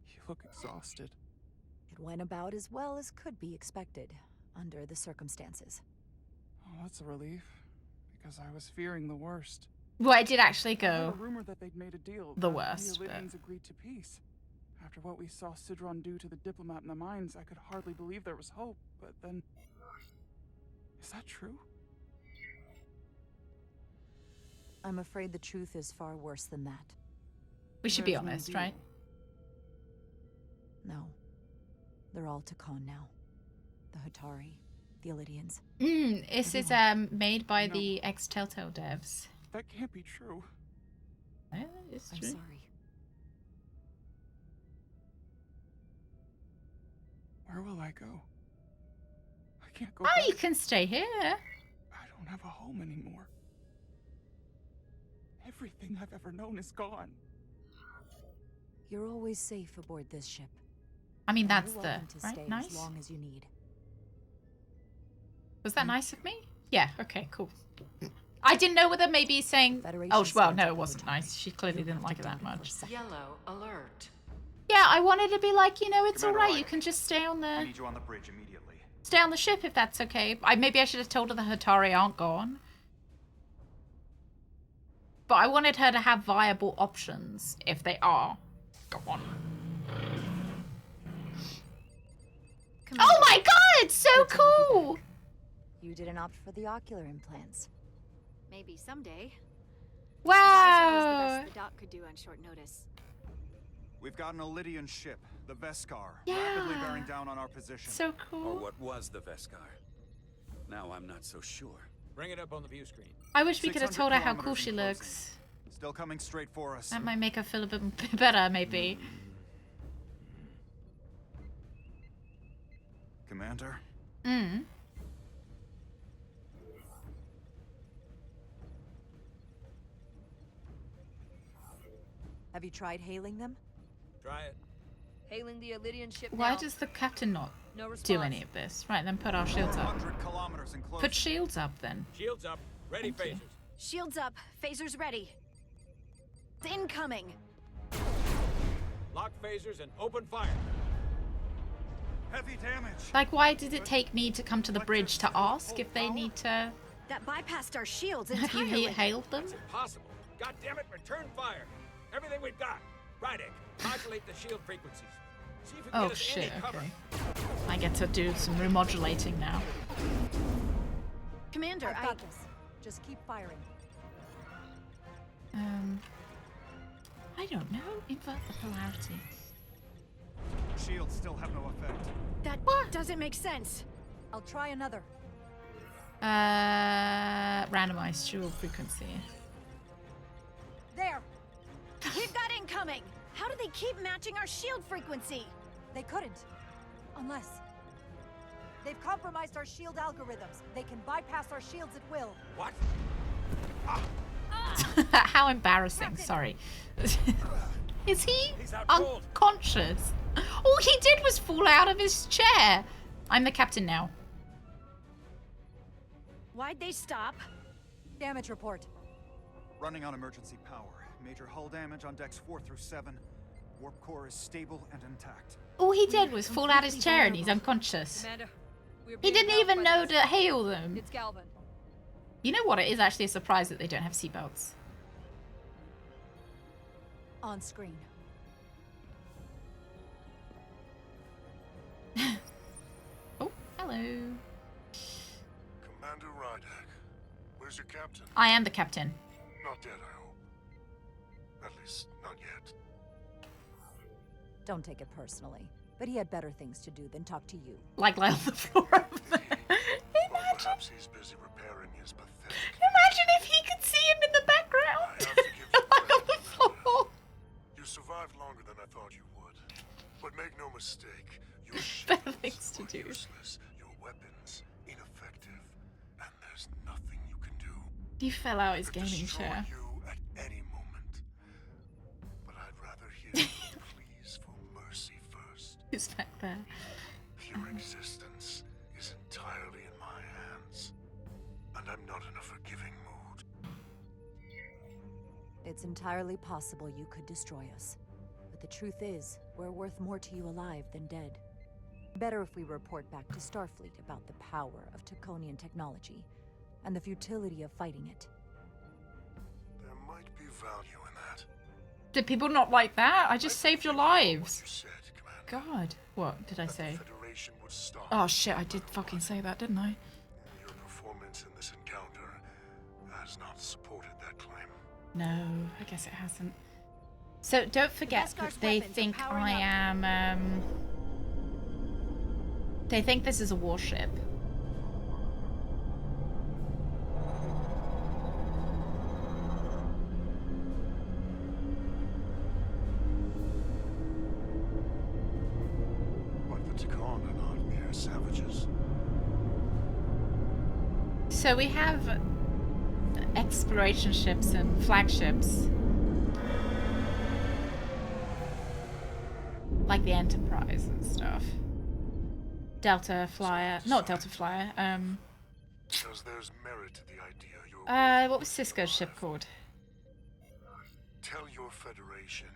You look exhausted. It went about as well as could be expected, under the circumstances. Oh, that's a relief, because I was fearing the worst. Well, it did actually I heard go a rumor that they'd made a deal. the that worst, The but... Illidians agreed to peace. After what we saw Sidron do to the diplomat in the mines, I could hardly believe there was hope. But then, is that true? I'm afraid the truth is far worse than that. We should be There's no honest, deal. right? No. They're all Takan now. The Hatari, the Illidians. This is made by the ex-Telltale devs. That can't be true. Yeah, it's I'm true. sorry. Where will I go? I can't go Oh, back. you can stay here. I don't have a home anymore. Everything I've ever known is gone. You're always safe aboard this ship. I mean, And that's you're the... welcome to Right? stay Nice? as long as you need. Was that nice of me? Yeah, okay, cool. I didn't know whether maybe saying... Oh, well, no, it wasn't nice. She clearly didn't like it that much. Yellow alert. Yeah, I wanted to be like, you know, it's Commander alright. Ryder, You can just stay on I the... need you on the bridge immediately. Stay on the ship if that's okay. Maybe I should have told her the Hatari aren't gone. But I wanted her to have viable options if they are gone. Oh my god, it's so cool! You didn't opt for the ocular implants. Maybe someday. Wow! Visor was the best the doc could do on short notice. We've got an Illidian ship, the Veskar, Yeah. rapidly bearing down on our position. So cool. Or what was the Veskar? Now I'm not so sure. Bring it up on the view screen. I wish we could have 600 told her how cool kilometers she and looks. Still coming straight for us. That might make her feel a bit better, maybe. Commander? Have you tried hailing them? Try it. Hailing the Illyrian ship Why now. does the captain not No do response. any of this? Right, then put our shields up. 400 kilometers enclosed. Put shields up then. Shields up. Ready, Thank you. phasers. Shields up. Phasers ready. It's incoming. Lock phasers and open fire. Heavy damage. Like, why did it take me to come to the bridge to ask if they need to... That bypassed our shields Have entirely. you hailed them? It's impossible. God damn it, return fire. Everything we've got. Rydick, modulate the shield frequencies. See if you can Oh get us shit, any cover. okay. I get to do some remodulating now. Commander, I've got this. Just keep firing. I don't know. Invert the polarity. Shields still have no effect. That doesn't make sense. I'll try another. Randomized shield frequency. There! We've got incoming! How do they keep matching our shield frequency? They couldn't. Unless... They've compromised our shield algorithms. They can bypass our shields at will. What? How embarrassing, sorry. Is he unconscious? All he did was fall out of his chair. I'm the captain now. Why'd they stop? Damage report. Running on emergency power. Major hull damage on decks 4 through 7. Warp core is stable and intact. All he did was fall out his chair and he's unconscious. Commander, we're He being didn't held even by know this. to hail them. It's Galvin. You know what? It is actually a surprise that they don't have seatbelts. On screen. Oh, hello. Commander Rydick, where's your captain? I am the captain. Not dead, I hope. At least, not yet. Don't take it personally, but he had better things to do than talk to you. Like lie on the floor over there. Or perhaps he's busy repairing his pathetic... Imagine if he could see him in the background. Like on the floor. You survived longer than I thought you would. But make no mistake, your Better shields things to are do. useless, your weapons ineffective, and there's nothing you can do. He fell out his gaming Destroy chair. you at any moment. But I'd rather hear your pleas for mercy first. Who's back there? Your existence is entirely in my hands, and I'm not in a forgiving mood. It's entirely possible you could destroy us. But the truth is, we're worth more to you alive than dead. Better if we report back to Starfleet about the power of Taconian technology and the futility of fighting it. There might be value in that. Did people not like that? I just saved your lives. God. What did I say? Federation would stop. Oh shit, I did fucking say that, didn't I? Your performance in this encounter has not supported that claim. No, I guess it hasn't. So don't forget that Beskar's they weapons are think powering I up. am, they think this is a warship. But the Takan are not mere savages. So we have exploration ships and flagships. Like the Enterprise and stuff. Delta Flyer. Not Delta Flyer. Because there's merit to the idea you're... What was Cisco's ship called? Tell your Federation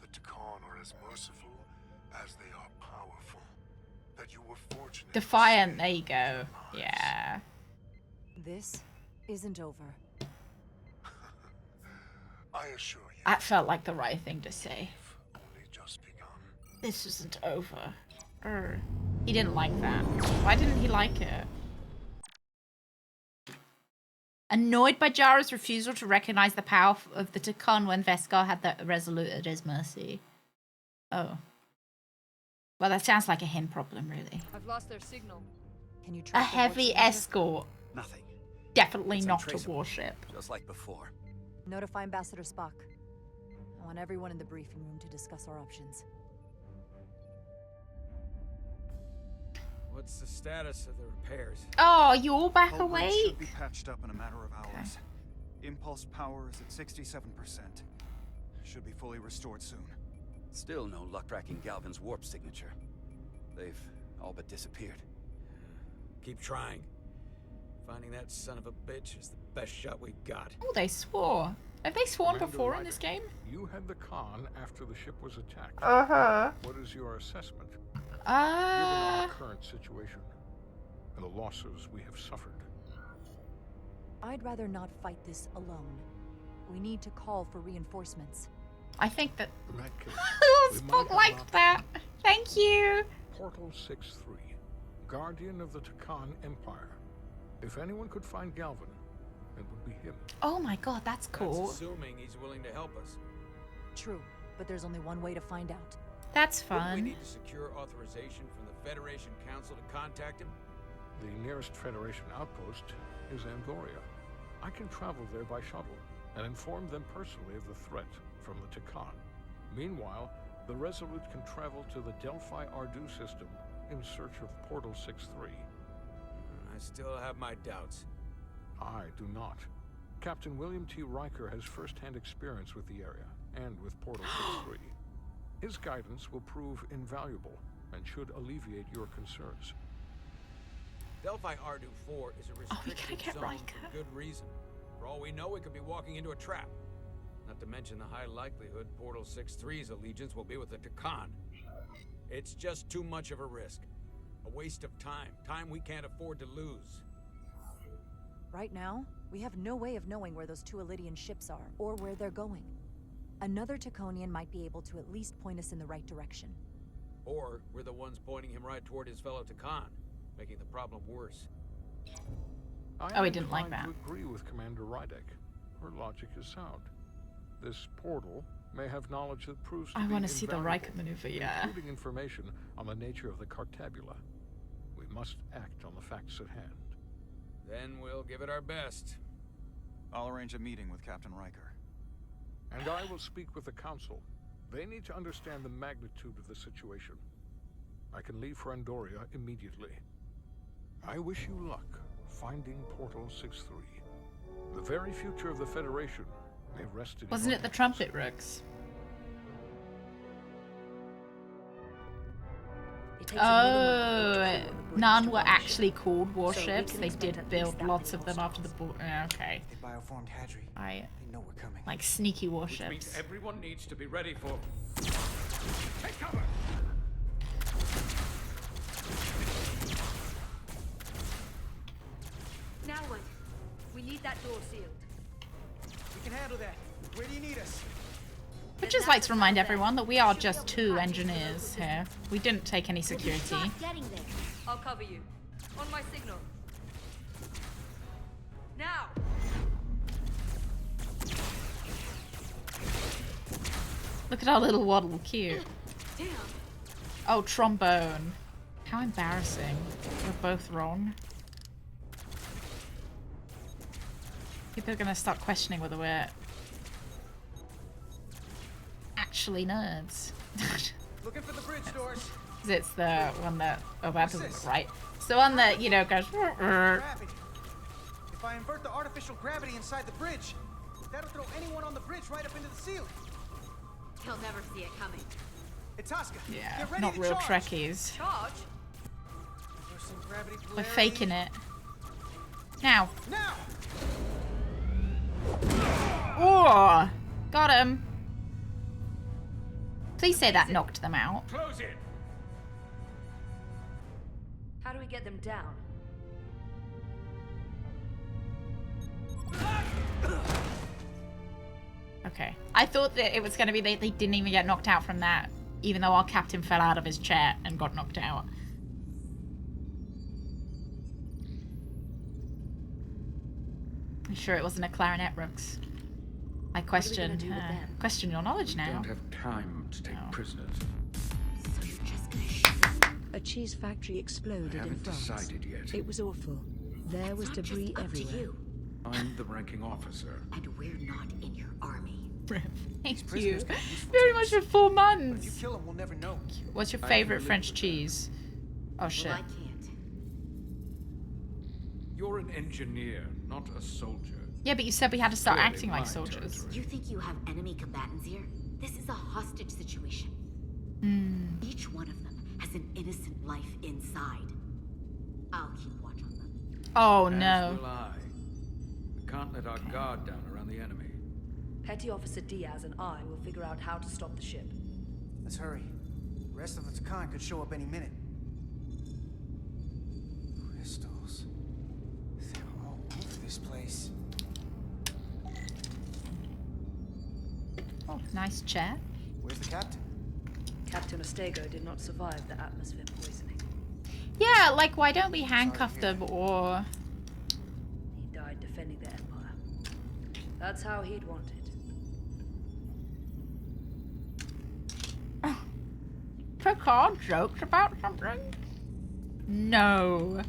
the Takan are as merciful as they are powerful. That you were fortunate... Defiant, there you go. Yeah. This isn't over. I assure you. That felt like the right thing to say. Only just begun. This isn't over. He didn't like that. Why didn't he like it? Annoyed by Jara's refusal to recognize the power of the Takan when Veskar had the Resolute at his mercy. Oh. Well, that sounds like a him problem, really. I've lost their signal. Can you A track the heavy warship? escort. Nothing. definitely It's not a untraceable, warship. just like before. Notify Ambassador Spock. I want everyone in the briefing room to discuss our options. What's the status of the repairs? Oh, you're all back Hull bridge awake? should be patched up in a matter of hours. Impulse power is at 67%. Should be fully restored soon. Still no luck tracking Galvin's warp signature. They've all but disappeared. Keep trying. Finding that son of a bitch is the best shot we've got. Oh, they swore. Have they sworn Commander before in Ryder, this game? You had the con after the ship was attacked. Uh-huh. What is your assessment? Given our current situation and the losses we have suffered. I'd rather not fight this alone. We need to call for reinforcements. I think that... In that case, we might Spock have liked opted that. Thank you. Portal 6-3, Guardian of the Takan Empire. If anyone could find Galvin, it would be him. Oh my god, that's cool. That's assuming he's willing to help us. True, but there's only one way to find out. That's Wouldn't fun. we need to secure authorization from the Federation Council to contact him? The nearest Federation outpost is Angoria. I can travel there by shuttle and inform them personally of the threat from the Takan. Meanwhile, the Resolute can travel to the Delphi Ardu system in search of Portal 6-3. I still have my doubts. I do not. Captain William T. Riker has first-hand experience with the area and with Portal 6-3. His guidance will prove invaluable and should alleviate your concerns. Delphi Ardu 4 is a restricted zone for good reason. For all we know, we could be walking into a trap. Not to mention the high likelihood Portal 6-3's allegiance will be with the Takan. It's just too much of a risk. A waste of time. Time we can't afford to lose. Right now, we have no way of knowing where those two Elydian ships are, or where they're going. Another Taconian might be able to at least point us in the right direction. Or we're the ones pointing him right toward his fellow Takan, making the problem worse. Oh, he didn't like that. I agree with Commander Rydek. Her logic is sound. This portal may have knowledge that proves to I be want to see the Riker invaluable, maneuver, yeah. including information on the nature of the Cartabula. We must act on the facts at hand. Then we'll give it our best. I'll arrange a meeting with Captain Riker. And I will speak with the Council. They need to understand the magnitude of the situation. I can leave for Andoria immediately. I wish you luck finding Portal 6-3. The very future of the Federation may rest in Wasn't your it the hands. trumpet rooks? Oh, none were actually called warships. They did build lots of them after the okay. They bioformed Hadri. I They know we're coming. like sneaky Which means warships. everyone needs to be ready for... Take cover! Now what? We need that door sealed. We can handle that. Where do you need us? Would just like to remind everyone that we are just 2 engineers here. We didn't take any security. Start getting there. I'll cover you. On my signal. Now! Look at our little waddle, cute. Damn. Oh, trombone. How embarrassing. We're both wrong. People are gonna start questioning whether we're actually nerds. Looking for the bridge doors. 'Cause it's the one that... Oh, that doesn't look right. It's the one that, you know, goes... Gravity. If I invert the artificial gravity inside the bridge, that'll throw anyone on the bridge right up into the ceiling. He'll never see it coming. Itasca, Yeah, get ready not to real charge. Trekkies. Charge? Reversing gravity We're polarity. faking it. Now. Now! Oh! Got him. Please say that knocked them out. Close it! How do we get them down? Okay. I thought that it was going to be they didn't even get knocked out from that, even though our captain fell out of his chair and got knocked out. I'm sure it wasn't a clarinet, Rooks. I question your knowledge now. Don't have time to take prisoners. A cheese factory exploded I in haven't France. decided yet. It was awful. There was debris everywhere. I'm the ranking officer. And we're not in your army. Thank you very much for 4 months. If you kill him, we'll never know. What's your favorite French cheese? Oh shit. Well, I can't. You're an engineer, not a soldier. Yeah, but you said we had to start Clearly acting like my soldiers. territory. You think you have enemy combatants here? This is a hostage situation. Each one of them has an innocent life inside. I'll keep watch on them. Oh As no. will I. We can't let our guard down around the enemy. Petty Officer Diaz and I will figure out how to stop the ship. Let's hurry. The rest of the Takan could show up any minute. Crystals. They're all over this place. Oh, nice chair. Where's the captain? Captain Ostego did not survive the atmosphere poisoning. Yeah, like why don't we handcuff them or... He died defending the Empire. That's how he'd want it. Picard joked about something? No.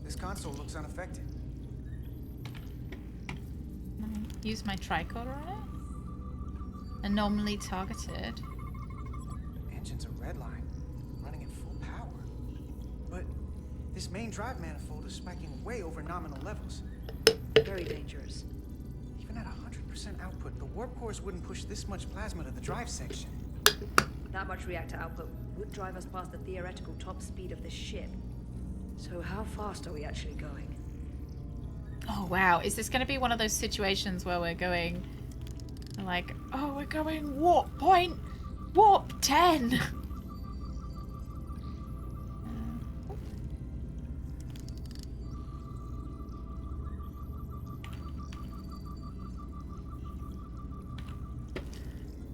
This console looks unaffected. Use my tricorder on it? Anomaly targeted. Engine's a red line, running at full power. But this main drive manifold is spiking way over nominal levels. Very dangerous. Even at 100% output, the warp cores wouldn't push this much plasma to the drive section. That much reactor output would drive us past the theoretical top speed of this ship. So how fast are we actually going? Oh wow, is this going to be one of those situations where we're going like, oh, we're going warp 10.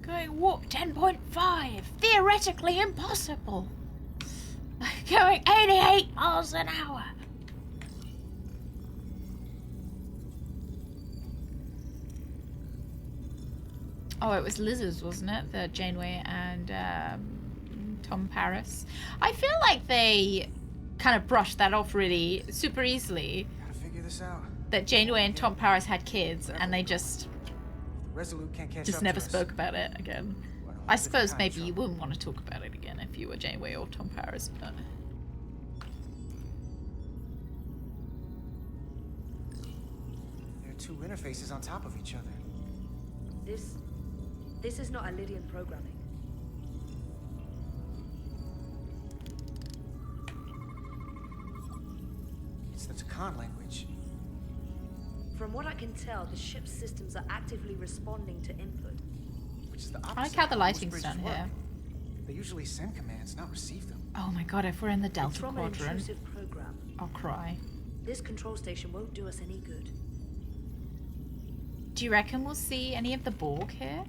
Going warp 10.5, theoretically impossible. Going 88 miles an hour. Oh, it was lizards, wasn't it? The Janeway and Tom Paris. I feel like they kind of brushed that off really super easily. Gotta figure this out. That Janeway and Tom Paris had kids, and they just Resolute can't catch just up never to us. spoke about it again. I suppose maybe you wouldn't want to talk about it again if you were Janeway or Tom Paris, but There are two interfaces on top of each other. This is not Lydian programming. It's the Takan language. From what I can tell, the ship's systems are actively responding to input. Which is the opposite I like how the of most lighting's bridges done work. here. They usually send commands, not receive them. oh my god, if we're in the Delta It's from an Quadrant, intrusive program. I'll cry. This control station won't do us any good. Do you reckon we'll see any of the Borg here?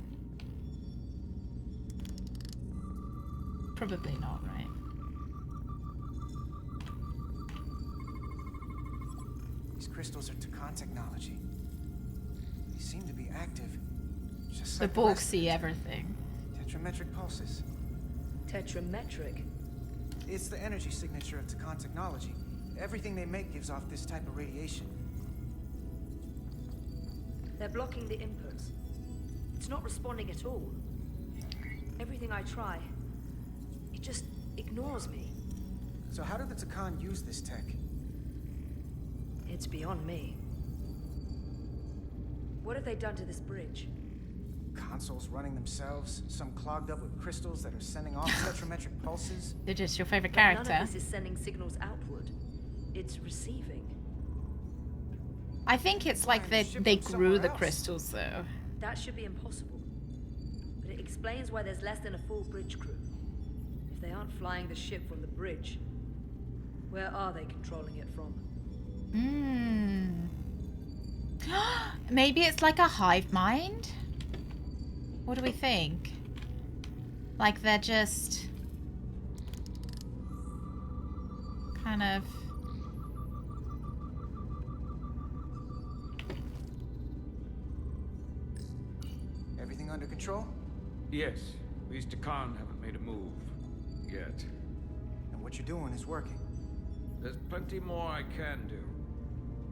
Probably not, right? These crystals are Takan technology. They seem to be active. Just The like Borg rest of see it. everything. Tetrametric pulses. Tetrametric? It's the energy signature of Takan technology. Everything they make gives off this type of radiation. They're blocking the inputs. It's not responding at all. Everything I try, it just ignores me. So how did the Takan use this tech? It's beyond me. What have they done to this bridge? Consoles running themselves, some clogged up with crystals that are sending off tetrametric pulses. They're just your favorite But character. none of this is sending signals outward. It's receiving. I think it's like they grew the crystals though. That should be impossible. But it explains why there's less than a full bridge crew. If they aren't flying the ship from the bridge, where are they controlling it from? Maybe it's like a hive mind? What do we think? Like they're just kind of Everything under control? Yes, these Takan haven't made a move yet. And what you're doing is working. There's plenty more I can do.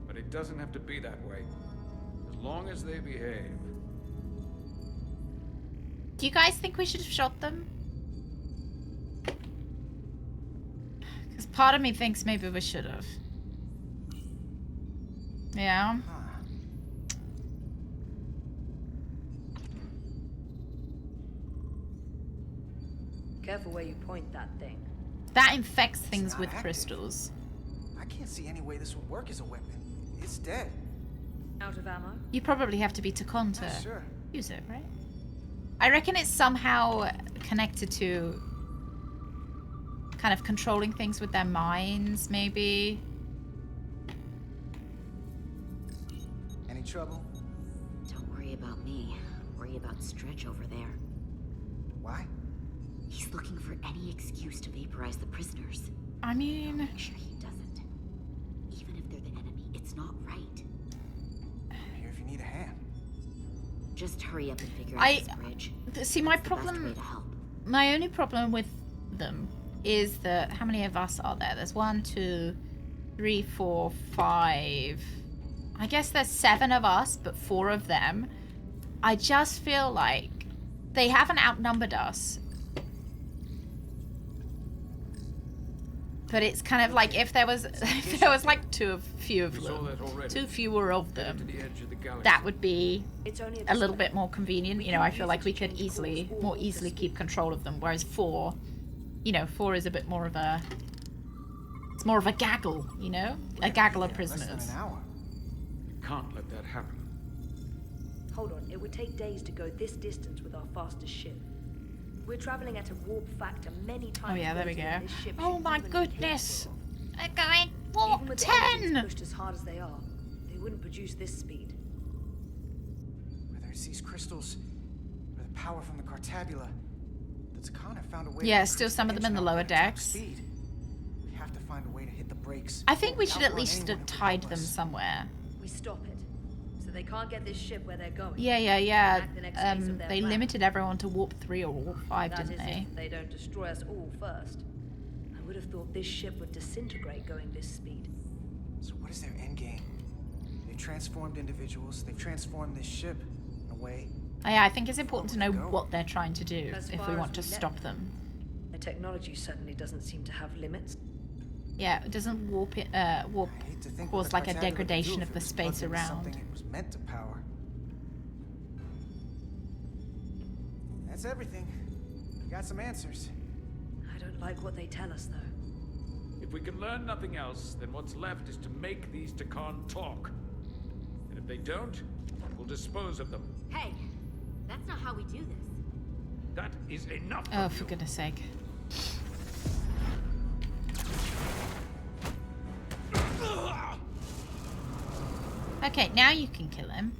But it doesn't have to be that way. As long as they behave. Do you guys think we should have shot them? Because part of me thinks maybe we should have. Yeah. Careful where you point that thing. That infects things with crystals. I can't see any way this would work as a weapon. It's dead. Out of ammo? You probably have to be Takon to Sure. use it, right? I reckon it's somehow connected to kind of controlling things with their minds, maybe. Any trouble? Don't worry about me. Worry about Stretch over there. Why? He's looking for any excuse to vaporize the prisoners. I mean... Make sure he doesn't. Even if they're the enemy, it's not right. Here if you need a hand. Just hurry up and figure out this bridge. See, my It's the best problem... way to help. My only problem with them is that... How many of us are there? There's 1, 2, 3, 4, 5... I guess there's 7 of us, but 4 of them. I just feel like they haven't outnumbered us. But it's kind of like if there was like too fewer of them, that would be a little bit more convenient. You know, I feel like we could more easily keep control of them. Whereas 4, you know, 4 is a bit more of a, it's more of a gaggle, you know, a gaggle of prisoners. Less than an hour. Can't let that happen. Hold on, it would take days to go this distance with our fastest ship. We're traveling at a warp factor many times. Oh yeah, there we go. This ship Oh my goodness! They're going warp Even with the 10! engines pushed as hard as they are, they wouldn't produce this speed. Whether it's these crystals or the power from the Cartabula, the Takon have found a way. Yeah, to still increase some of them in the lower engine output at top decks. speed. We have to find a way to hit the brakes. I think we should at outrun least anyone have who can tied help them us. somewhere. We stop it, so they can't get this ship where they're going. Yeah. Act the next phase of their They plan. limited everyone to warp 3 or warp 5, That didn't is they? if they don't destroy us all first. I would have thought this ship would disintegrate going this speed. So what is their end game? They've transformed individuals. They've transformed this ship in a way. Yeah, I think it's important to know what they're trying to do As if far we as want to we stop know. them. The technology certainly doesn't seem to have limits. Yeah, it doesn't warp Think cause what like a Cartabula could degradation do of if the it was plugged space into around. Something it was meant to power. That's everything. We got some answers. I don't like what they tell us, though. If we can learn nothing else, then what's left is to make these Takon talk. And if they don't, we'll dispose of them. Hey, that's not how we do this. That is enough. Oh, for goodness sake. Okay, now you can kill him.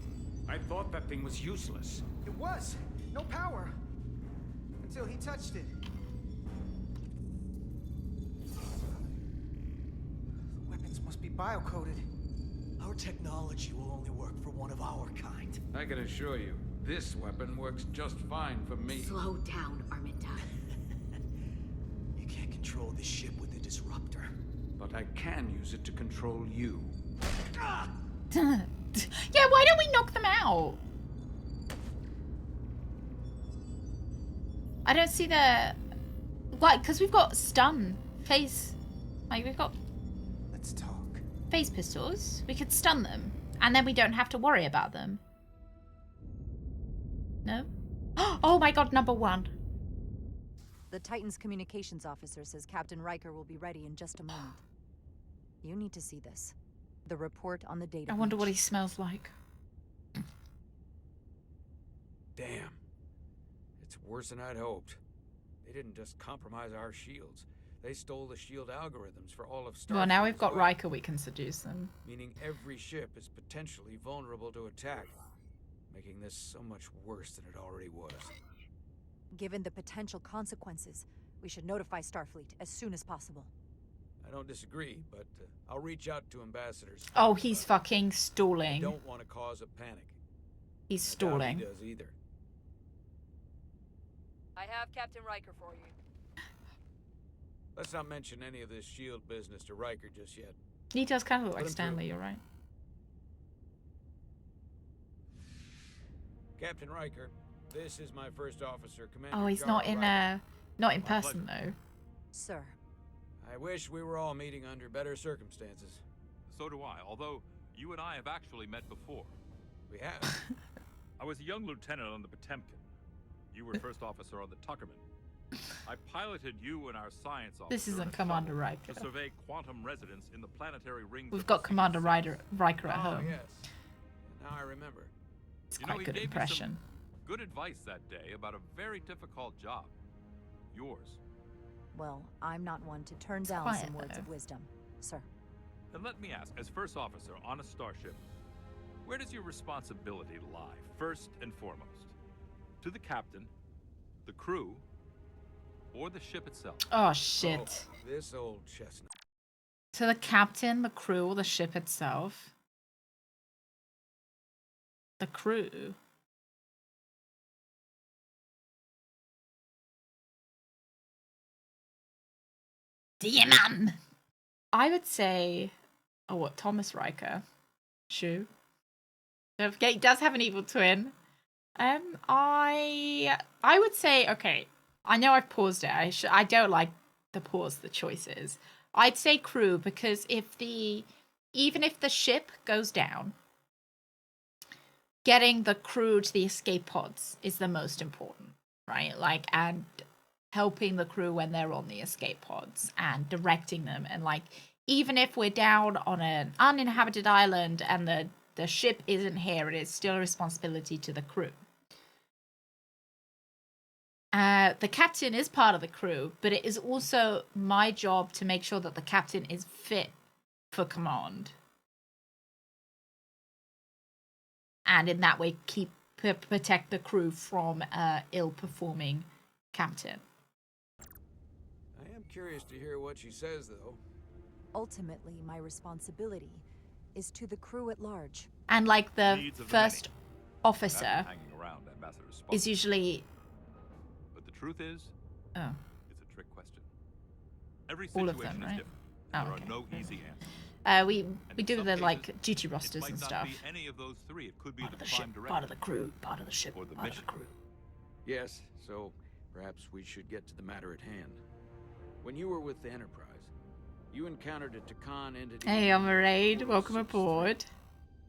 I thought that thing was useless. It was. No power. Until he touched it. The weapons must be biocoded. Our technology will only work for one of our kind. I can assure you, this weapon works just fine for me. Slow down, Arminta. You can't control this ship with a disruptor. But I can use it to control you. Yeah, why don't we knock them out? I don't see the... Why? Because we've got stun. Phase... Like, we've got... Let's talk. Phase pistols. We could stun them. And then we don't have to worry about them. No? Oh my god, number 1. The Titan's communications officer says Captain Riker will be ready in just a moment. You need to see this. The report on the data. I wonder what he smells like. Damn. It's worse than I'd hoped. They didn't just compromise our shields. They stole the shield algorithms for all of Starfleet. Well, now we've as got well. Riker, we can seduce them. Meaning every ship is potentially vulnerable to attack, making this so much worse than it already was. Given the potential consequences, we should notify Starfleet as soon as possible. I don't disagree, but I'll reach out to ambassadors. Oh, he's fucking I stalling. don't want to cause a panic. He's I doubt stalling. He does either. I have Captain Riker for you. Let's not mention any of this shield business to Riker just yet. He does kind of look Let like him through. Stanley, you're right. Captain Riker, this is my first officer, Commander. Oh, he's Jara not in Riker. not in person though. Sir. I wish we were all meeting under better circumstances. So do I, although you and I have actually met before. We have. I was a young lieutenant on the Potemkin. You were first officer on the Tuckerman. I piloted you and our science officer. This isn't in a Commander shuttle Riker. to survey quantum resonance in the planetary rings. We've of got the Commander secret Riker at Oh, home. yes. Now I remember. It's You know, quite he good gave me impression. some good advice that day about a very difficult job. Yours. Well, I'm not one to turn down quiet, some words though. of wisdom, sir. And let me ask, as first officer on a starship, where does your responsibility lie, first and foremost? To the captain, the crew, or the ship itself? Oh shit. Oh, this old chestnut. To the captain, the crew, or the ship itself? The crew. Demon! I would say, oh, what, Thomas Riker? Shoe. Don't forget, he does have an evil twin. I would say, okay, I know I've paused it. I don't like the pause, the choices. I'd say crew because even if the ship goes down, getting the crew to the escape pods is the most important, right? Like, and helping the crew when they're on the escape pods and directing them. And like, even if we're down on an uninhabited island and the ship isn't here, it is still a responsibility to the crew. The captain is part of the crew, but it is also my job to make sure that the captain is fit for command. And in that way, protect the crew from ill-performing captain. I am curious to hear what she says, though. Ultimately, my responsibility is to the crew at large. And like the Needs of the first many. officer Hanging around Ambassador Spock. is usually But the truth is, oh, it's a trick question. Every all situation of them, is right? different. Oh, There okay. are no easy answers. We in do some the cases, like duty It rosters might and not stuff. be any of those three. It could be Part the of the prime ship, directive. part of the crew, part of the ship, or the part mission. of the crew. Yes, so perhaps we should get to the matter at hand. When you were with the Enterprise, you encountered a Takan entity. Hey, I'm Raid. Portal Welcome 63. aboard.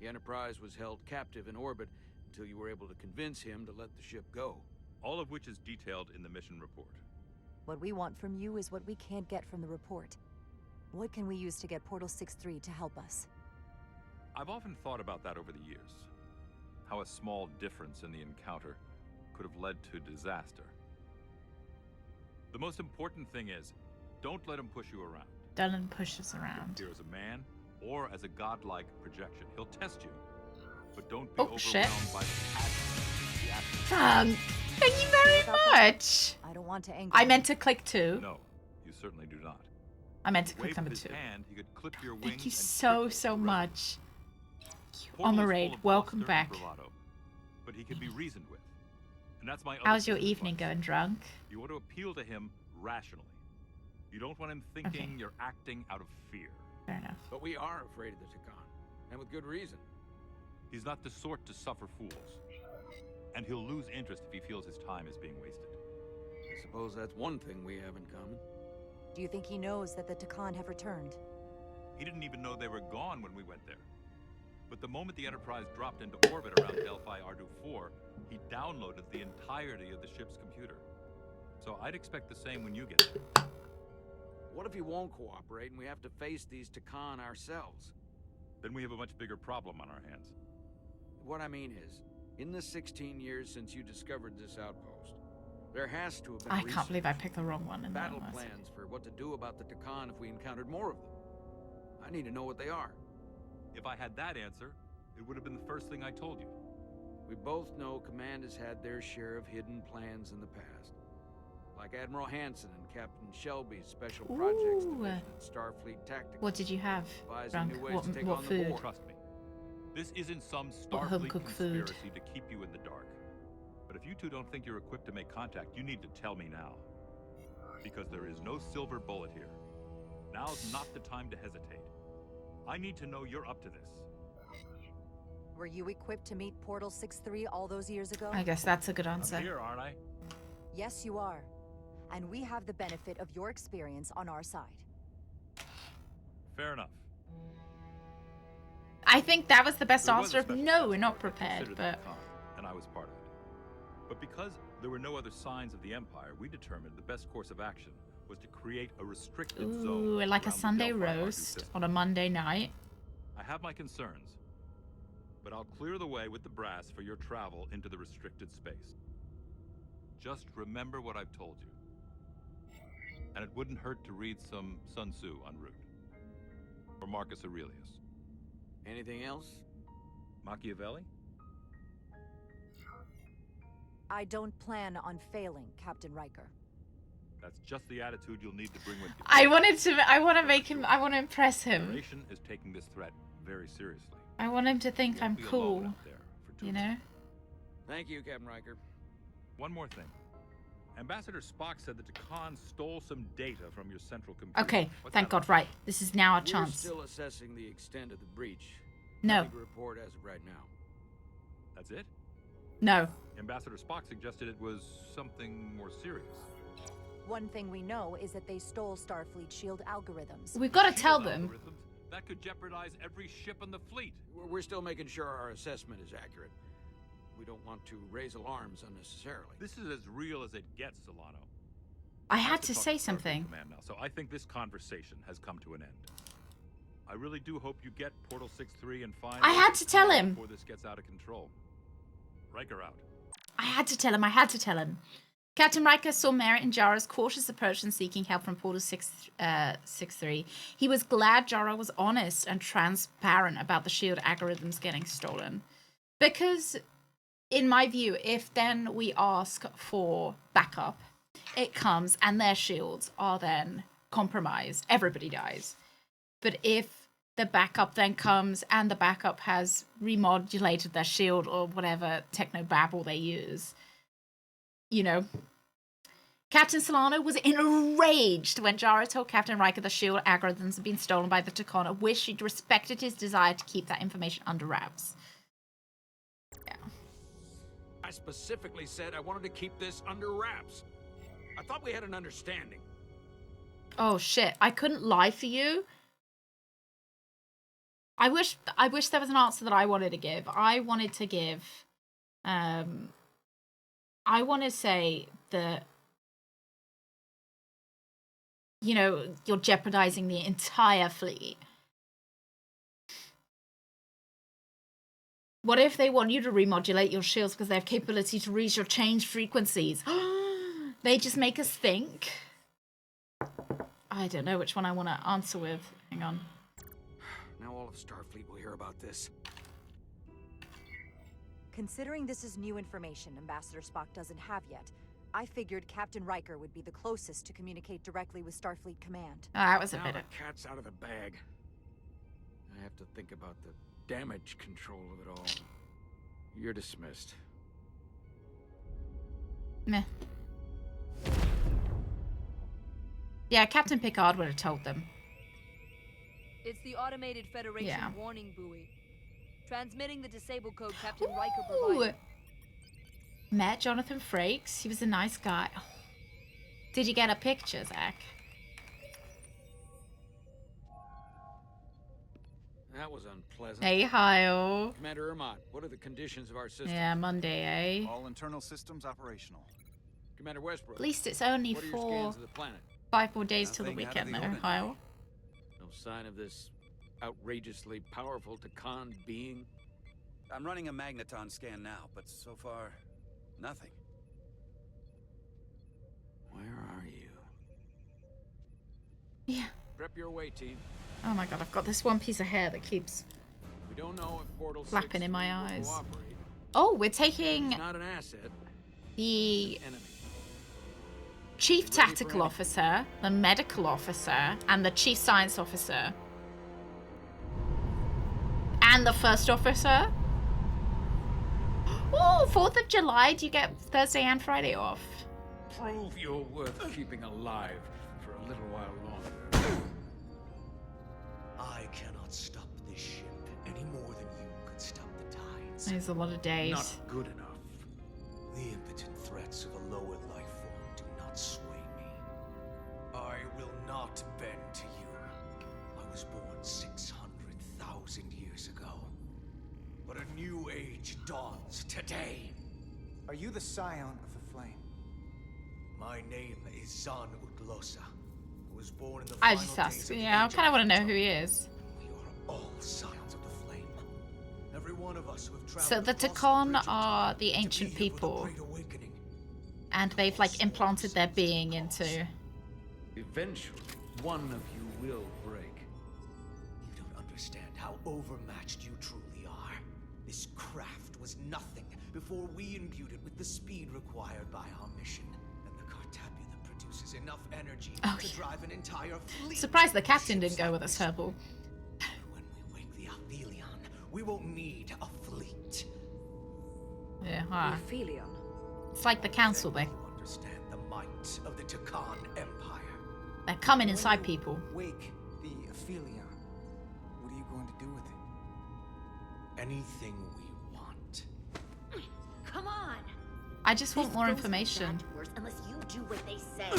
The Enterprise was held captive in orbit until you were able to convince him to let the ship go. All of which is detailed in the mission report. What we want from you is what we can't get from the report. What can we use to get Portal 6-3 to help us? I've often thought about that over the years. How a small difference in the encounter could have led to disaster. The most important thing is, don't let him push you around. Dylan pushes around. Here as a man, or as a godlike projection. He'll test you, but don't be Oh, overwhelmed shit. by the passion, the action. Thank you very much. I don't want to anger I you. meant to click 2. No, you certainly do not. I meant to Wave click number with his 2. hand, he could clip your Thank wings you and so, cripple so the much. Portal is Raid, full of welcome bluster and back. bravado, but he can be reasoned with. And that's my other How's your piece of evening advice. going, drunk? You want to appeal to him rationally. You don't want him thinking Okay. you're acting out of fear. Fair enough. But we are afraid of the Takan, and with good reason. He's not the sort to suffer fools. And he'll lose interest if he feels his time is being wasted. I suppose that's one thing we have in common. Do you think he knows that the Takan have returned? He didn't even know they were gone when we went there. But the moment the Enterprise dropped into orbit around Delphi Ardu-4, he downloaded the entirety of the ship's computer. So I'd expect the same when you get there. What if he won't cooperate and we have to face these Takan ourselves? Then we have a much bigger problem on our hands. What I mean is, in the 16 years since you discovered this outpost, there has to have been I can't believe I picked the wrong one. In that battle one. plans for what to do about the Takan if we encountered more of them. I need to know what they are. If I had that answer, it would have been the first thing I told you. We both know Command has had their share of hidden plans in the past. Like Admiral Hansen and Captain Shelby's Special Projects Ooh. Division at Starfleet Tactics. What did you have, Devising drunk? new ways What, to take what on the food? board. Trust me. This isn't some What Starfleet home-cooked food? conspiracy to keep you in the dark. But if you two don't think you're equipped to make contact, you need to tell me now. Because there is no silver bullet here. Now's not the time to hesitate. I need to know you're up to this. Were you equipped to meet Portal 6-3 all those years ago? I guess that's a good answer. I'm here, aren't I? Yes, you are. And we have the benefit of your experience on our side. Fair enough. I think that was the best There was answer a of special no, we're task not force that prepared, considered but... the con, and I was part of it. But because there were no other signs of the Empire, we determined the best course of action was to create a restricted Ooh, zone like a around the Sunday Delphi Ardu roast system. on a Monday night. I have my concerns, but I'll clear the way with the brass for your travel into the restricted space. Just remember what I've told you. And it wouldn't hurt to read some Sun Tzu en route. Or Marcus Aurelius. Anything else? Machiavelli? I don't plan on failing, Captain Riker. That's just the attitude you'll need to bring with you. I want to impress him. Federation is taking this threat very seriously. I want him to think I'm Be alone cool, out there for you know? Thank you, Captain Riker. One more thing. Ambassador Spock said that Khan stole some data from your central computer. Okay, What's thank that God, right. This is now our We're chance. still assessing the extent of the breach. No. Nothing to report as of right now. That's it? No. Ambassador Spock suggested it was something more serious. One thing we know is that they stole Starfleet shield algorithms. We've got to tell Shield them. algorithms? That could jeopardize every ship in the fleet. We're still making sure our assessment is accurate. We don't want to raise alarms unnecessarily. This is as real as it gets, Solano. I have had to talk say Starfleet something. Command now, so I think this conversation has come to an end. I really do hope you get Portal 6-3 and find I had to tell him. before this gets out of control. Riker out. I had to tell him. Captain Riker saw merit in Jara's cautious approach in seeking help from Portal 6-3. He was glad Jara was honest and transparent about the shield algorithms getting stolen. Because, in my view, if then we ask for backup, it comes and their shields are then compromised. Everybody dies. But if the backup then comes and the backup has remodulated their shield or whatever techno-babble they use, you know, Captain Solano was enraged when Jara told Captain Riker the shield algorithms had been stolen by the Takana. Wished she'd respected his desire to keep that information under wraps. Yeah. I specifically said I wanted to keep this under wraps. I thought we had an understanding. Oh shit, I couldn't lie for you. I wish there was an answer that I wanted to give. I wanted to give I want to say that, you know, you're jeopardizing the entire fleet. What if they want you to remodulate your shields because they have capability to reach or change frequencies? They just make us think. I don't know which one I want to answer with. Hang on. Now all of Starfleet will hear about this. Considering this is new information Ambassador Spock doesn't have yet, I figured Captain Riker would be the closest to communicate directly with Starfleet Command. That was a Now bit the of... cat's out of the bag. I have to think about the damage control of it all. You're dismissed. Meh. Yeah, Captain Picard would have told them. It's the automated Federation Yeah. warning buoy. Transmitting the disable code Captain Riker Ooh. provided. Met Jonathan Frakes. He was a nice guy. Oh. Did you get a picture, Zach? That was unpleasant. Hey, Hyle. Commander Ermont, what are the conditions of our system? Yeah, Monday, eh? All internal systems operational. Commander Westbrook. At least it's only what are your 4, scans of the planet? 5 more days till the Nothing out of weekend, the though, ordinary. Hyle. No sign of this outrageously powerful Takan being? I'm running a magneton scan now, but so far, nothing. Where are you? Yeah. Prep your way, team. Oh my god, I've got this one piece of hair that keeps We don't know if Portal flapping in my 6 will eyes. cooperate. Oh, we're taking It's not an asset, the enemy. Chief Ready for Tactical any- Officer, the Medical Officer, and the Chief Science Officer. And the First Officer. Oh, 4th of July, do you get Thursday and Friday off? Prove you're worth keeping alive for a little while longer. I cannot stop this ship any more than you could stop the tides. There's a lot of days. Not good enough. The impotent threats of a lower life form do not sway me. I will not bend to you. I was born 600,000 years ago. But a new age dawns today. Are you the scion of the flame? My name is Zan Utlosa. I was born in the I final just days asked. of the Yeah, I age kind of of want to know who he is. We are all scions of the flame. Every one of us who have traveled So the Takon are the ancient people, and they've like implanted their being into. Eventually, one of you will break. You don't understand how overmatched you truly are. This craft was nothing before we imbued it with the speed required by our mission. And the Cartabula produces enough energy to drive an entire fleet. Surprised the captain didn't go with us, Turple. When we wake the Aphelion, we won't need a fleet. Yeah, huh. Aphelion? It's like the council, they. Understand the might of the Takan Empire. They're coming inside people. Wake the Aphelion. What are you going to do with it? Anything we want. Come on! I just want more information. Unless you do what they say.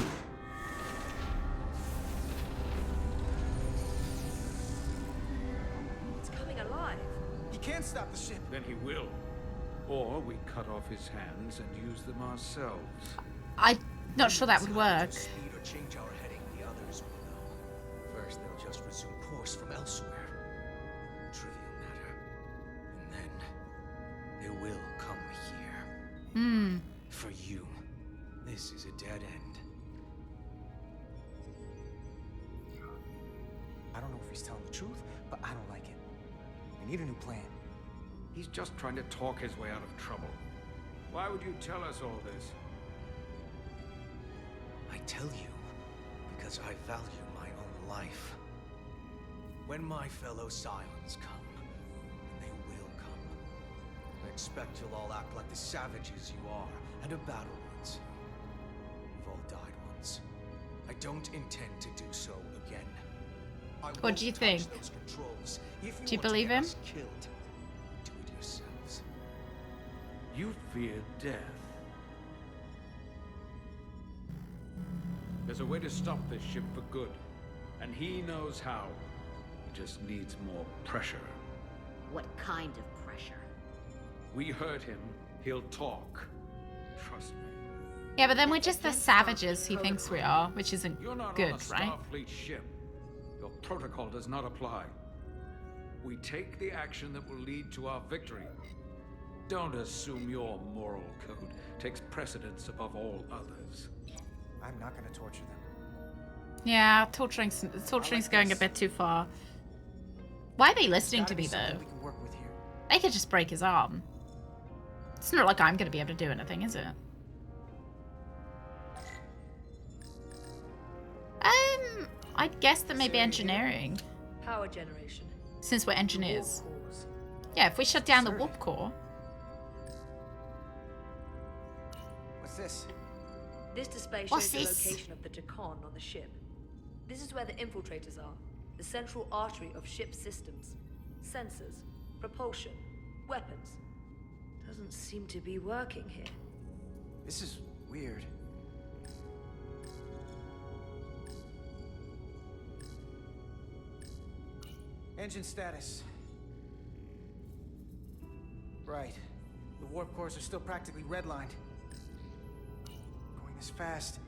It's coming alive. He can't stop the ship. Then he will. Or we cut off his hands and use them ourselves. I'm not sure that would work. Speed or change our heading, the others will know. First, they'll just resume course from elsewhere. Trivial matter. And then they will come here. Hmm. For you, this is a dead end. I don't know if he's telling the truth, but I don't like it. We need a new plan. He's just trying to talk his way out of trouble. Why would you tell us all this? I tell you because I value my own life. When my fellow scions come, and they will come, I expect you'll all act like the savages you are, and a battle once. We've all died once. I don't intend to do so again. What do you think? Do you believe him? Killed. Do it yourselves. You fear death. There's a way to stop this ship for good, and he knows how. He just needs more pressure. What kind of pressure? We hurt him, he'll talk. Trust me. Yeah, but then we're just the savages he thinks we are, which isn't You're not good, on a right? Starfleet ship. Your protocol does not apply. We take the action that will lead to our victory. Don't assume your moral code takes precedence above all others. I'm not going to torture them. Yeah, torturing's going a bit too far. Why are they listening to me though? We can work with here. They could just break his arm. It's not like I'm going to be able to do anything, is it? I'd guess that maybe engineering. Power generation. Since we're engineers. Yeah, if we shut down the warp core. What's this? This display shows What's the this? location of the Takon on the ship. This is where the infiltrators are, the central artery of ship systems. Sensors, propulsion, weapons. Doesn't seem to be working here. This is weird. Engine status. Right. The warp cores are still practically redlined. Going this fast,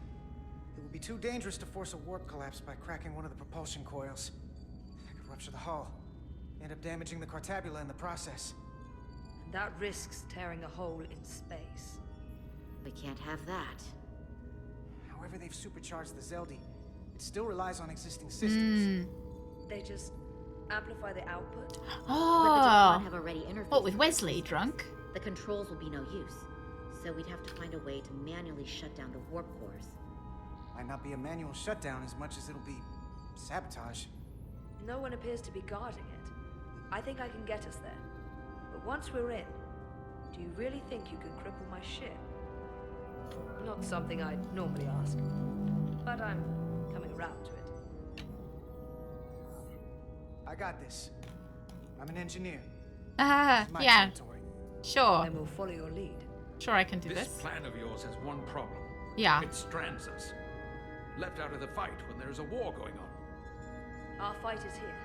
it would be too dangerous to force a warp collapse by cracking one of the propulsion coils. That could rupture the hull, end up damaging the Cartabula in the process. And that risks tearing a hole in space. We can't have that. However they've supercharged the Zeldi, it still relies on existing systems. They just amplify the output? Oh. But the Takon have already interfaced. What, with Wesley drunk? The controls will be no use. So we'd have to find a way to manually shut down the warp cores. Might not be a manual shutdown as much as it'll be sabotage. No one appears to be guarding it. I think I can get us there. But once we're in, do you really think you can cripple my ship? Not something I'd normally ask, but I'm coming around to it. I got this. I'm an engineer. Yeah. Territory. Sure. Then we'll follow your lead. Sure, I can do This this. plan of yours has one problem. Yeah. It strands us. Left out of the fight when there's a war going on. Our fight is here,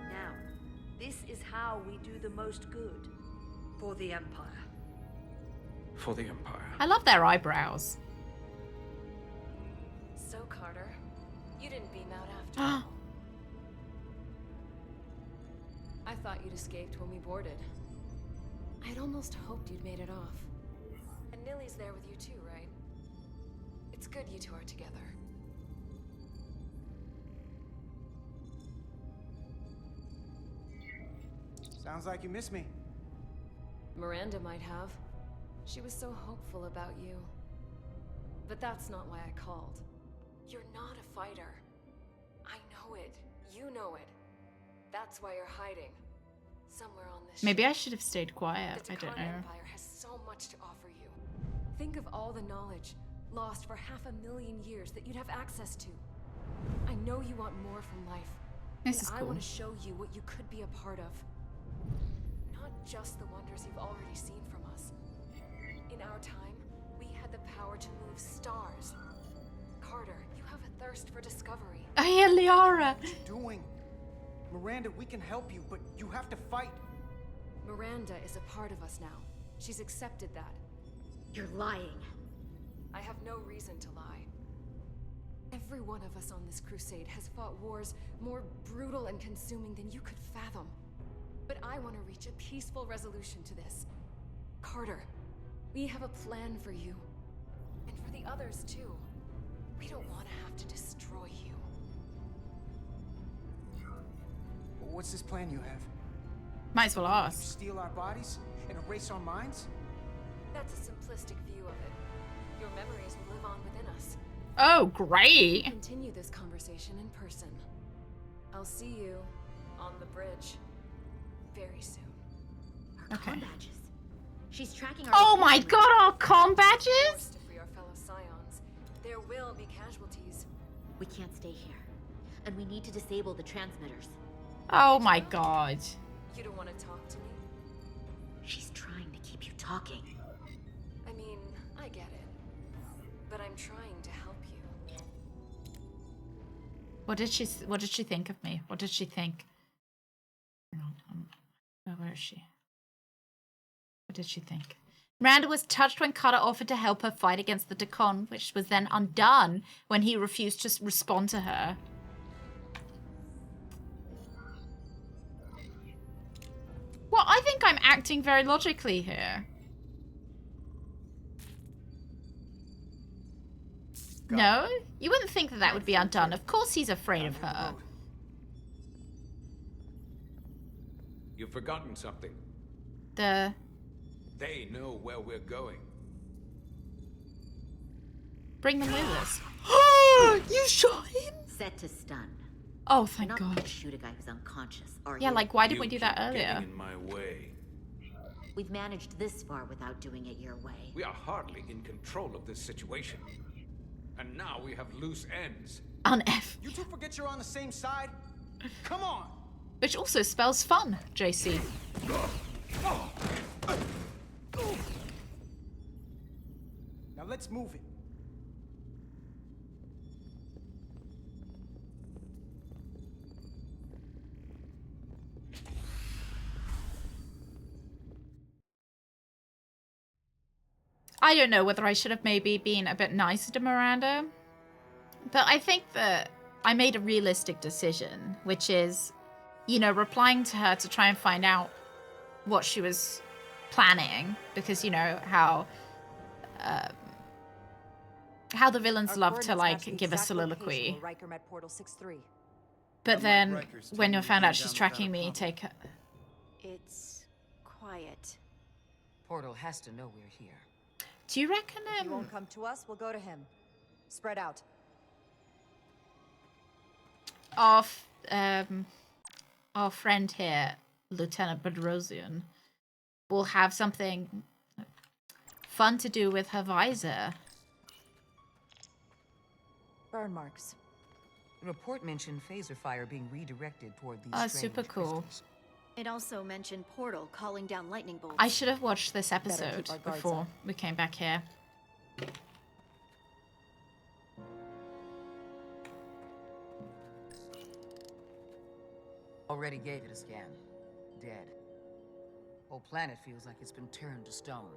now. This is how we do the most good. For the Empire. For the Empire. I love their eyebrows. So, Carter, you didn't beam out after all. I thought you'd escaped when we boarded. I'd almost hoped you'd made it off. And Nilly's there with you too, right? It's good you two are together. Sounds like you miss me. Miranda might have. She was so hopeful about you. But that's not why I called. You're not a fighter. I know it. You know it. That's why you're hiding. Somewhere on this Maybe ship. I should have stayed quiet. The I don't Takan know. Empire has so much to offer you. Think of all the knowledge lost for 500,000 years that you'd have access to. I know you want more from life. This and is I cool. want to show you what you could be a part of. Not just the wonders you've already seen from us. In our time, we had the power to move stars. Carter, you have a thirst for discovery. I hear Liara. What are you doing? Miranda, we can help you, but you have to fight. Miranda is a part of us now. She's accepted that. You're lying. I have no reason to lie. Every one of us on this crusade has fought wars more brutal and consuming than you could fathom. But I want to reach a peaceful resolution to this. Carter, we have a plan for you. And for the others, too. We don't want to have to destroy you. What's this plan you have? Might as well ask. Steal our bodies and erase our minds? That's a simplistic view of it. Your memories will live on within us. Oh, great. We'll continue this conversation in person. I'll see you on the bridge very soon. Our Okay. comm badges. She's tracking our. Oh my god, our comm Forced badges? to free our fellow scions. There will be casualties. We can't stay here, and we need to disable the transmitters. Oh my god. You don't want to talk to me? She's trying to keep you talking. I mean, I get it. But I'm trying to help you. What did she think of me? What did she think? Hang on, where is she? What did she think? Miranda was touched when Carter offered to help her fight against the Takan, which was then undone when he refused to respond to her. Well, I think I'm acting very logically here. No? You wouldn't think that that would be undone. Of course he's afraid of her. You've forgotten something. The... They know where we're going. Bring them with us. You shot him? Set to stun. Oh, thank You're not God. going to shoot a guy who's unconscious, are you? Yeah, like, why didn't we You do that keep earlier? getting in my way. We've managed this far without doing it your way. We are hardly in control of this situation. And now we have loose ends. On F. You two forget you're on the same side? Come on! Which also spells fun, JC. Now let's move it. I don't know whether I should have maybe been a bit nicer to Miranda. But I think that I made a realistic decision, which is, you know, replying to her to try and find out what she was planning. Because, you know, how the villains love to, like, give a soliloquy. Riker met portal 6-3. But then, when you found out she's tracking me, take her... It's quiet. Portal has to know we're here. Do you reckon If you won't come to us, we'll go to him. Spread out. our friend here, Lieutenant Badgertail, will have something fun to do with her visor? Burn marks. The report mentioned phaser fire being redirected toward these Oh, strange super cool. crystals. It also mentioned Portal calling down lightning bolts. I should have watched this Better keep episode our guards before up. we came back here. Already gave it a scan. Dead. Whole planet feels like it's been turned to stone.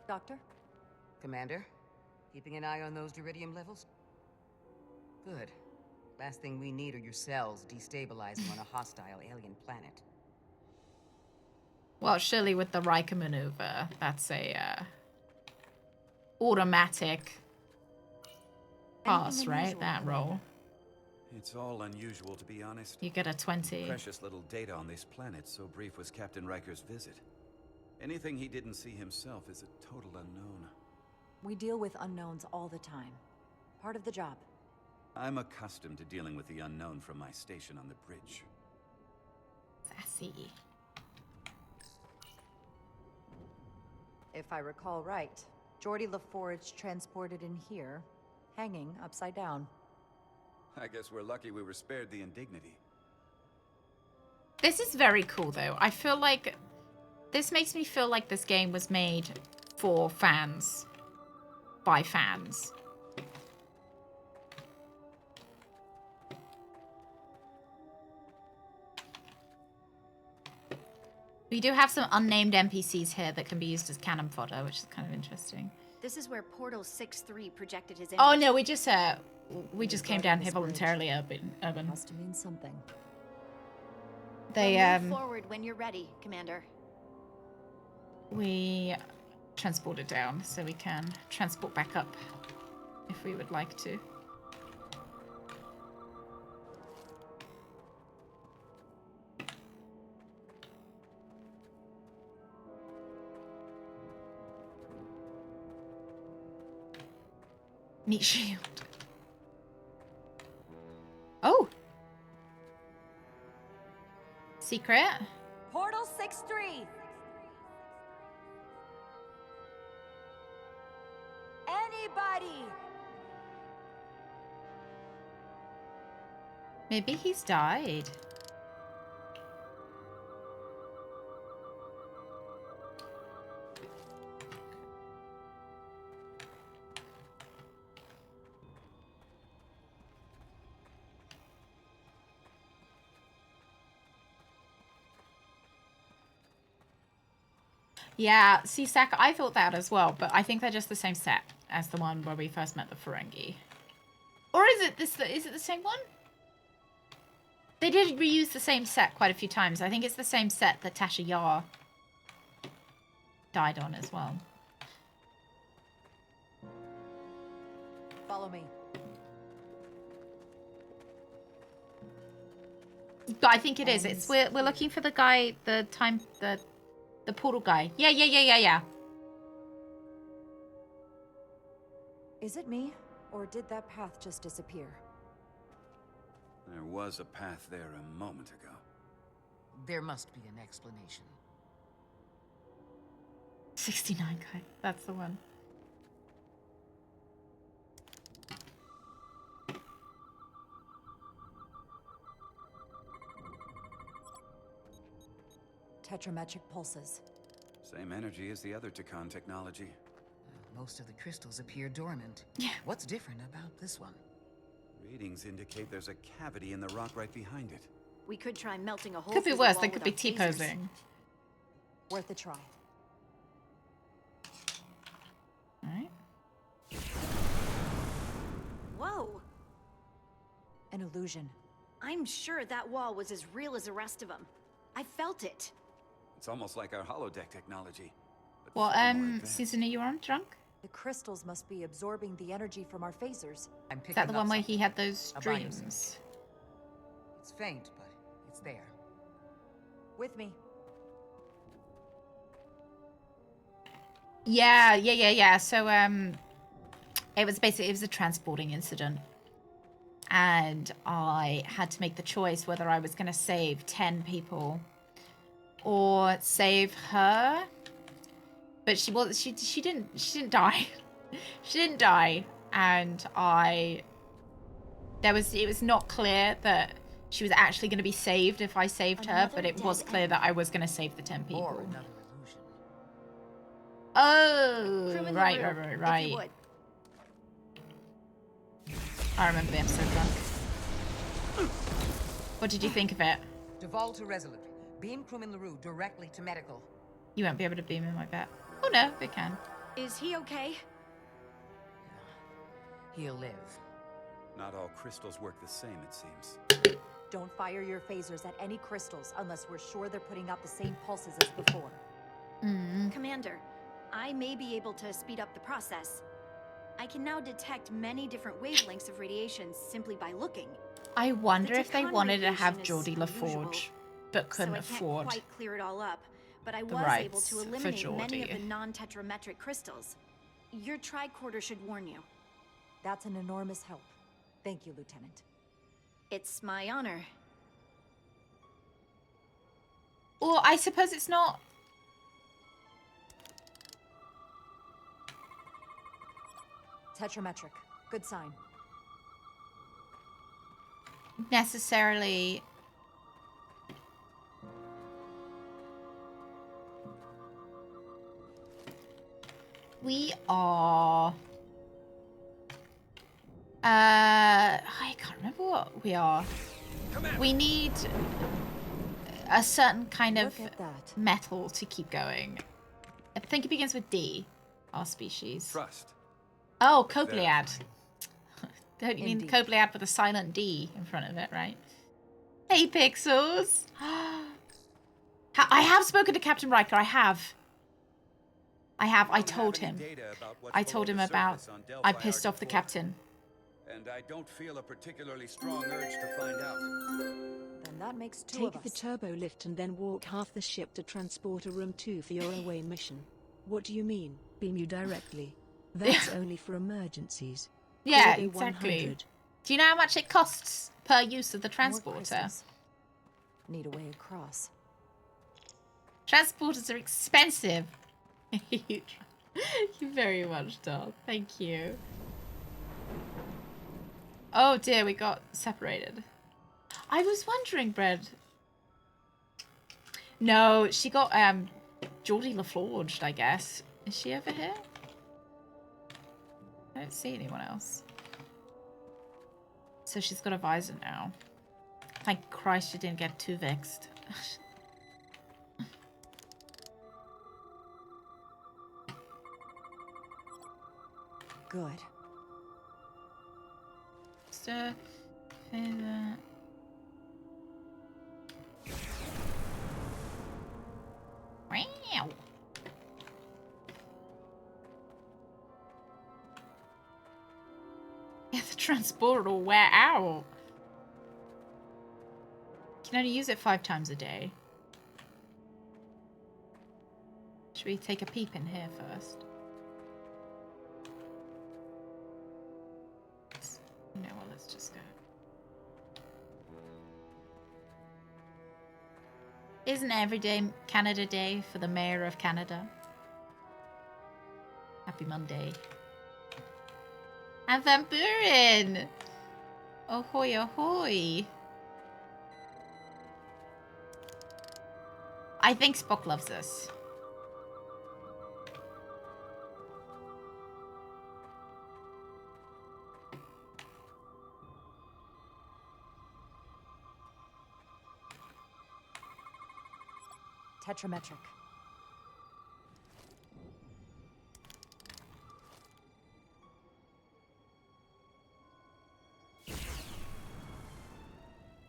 Doctor? Commander, keeping an eye on those iridium levels? Good. Last thing we need are your cells destabilizing on a hostile alien planet. Well, surely with the Riker maneuver, that's a automatic pass, Anything right? unusual? That roll. It's all unusual, to be honest. You get a 20. Precious little data on this planet, so brief was Captain Riker's visit. Anything he didn't see himself is a total unknown. We deal with unknowns all the time. Part of the job. I'm accustomed to dealing with the unknown from my station on the bridge. Sassy. If I recall right, Geordi LaForge transported in here, hanging upside down. I guess we're lucky we were spared the indignity. This is very cool, though. I feel like this makes me feel like this game was made for fans, by fans. We do have some unnamed NPCs here that can be used as cannon fodder, which is kind of interesting. This is where Portal 6-3 projected his image. Oh no, we just came down here voluntarily, Urban. Must mean something. They We'll move forward when you're ready, Commander. we transported down, so we can transport back up if we would like to. Meat shield. Oh. Secret. Portal 6-3. Anybody? Maybe he's died. Yeah, see, Saka, I thought that as well, but I think they're just the same set as the one where we first met the Ferengi. Or is it is it the same one? They did reuse the same set quite a few times. I think it's the same set that Tasha Yar died on as well. Follow me. But I think it is. It's we're looking for the guy, the portal guy. Yeah. Is it me, or did that path just disappear? There was a path there a moment ago. There must be an explanation. 69 guy. That's the one. Tetrametric pulses. Same energy as the other Takan technology. Most of the crystals appear dormant. Yeah. What's different about this one? Readings indicate there's a cavity in the rock right behind it. We could try melting a hole. Could be through the worse. wall They could with be our lasers. T-posing. Worth a try. Alright. Whoa! An illusion. I'm sure that wall was as real as the rest of them. I felt it. It's almost like our holodeck technology. but Well, far more advanced. Susan, are you on drunk? The crystals must be absorbing the energy from our phasers. I'm Is picking that the up one where something. he had those A biosensor. dreams? It's faint, but it's there. With me. Yeah. So it was a transporting incident, and I had to make the choice whether I was going to save 10 people or save her. But she didn't die. She didn't die, and it was not clear that she was actually going to be saved if I saved her, but it was clear that I was going to save the 10 people. Oh, right. I remember the episode drunk. What did you think of it? Devolve to Resolute. Beam crewman LaRue directly to medical. You won't be able to beam him, I bet. Oh no, they can. Is he okay? He'll live. Not all crystals work the same, it seems. Don't fire your phasers at any crystals unless we're sure they're putting out the same pulses as before. Commander, I may be able to speed up the process. I can now detect many different wavelengths of radiation simply by looking. I wonder The if they Takan wanted to have radiation is Geordie LaForge, but couldn't so I afford can't quite clear it all up, but I the was able rights to for eliminate many of Geordie. the non-tetrametric crystals. Your tricorder should warn you. That's an enormous help. Thank you, Lieutenant. It's my honor. Or I suppose it's not. Tetrametric. Good sign. Necessarily we are I can't remember what we are. We need a certain kind of metal to keep going. I think it begins with D, our species. Trust. Oh, Cobliad. Don't you mean Cobliad with a silent D in front of it, right? Hey, Pixels. I have spoken to Captain Riker. I have. I told him. I told him about. I pissed off the captain. And I don't feel a particularly strong urge to find out. Then that makes two of us. Take the turbo lift and then walk half the ship to Transporter Room 2 for your away mission. What do you mean? Beam you directly? That's only for emergencies. Yeah, Corridor exactly. 100. Do you know how much it costs per use of the transporter? crystals. Need a way across. Transporters are expensive. You very much, doll. Thank you. Oh dear, we got separated. I was wondering, Bread. No, she got Geordie LaForged, I guess. Is she over here? I don't see anyone else. So she's got a visor now. Thank Christ she didn't get too vexed. Good. So, wow. Yeah, the transporter will wear out. You can only use it 5 times a day. Should we take a peep in here first? No, well, let's just go. Isn't every day Canada Day for the Mayor of Canada? Happy Monday. And Van Buren! Ahoy, ahoy! I think Spock loves us. Tetrametric.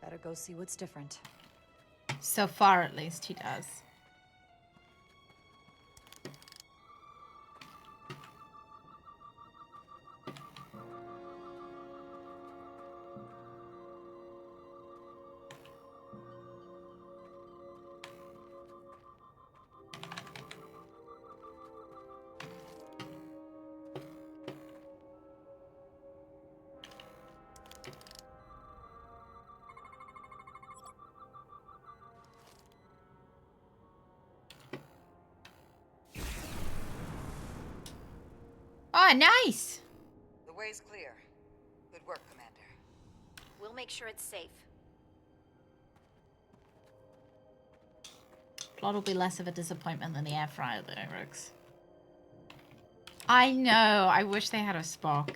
Better go see what's different. So far, at least, he does. Oh, nice. The way's clear. Good work, Commander. We'll make sure it's safe. Plot will be less of a disappointment than the air fryer, though, Rooks. I know. I wish they had a Spock.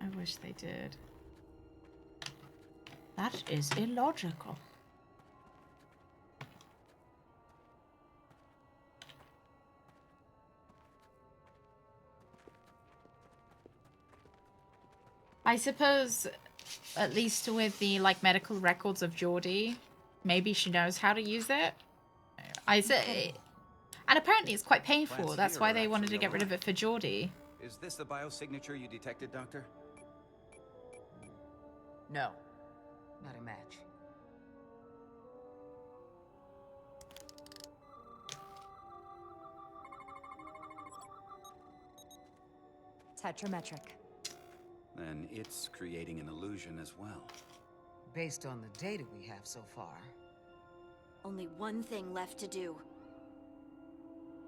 I wish they did. That is illogical. I suppose, at least with the like medical records of Geordie, maybe she knows how to use it. I say, and apparently it's quite painful. That's why they wanted to get rid of it for Geordie. Is this the biosignature you detected, Doctor? No, not a match. Tetrametric. Then it's creating an illusion as well. Based on the data we have so far. Only one thing left to do.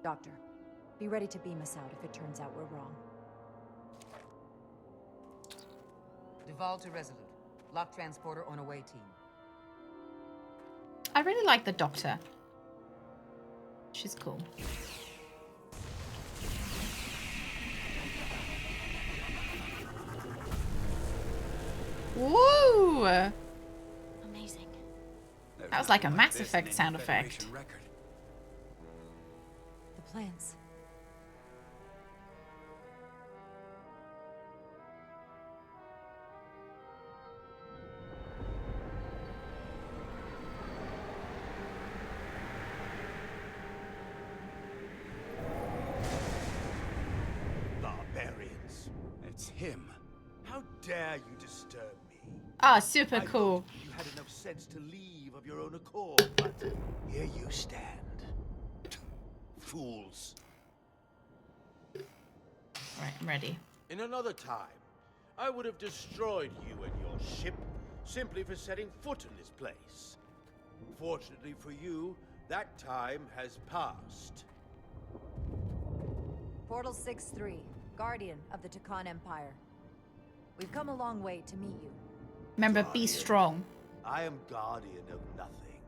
Doctor, be ready to beam us out if it turns out we're wrong. Duval to Resolute. Lock transporter on away team. I really like the Doctor. She's cool. Woo! Amazing. That was like a Mass Effect sound effect. The plans. Barbarians. It's him. How dare you disturb me? Ah, super cool. You had enough sense to leave of your own accord, but here you stand. Fools. Right, I'm ready. In another time, I would have destroyed you and your ship simply for setting foot in this place. Fortunately for you, that time has passed. Portal 6-3, Guardian of the Takan Empire. We've come a long way to meet you. Remember, be strong. I am guardian of nothing.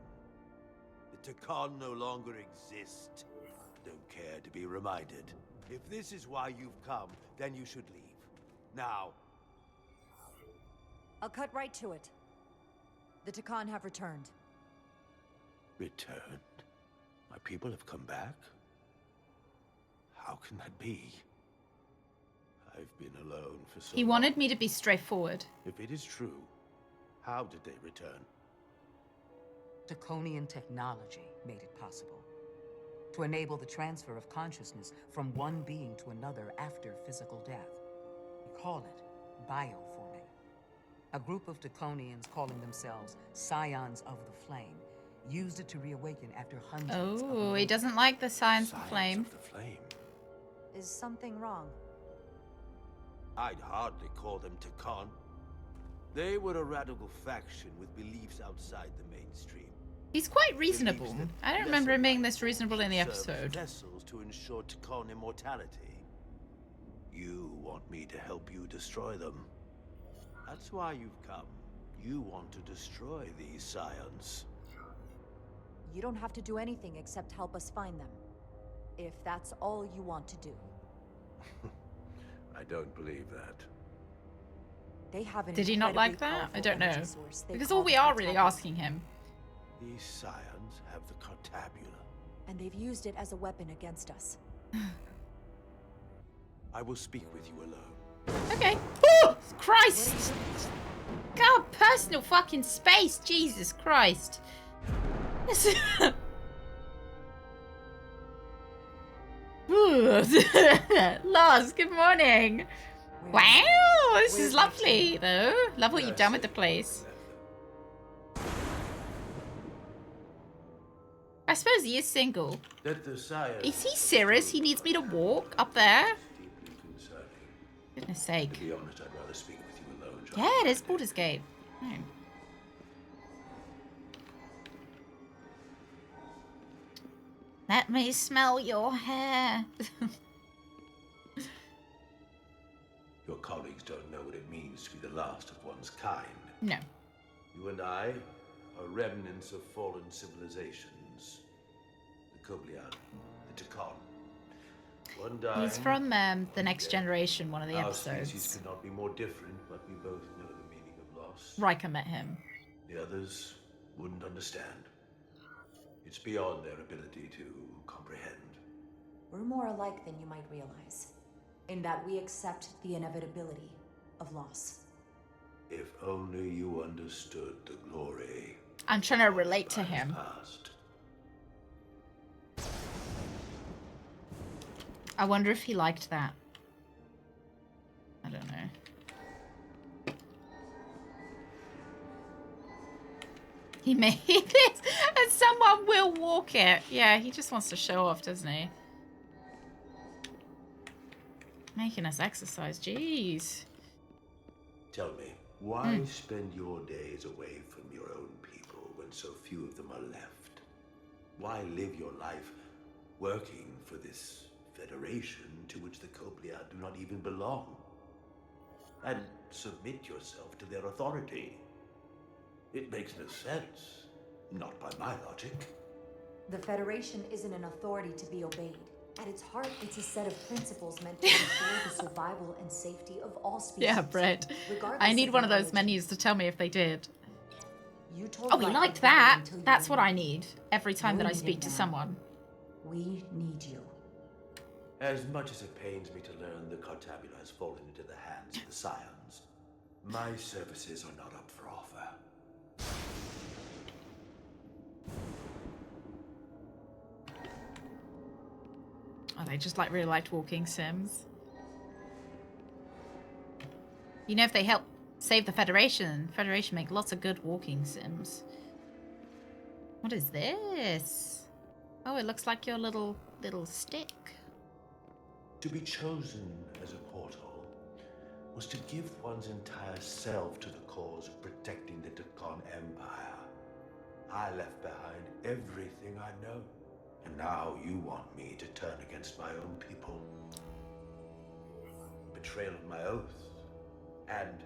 The Takan no longer exist. Don't care to be reminded. If this is why you've come, then you should leave. Now. I'll cut right to it. The Takan have returned. Returned? My people have come back? How can that be? I've been alone for so He long. wanted me to be straightforward. If it is true, how did they return? Draconian technology made it possible. To enable the transfer of consciousness from one being to another after physical death. We call it bioforming. A group of Draconians calling themselves Scions of the Flame used it to reawaken after hundreds of Oh, he years. doesn't like the Science of the Flame. Is something wrong? I'd hardly call them Takan. They were a radical faction with beliefs outside the mainstream. He's quite reasonable. I don't remember him being this reasonable in the Serves episode. vessels to ensure Takan immortality. You want me to help you destroy them. That's why you've come. You want to destroy these scions. You don't have to do anything except help us find them. If that's all you want to do. I don't believe that. They have an Did he not like incredibly that? I powerful don't know. energy source they Because call all we the are really Cartabula, asking him. These scions have the Cartabula. and they've used it as a weapon against us. I will speak with you alone. Okay. Oh, Christ! God, personal fucking space. Jesus Christ. Lars, good morning. Wow, this is lovely, though. Love what you've done with the place. I suppose he is single. That the scions Is he serious? He needs me to walk up there? deeply concerning. Goodness sake. To be honest, I'd rather speak with you alone. John. Yeah, it is Baldur's Gate. Hmm. Let me smell your hair. Your colleagues don't know what it means to be the last of one's kind. No. You and I are remnants of fallen civilizations. The Koblian, the Takan. One died. He's from The Next Generation, one of the Our species episodes. could not be more different, but we both know the meaning of loss. Riker met him. The others wouldn't understand. It's beyond their ability to comprehend. We're more alike than you might realize, in that we accept the inevitability of loss. If only you understood the glory. I'm trying to relate to him. Past. I wonder if he liked that. I don't know. He made this, and someone will walk it. Yeah, he just wants to show off, doesn't he? Making us exercise, jeez. Tell me, why spend your days away from your own people when so few of them are left? Why live your life working for this federation to which the Koplia do not even belong? And submit yourself to their authority? It makes no sense. Not by my logic. The Federation isn't an authority to be obeyed. At its heart, it's a set of principles meant to ensure the survival and safety of all species. Yeah, Brett. I need one of those menus to tell me if they did. You told Oh, we Riker liked to wait that. until you That's were what I ready. need every time that I We speak need to it now. someone. We need you. As much as it pains me to learn the Cartabula has fallen into the hands of the Scions, my services are not up for offer. Oh, they just really liked walking sims. You know, if they help save the Federation make lots of good walking sims. What is this? Oh, it looks like your little stick. To be chosen as a portal was to give one's entire self to the cause of protecting the Takan Empire. I left behind everything I know, and now you want me to turn against my own people. Betrayal of my oath, and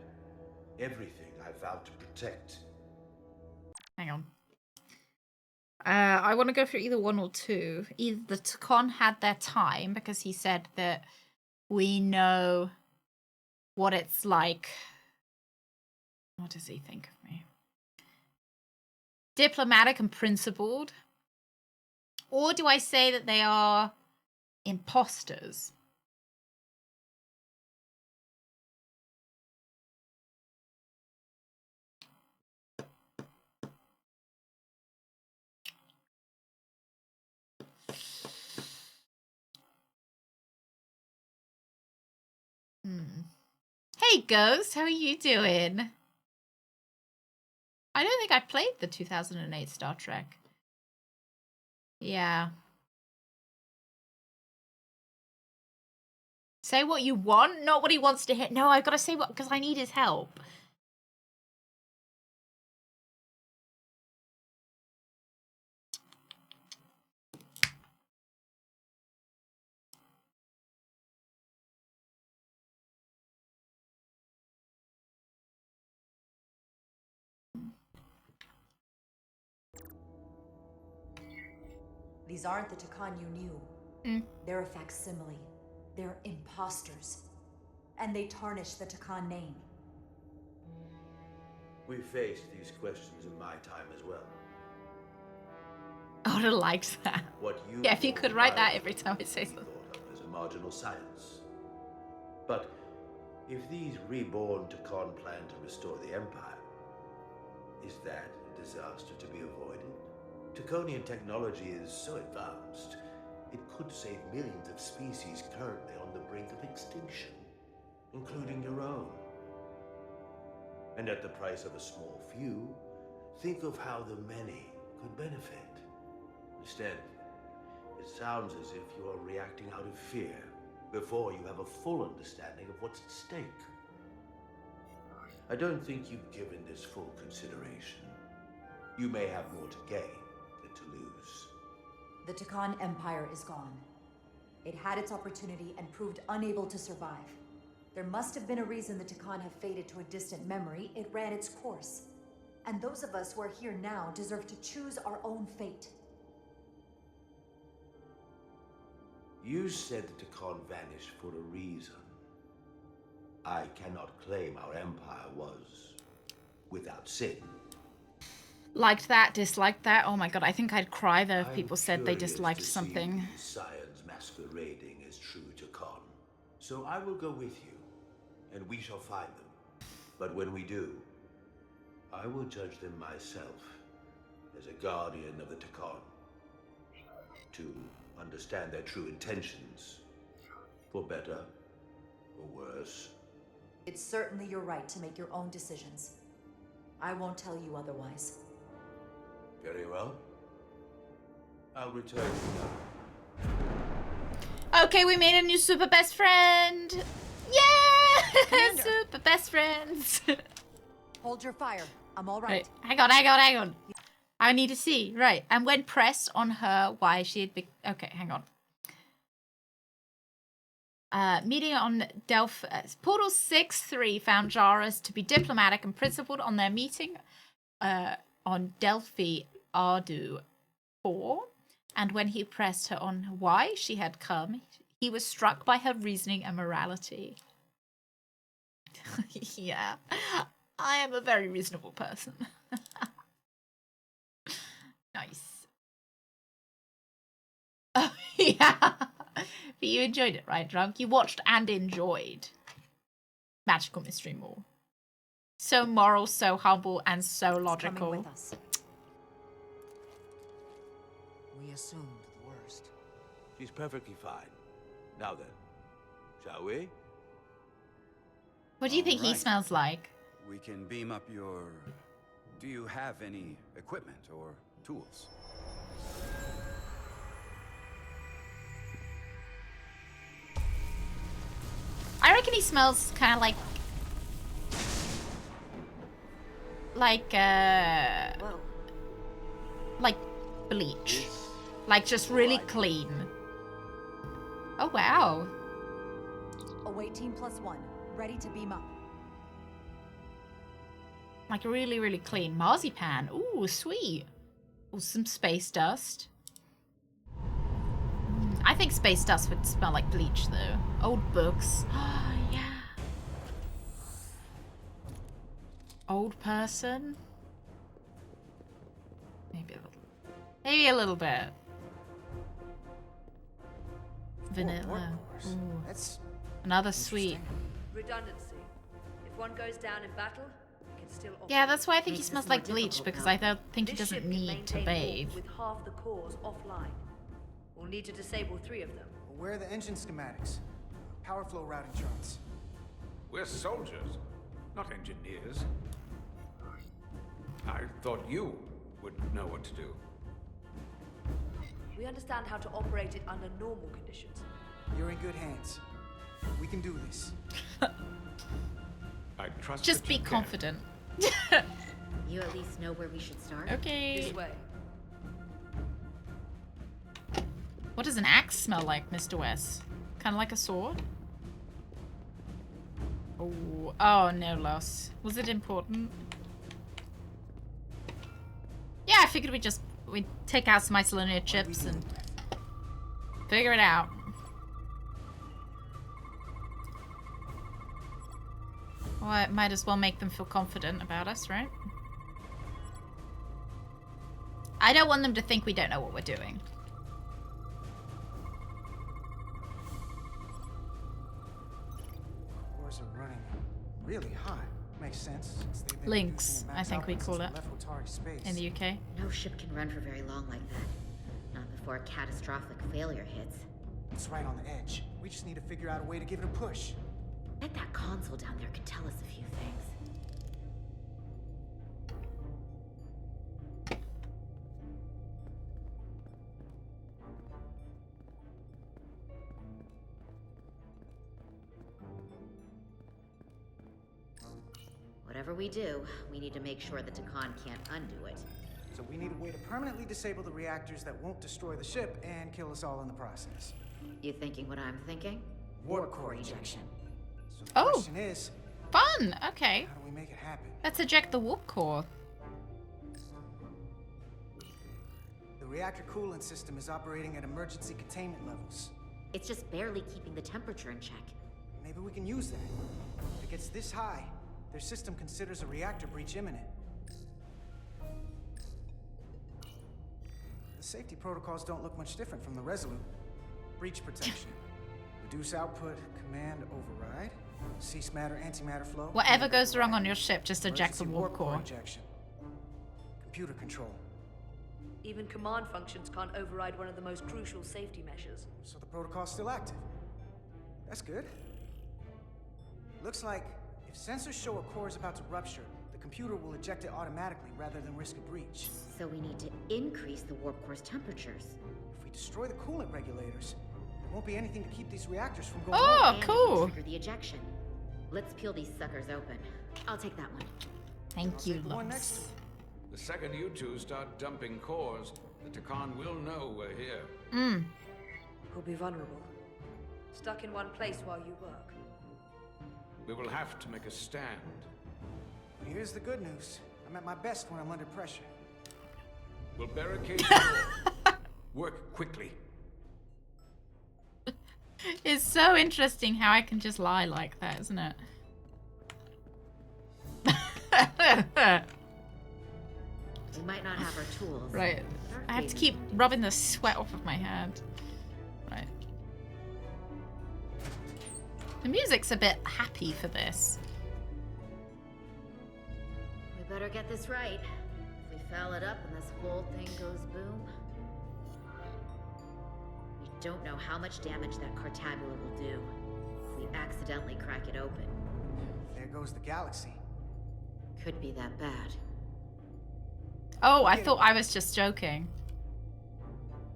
everything I vowed to protect. Hang on. I want to go for either one or two. Either the Takan had their time because he said that we know what it's like. What does he think of me? Diplomatic and principled. Or do I say that they are imposters? Hey, Ghost, how are you doing? I don't think I played the 2008 Star Trek. Yeah. Say what you want, not what he wants to hear. No, I've got to say what, because I need his help. These aren't the Takan you knew. They're a facsimile. They're imposters. And they tarnish the Takan name. We faced these questions in my time as well. I would have liked that. What you Yeah, if you call could write that violence every time I say something. thought of as a marginal science. But if these reborn Takan plan to restore the Empire, is that a disaster to be avoided? Taconian technology is so advanced, it could save millions of species currently on the brink of extinction, including your own. And at the price of a small few, think of how the many could benefit. Instead, it sounds as if you are reacting out of fear before you have a full understanding of what's at stake. I don't think you've given this full consideration. You may have more to gain than to lose. The Takan Empire is gone. It had its opportunity and proved unable to survive. There must have been a reason the Takan have faded to a distant memory. It ran its course. And those of us who are here now deserve to choose our own fate. You said the Takan vanished for a reason. I cannot claim our empire was without sin. Liked that, disliked that. Oh my god, I think I'd cry though if people said they disliked something. See these scions masquerading as true Takan. So I will go with you, and we shall find them. But when we do, I will judge them myself as a guardian of the Takan. To understand their true intentions, for better or worse. It's certainly your right to make your own decisions. I won't tell you otherwise. Very well. I'll return now. Okay, we made a new super best friend. Yeah! Super best friends. Hold your fire. I'm all right. Hang on. I need to see. Right. And when pressed on her why she had been... Okay, hang on. Meeting on Portal 6-3 found Jaras to be diplomatic and principled on their meeting on Delphi Ardu 4. And when he pressed her on why she had come, he was struck by her reasoning and morality. Yeah. I am a very reasonable person. Nice. Oh, yeah. But you enjoyed it, right, Drunk? You watched and enjoyed Magical Mystery Mall. So moral, so humble, and so logical. Coming with us. We assumed the worst. She's perfectly fine. Now then, shall we? What do you think he smells like? We can beam up your... Do you have any equipment or tools? I reckon he smells kind of like bleach. Like just really clean. Oh wow. Await team +1. Ready to beam up. Like really, really clean. Marzipan. Ooh, sweet. Ooh, some space dust. I think space dust would smell like bleach though. Old books. Oh, yeah. Old person. Maybe a little. Maybe a little bit. Vanilla. Ooh. That's another sweet. Redundancy. If one goes down in battle, it can still operate. Yeah, that's why I think he smells like bleach, because I don't think he This doesn't ship can need to maintain bathe. warp with half the cores offline. We'll need to disable 3 of them. Where are the engine schematics? Power flow routing charts. We're soldiers, not engineers. I thought you would know what to do. We understand how to operate it under normal conditions. You're in good hands. We can do this. I trust Just that be you can. confident. You at least know where we should start? Okay. This way. What does an axe smell like, Mr. West? Kind of like a sword? Oh, no loss. Was it important? Yeah, I figured we'd take out some isolated chips and figure it out. Well, I might as well make them feel confident about us, right? I don't want them to think we don't know what we're doing. Cores are running really hot. Makes sense. Since they've been Links, using I max think we output call since it we left Otari space. in the UK. No ship can run for very long like that. Not before a catastrophic failure hits. It's right on the edge. We just need to figure out a way to give it a push. Bet that console down there could tell us a few things. Whatever we do, we need to make sure the Takan can't undo it. So we need a way to permanently disable the reactors that won't destroy the ship and kill us all in the process. You thinking what I'm thinking? Warp core ejection. So the Oh. question is, Fun! Okay. how do we make it happen? Let's eject the warp core. The reactor coolant system is operating at emergency containment levels. It's just barely keeping the temperature in check. Maybe we can use that. If it gets this high, their system considers a reactor breach imminent. The safety protocols don't look much different from the Resolute. Breach protection. Reduce output, command override. Cease matter, antimatter flow. Whatever goes wrong on your ship, just eject the Emergency warp core. ejection. Computer control. Even command functions can't override one of the most crucial safety measures. So the protocol's still active. That's good. Looks like if sensors show a core is about to rupture, the computer will eject it automatically rather than risk a breach. So we need to increase the warp core's temperatures. If we destroy the coolant regulators, there won't be anything to keep these reactors from going Oh, off. And cool. trigger the ejection. Let's peel these suckers open. I'll take that one. Thank you, One next Lux. The second you two start dumping cores, the Takan will know we're here. We'll be vulnerable. Stuck in one place while you work. We will have to make a stand. Here's the good news. I'm at my best when I'm under pressure. We'll barricade the door. Work quickly. It's so interesting how I can just lie like that, isn't it? We might not have our tools. Right. I have to keep rubbing the sweat off of my hand. Right. The music's a bit happy for this. We better get this right. If we foul it up and this whole thing goes boom, we don't know how much damage that cartabula will do if we accidentally crack it open. There goes the galaxy. Could be that bad. Oh, I thought I was just joking.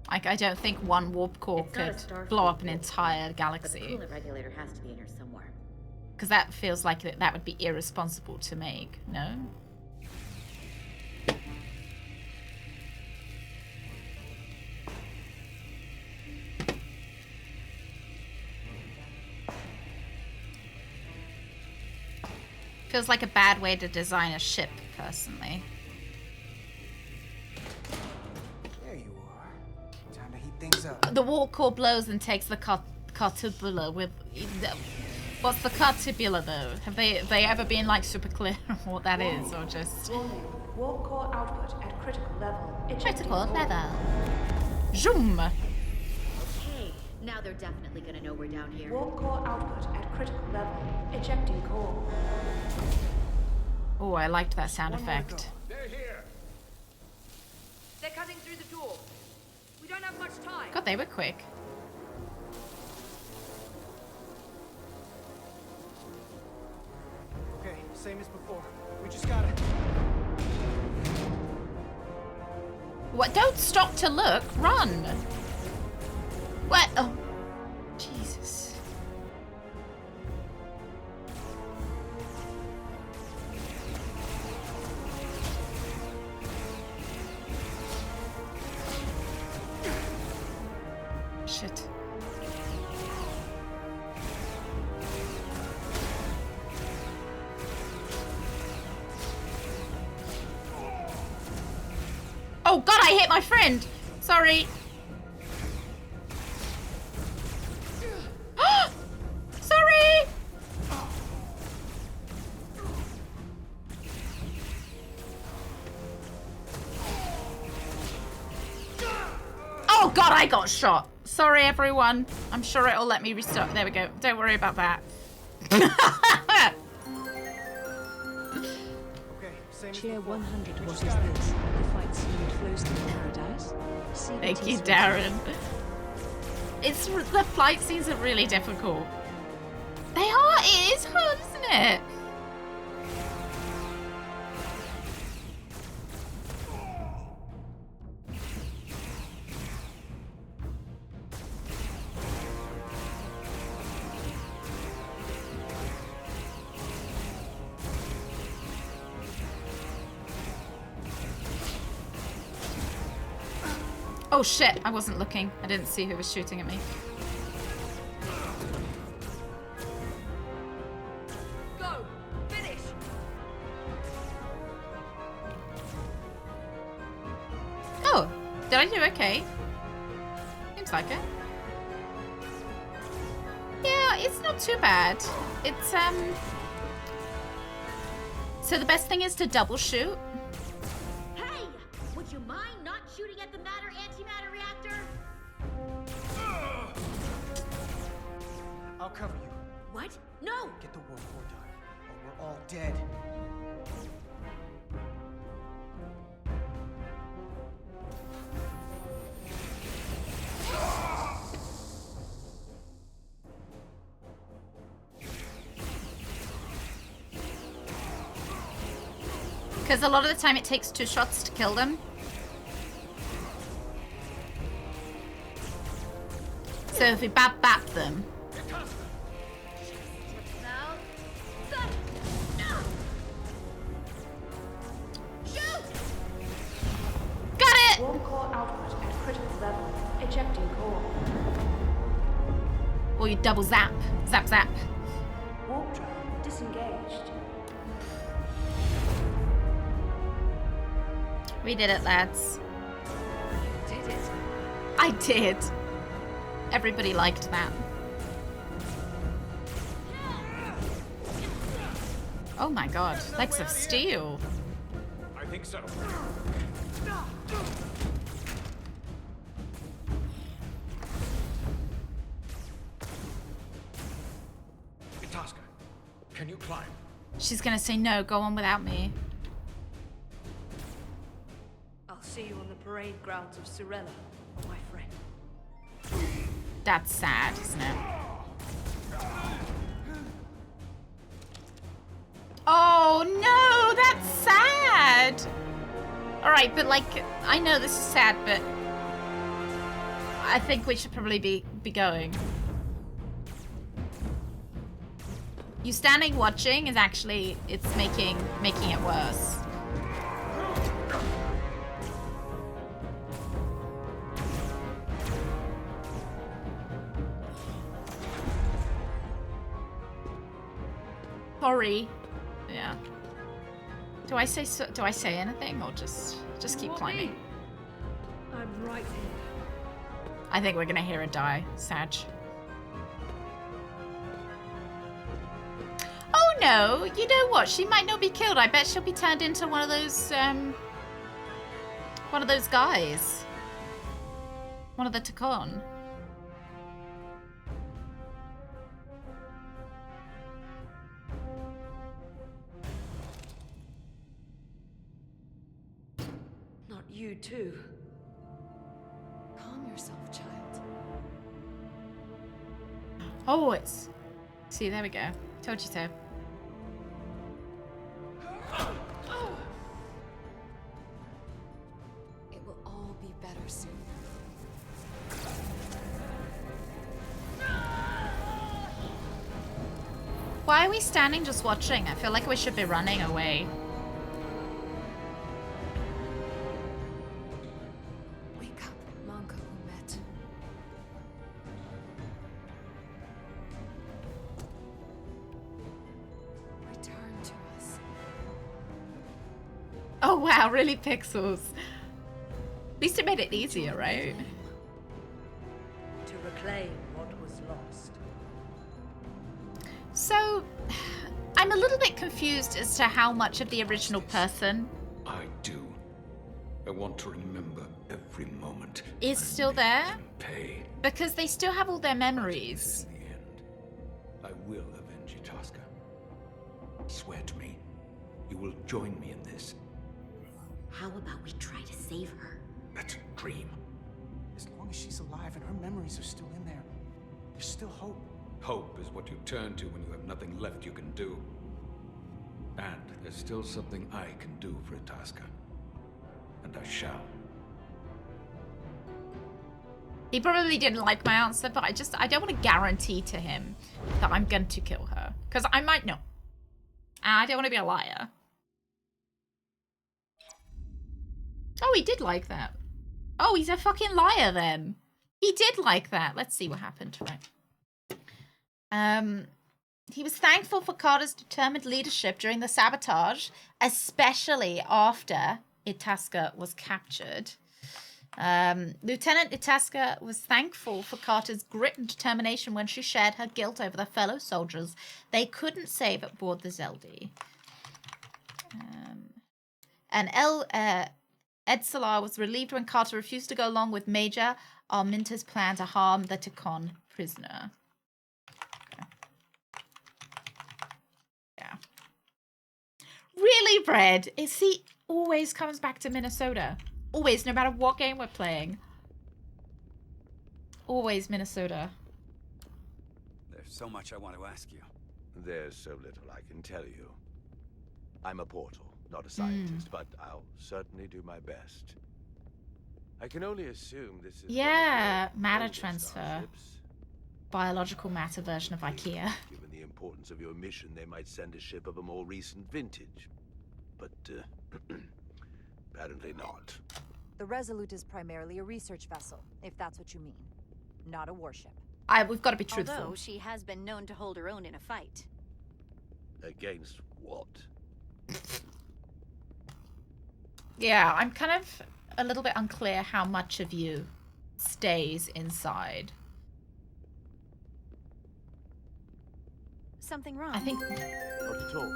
Like, I don't think one warp core It's not a could Starfleet blow up an warp, entire But the galaxy. coolant regulator has to be in here somewhere. Because that feels like that would be irresponsible to make, no? Feels like a bad way to design a ship, personally. There you are. Time to heat things up. The warp core blows and takes the cartubula with... What's the cartubula, though? Have they ever been, like, super clear on what that is, or just... Warning. Warp core output at critical level. Critical level. Zoom! Okay, now they're definitely gonna know we're down here. Warp core output at critical level. Ejecting core. Oh, I liked that sound effect. They're here. They're cutting through the door. We don't have much time. God, they were quick. Okay, same as before. We just gotta... What? Don't stop to look. Run. What? Oh, Jesus. Shit. Oh God, I hit my friend. Sorry. Sorry. Oh God, I got shot. Sorry, everyone. I'm sure it'll let me restart. There we go. Don't worry about that. Cheer 100. What is this? The fight scene close to paradise? Thank you, Darren. The flight scenes are really difficult. They are. It is hard, isn't it? Oh shit, I wasn't looking. I didn't see who was shooting at me. Go! Finish! Oh, did I do okay? Seems like it. Yeah, it's not too bad. It's, So the best thing is to double shoot. Hey! Would you mind not shooting at the matter antimatter reactor? I'll cover you. What? No! Get the war core done, or we're all dead. Because a lot of the time it takes 2 shots to kill them. So if we bap them. Got it! Warp core output at critical level. Ejecting core. Or you double zap. Zap zap. Warp drive disengaged. We did it, lads. You did it. I did. Everybody liked that. Oh my god, legs of steel. I think so. Itasca, can you climb? She's gonna say no, go on without me. I'll see you on the parade grounds of Cirella, my friend. That's sad, isn't it? Oh no, that's sad. All right, but like, I know this is sad, but I think we should probably be going. You standing watching is actually, it's making it worse. Sorry. Yeah. Do I say anything or just keep climbing? I'm right here. I think we're gonna hear her die, Sag. Oh no! You know what? She might not be killed. I bet she'll be turned into one of those guys. One of the Takon. Not you too. Calm yourself, child. Oh, it's... See, there we go. Told you so. It will all be better soon. Why are we standing just watching? I feel like we should be running away. Wake up, Manka Umet. Return to us. Oh wow, really pixels. At least it made it easier, right? To reclaim what was lost. So, I'm a little bit confused as to how much of the original person I do. I want to remember every moment. is still there. Pay. Because they still have all their memories. In the end, I will avenge Itasca. Swear to me, you will join me in this. How about we try to save her? That's a dream. As long as she's alive and her memories are still in there, there's still hope. Hope is what you turn to when you have nothing left you can do. And there's still something I can do for Itasca. And I shall. He probably didn't like my answer, but I don't want to guarantee to him that I'm going to kill her. Because I might not. And I don't want to be a liar. Oh, he did like that. Oh, he's a fucking liar then. He did like that. Let's see what happened. Right. He was thankful for Carter's determined leadership during the sabotage, especially after Itasca was captured. Lieutenant Itasca was thankful for Carter's grit and determination when she shared her guilt over the fellow soldiers they couldn't save aboard the Zeldi. Ed Salar was relieved when Carter refused to go along with Major Arminta's plan to harm the Takon prisoner. Okay. Yeah. Really, Brad? He always comes back to Minnesota. Always, no matter what game we're playing. Always Minnesota. There's so much I want to ask you. There's so little I can tell you. I'm a portal, not a scientist, but I'll certainly do my best. I can only assume this is matter transfer. Biological matter version of IKEA. Given the importance of your mission, they might send a ship of a more recent vintage. But, apparently not. The Resolute is primarily a research vessel, if that's what you mean. Not a warship. We've got to be truthful. Although she has been known to hold her own in a fight. Against what? Yeah, I'm kind of a little bit unclear how much of you stays inside. Something wrong? I think... Not at all.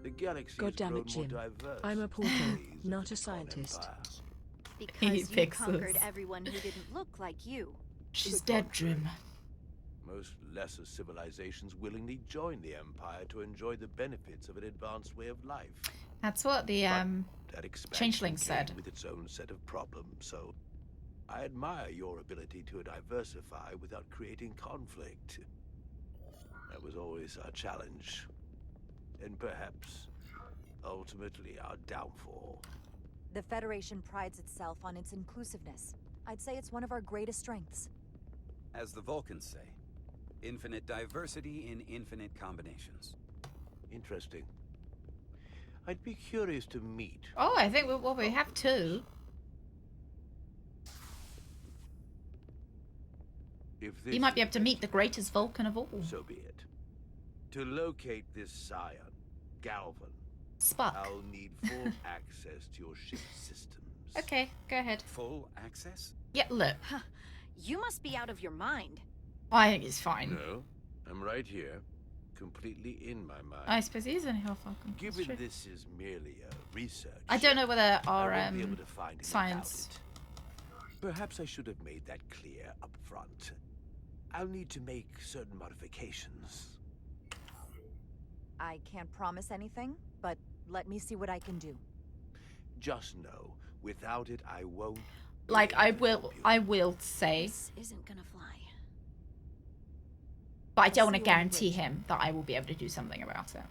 The galaxy God damn it, Jim. I'm a portal, not a scientist. Because you conquered everyone who didn't look like you. She's dead, Jim. Most lesser civilizations willingly join the Empire to enjoy the benefits of an advanced way of life. That's what the changeling said. With its own set of problems, so I admire your ability to diversify without creating conflict. That was always our challenge, and perhaps ultimately our downfall. The Federation prides itself on its inclusiveness. I'd say it's one of our greatest strengths. As the Vulcans say, infinite diversity in infinite combinations. Interesting. I'd be curious to meet. Oh, I think we have two. You might be able to meet the greatest Vulcan of all. So be it. To locate this scion, Galvan, Spock, I'll need full access to your ship's systems. Okay, go ahead. Full access? Yeah, look. You must be out of your mind. I think it's fine. No, I'm right here, completely in my mind. I suppose he is in Hell Falcon. Given this is merely a research, I don't know whether our I won't be able to find science. Perhaps I should have made that clear up front. I'll need to make certain modifications. I can't promise anything, but let me see what I can do. Just know, without it, I won't. Like, I will say. This isn't gonna fly. But I don't want to guarantee him that I will be able to do something about it.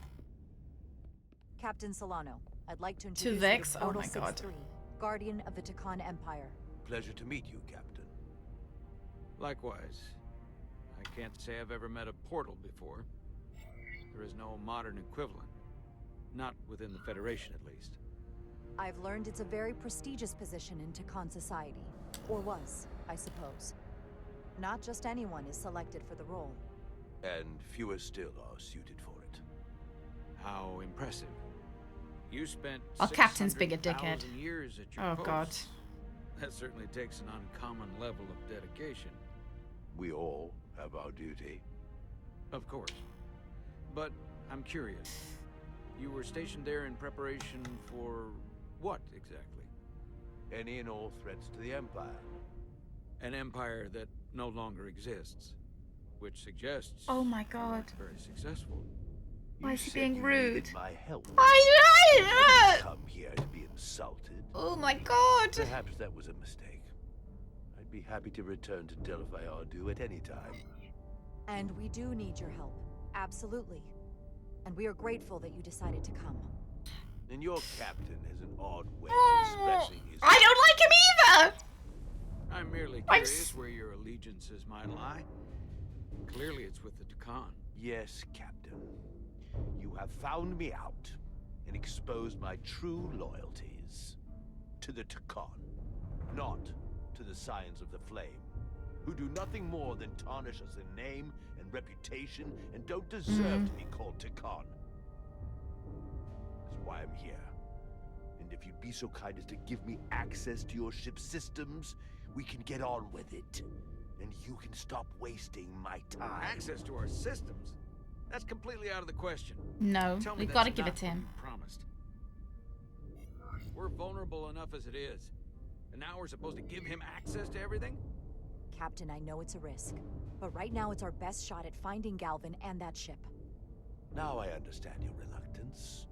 Captain Solano, I'd like to To introduce Vex? you to Oh Portal my god. 6-3, Guardian of the Takon Empire. Pleasure to meet you, Captain. Likewise. I can't say I've ever met a portal before. There is no modern equivalent. Not within the Federation, at least. I've learned it's a very prestigious position in Takon society. Or was, I suppose. Not just anyone is selected for the role. And fewer still are suited for it. How impressive. You spent Our captain's bigger dickhead. 600,000 years at your Oh post. god. That certainly takes an uncommon level of dedication. We all have our duty. Of course. But I'm curious. You were stationed there in preparation for what exactly? Any and all threats to the Empire. An empire that no longer exists. Which suggests Oh my god. very successful. Why is he said being you rude? needed my help. I didn't come here to be insulted. Oh my god. Perhaps that was a mistake. I'd be happy to return to Delphi Ardu at any time. And we do need your help. Absolutely. And we are grateful that you decided to come. And your captain has an odd way of expressing his... I don't like him either! I'm merely curious where your allegiances might lie. Clearly it's with the Takon. Yes, Captain. You have found me out and exposed my true loyalties to the Takon. not to the Scions of the Flame, who do nothing more than tarnish us in name and reputation and don't deserve to be called Tikhon. That's why I'm here. And if you'd be so kind as to give me access to your ship's systems, we can get on with it. And you can stop wasting my time. Access to our systems? That's completely out of the question. No, Tell me we've that's got to give not it to what him. you promised. We're vulnerable enough as it is. And now we're supposed to give him access to everything? Captain, I know it's a risk, but right now it's our best shot at finding Galvin and that ship. Now I understand your reluctance.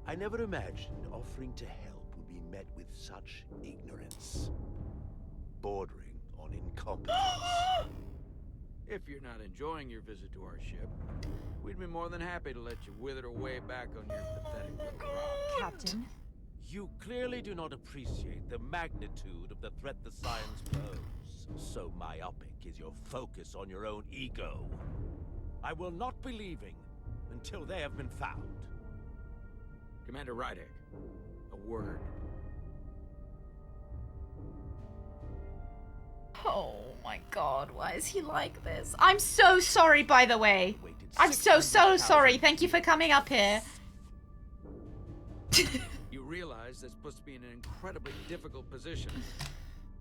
I never imagined offering to help would be met with such ignorance. Bordering on incompetence. If you're not enjoying your visit to our ship, we'd be more than happy to let you wither away back on your pathetic little rock. Captain? You clearly do not appreciate the magnitude of the threat the Scions pose. So myopic is your focus on your own ego. I will not be leaving until they have been found. Commander Rydek, a word. Oh my god, why is he like this? I'm so sorry, by the way. I'm so sorry. Thank you for coming up here. You realize that's supposed to be in an incredibly difficult position.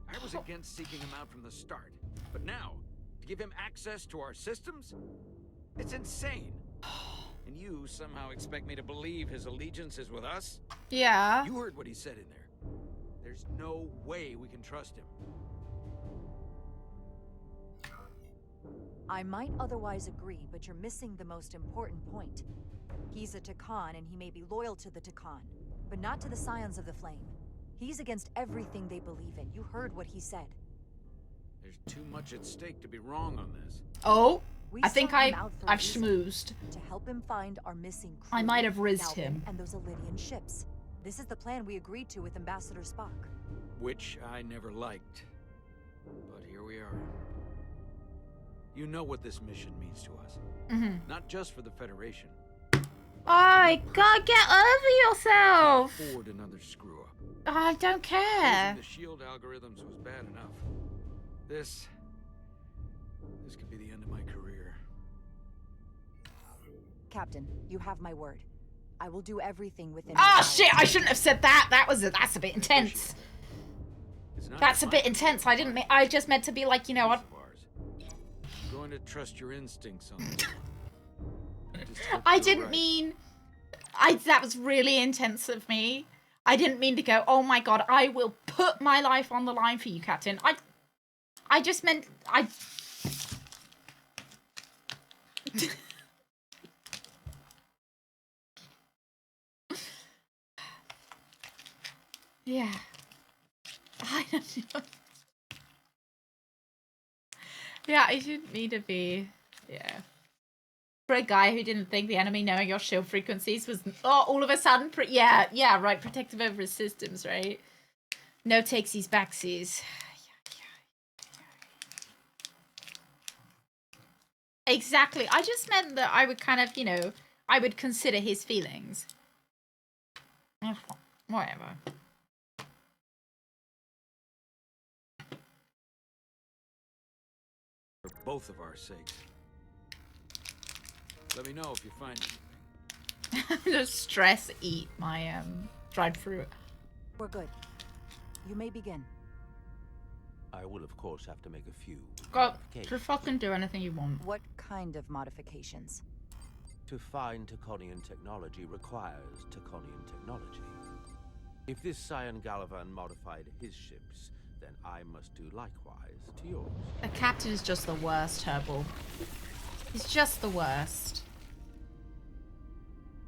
I was against seeking him out from the start. But now, to give him access to our systems? It's insane. And you somehow expect me to believe his allegiance is with us? Yeah. You heard what he said in there. There's no way we can trust him. I might otherwise agree, but you're missing the most important point. He's a Tikhon, and he may be loyal to the Tikhon, but not to the Scions of the Flame. He's against everything they believe in. You heard what he said. There's too much at stake to be wrong on this. Oh, We I think sought him out for a I've reason. schmoozed. To help him find our missing crew, I might have rizzed Galvin, him. and those Illydian ships. This is the plan we agreed to with Ambassador Spock. Which I never liked. But here we are. You know what this mission means to us. Not just for the Federation. Oh, God, get over yourself. Afford another screw up. I don't care. Using the shield algorithms was bad enough. This could be the end of my career. Captain, you have my word. I will do everything within. Ah, shit! I shouldn't have said that. That's a bit intense. That's a bit intense. I didn't. I just meant to be like, you know what? I'm going to trust your instincts on this. I didn't mean. That was really intense of me. I didn't mean to go, oh my god, I will put my life on the line for you, Captain. I just meant yeah. I don't know. Yeah, I didn't mean to be. Yeah. For a guy who didn't think the enemy knowing your shield frequencies was all of a sudden, yeah, right, protective over his systems, right? No takesies, backsies. Exactly. I just meant that I would kind of, you know, I would consider his feelings. Whatever. For both of our sakes. Let me know if you find anything. The stress eat my dried fruit. We're good. You may begin. I will, of course, have to make a few God, just fucking do anything you want. What kind of modifications? To find Tikhonian technology requires Tikhonian technology. If this Scion Galavan modified his ships, then I must do likewise to yours. The captain is just the worst, Herbal. He's just the worst.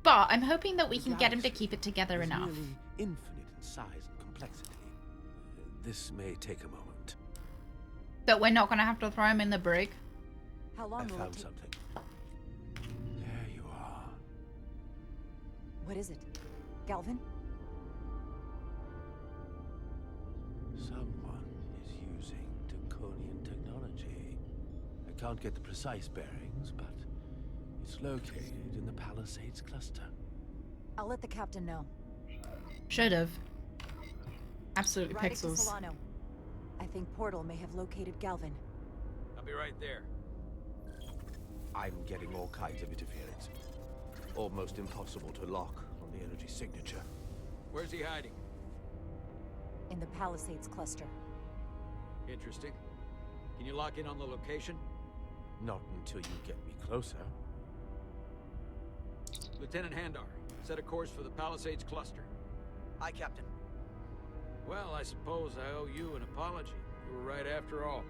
But I'm hoping that we can get him to keep it together enough. Really infinite in size and complexity. This may take a moment. That we're not going to have to throw him in the brig. How long I will it found take? something. There you are. What is it? Galvin? Someone is using Tikhonian technology. I can't get the precise bearings, but it's located in the Palisades cluster. I'll let the captain know. Should have. Absolutely Rydek to pixels. Solano. I think Portal may have located Galvin. I'll be right there. I'm getting all kinds of interference. Almost impossible to lock on the energy signature. Where's he hiding? In the Palisades cluster. Interesting. Can you lock in on the location? Not until you get me closer. Lieutenant Handar, set a course for the Palisades cluster. Aye, Captain. Well, I suppose I owe you an apology. You were right after all.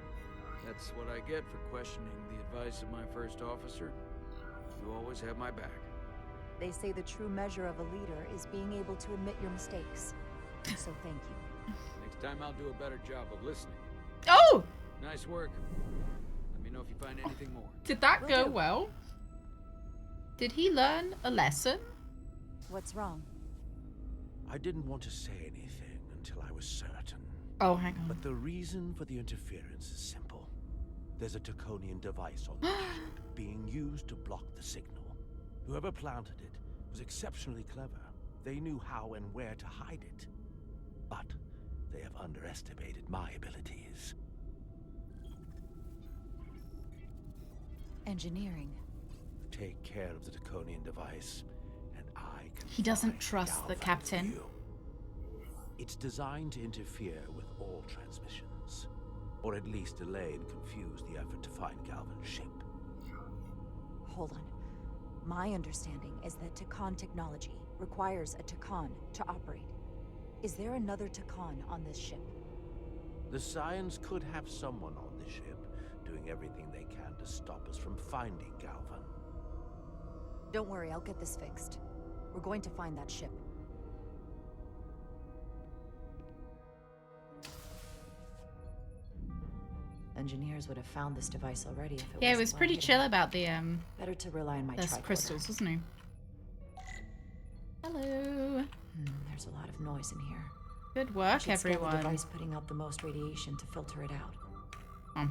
That's what I get for questioning the advice of my first officer. You always have my back. They say the true measure of a leader is being able to admit your mistakes. So thank you. Next time I'll do a better job of listening. Oh! Nice work. Let me know if you find anything more. Did that go well? Did he learn a lesson? What's wrong? I didn't want to say anything until I was certain. Oh, hang on. But the reason for the interference is simple. There's a Taconian device on the ship being used to block the signal. Whoever planted it was exceptionally clever. They knew how and where to hide it. But they have underestimated my abilities. Engineering. Take care of the Taconian device, and I can. He doesn't trust the captain. It's designed to interfere with all transmissions, or at least delay and confuse the effort to find Galvin's ship. Hold on. My understanding is that Takan technology requires a Takan to operate. Is there another Takan on this ship? The Scions could have someone on the ship, doing everything they can to stop us from finding Galvin. Don't worry, I'll get this fixed. We're going to find that ship. Engineers would have found this device already if it Yeah, it was pretty chill about the Better to rely on my those tricorder. crystals, wasn't he? Hello. There's a lot of noise in here. Good I work, should scale the everyone. device putting out the most radiation to filter it out.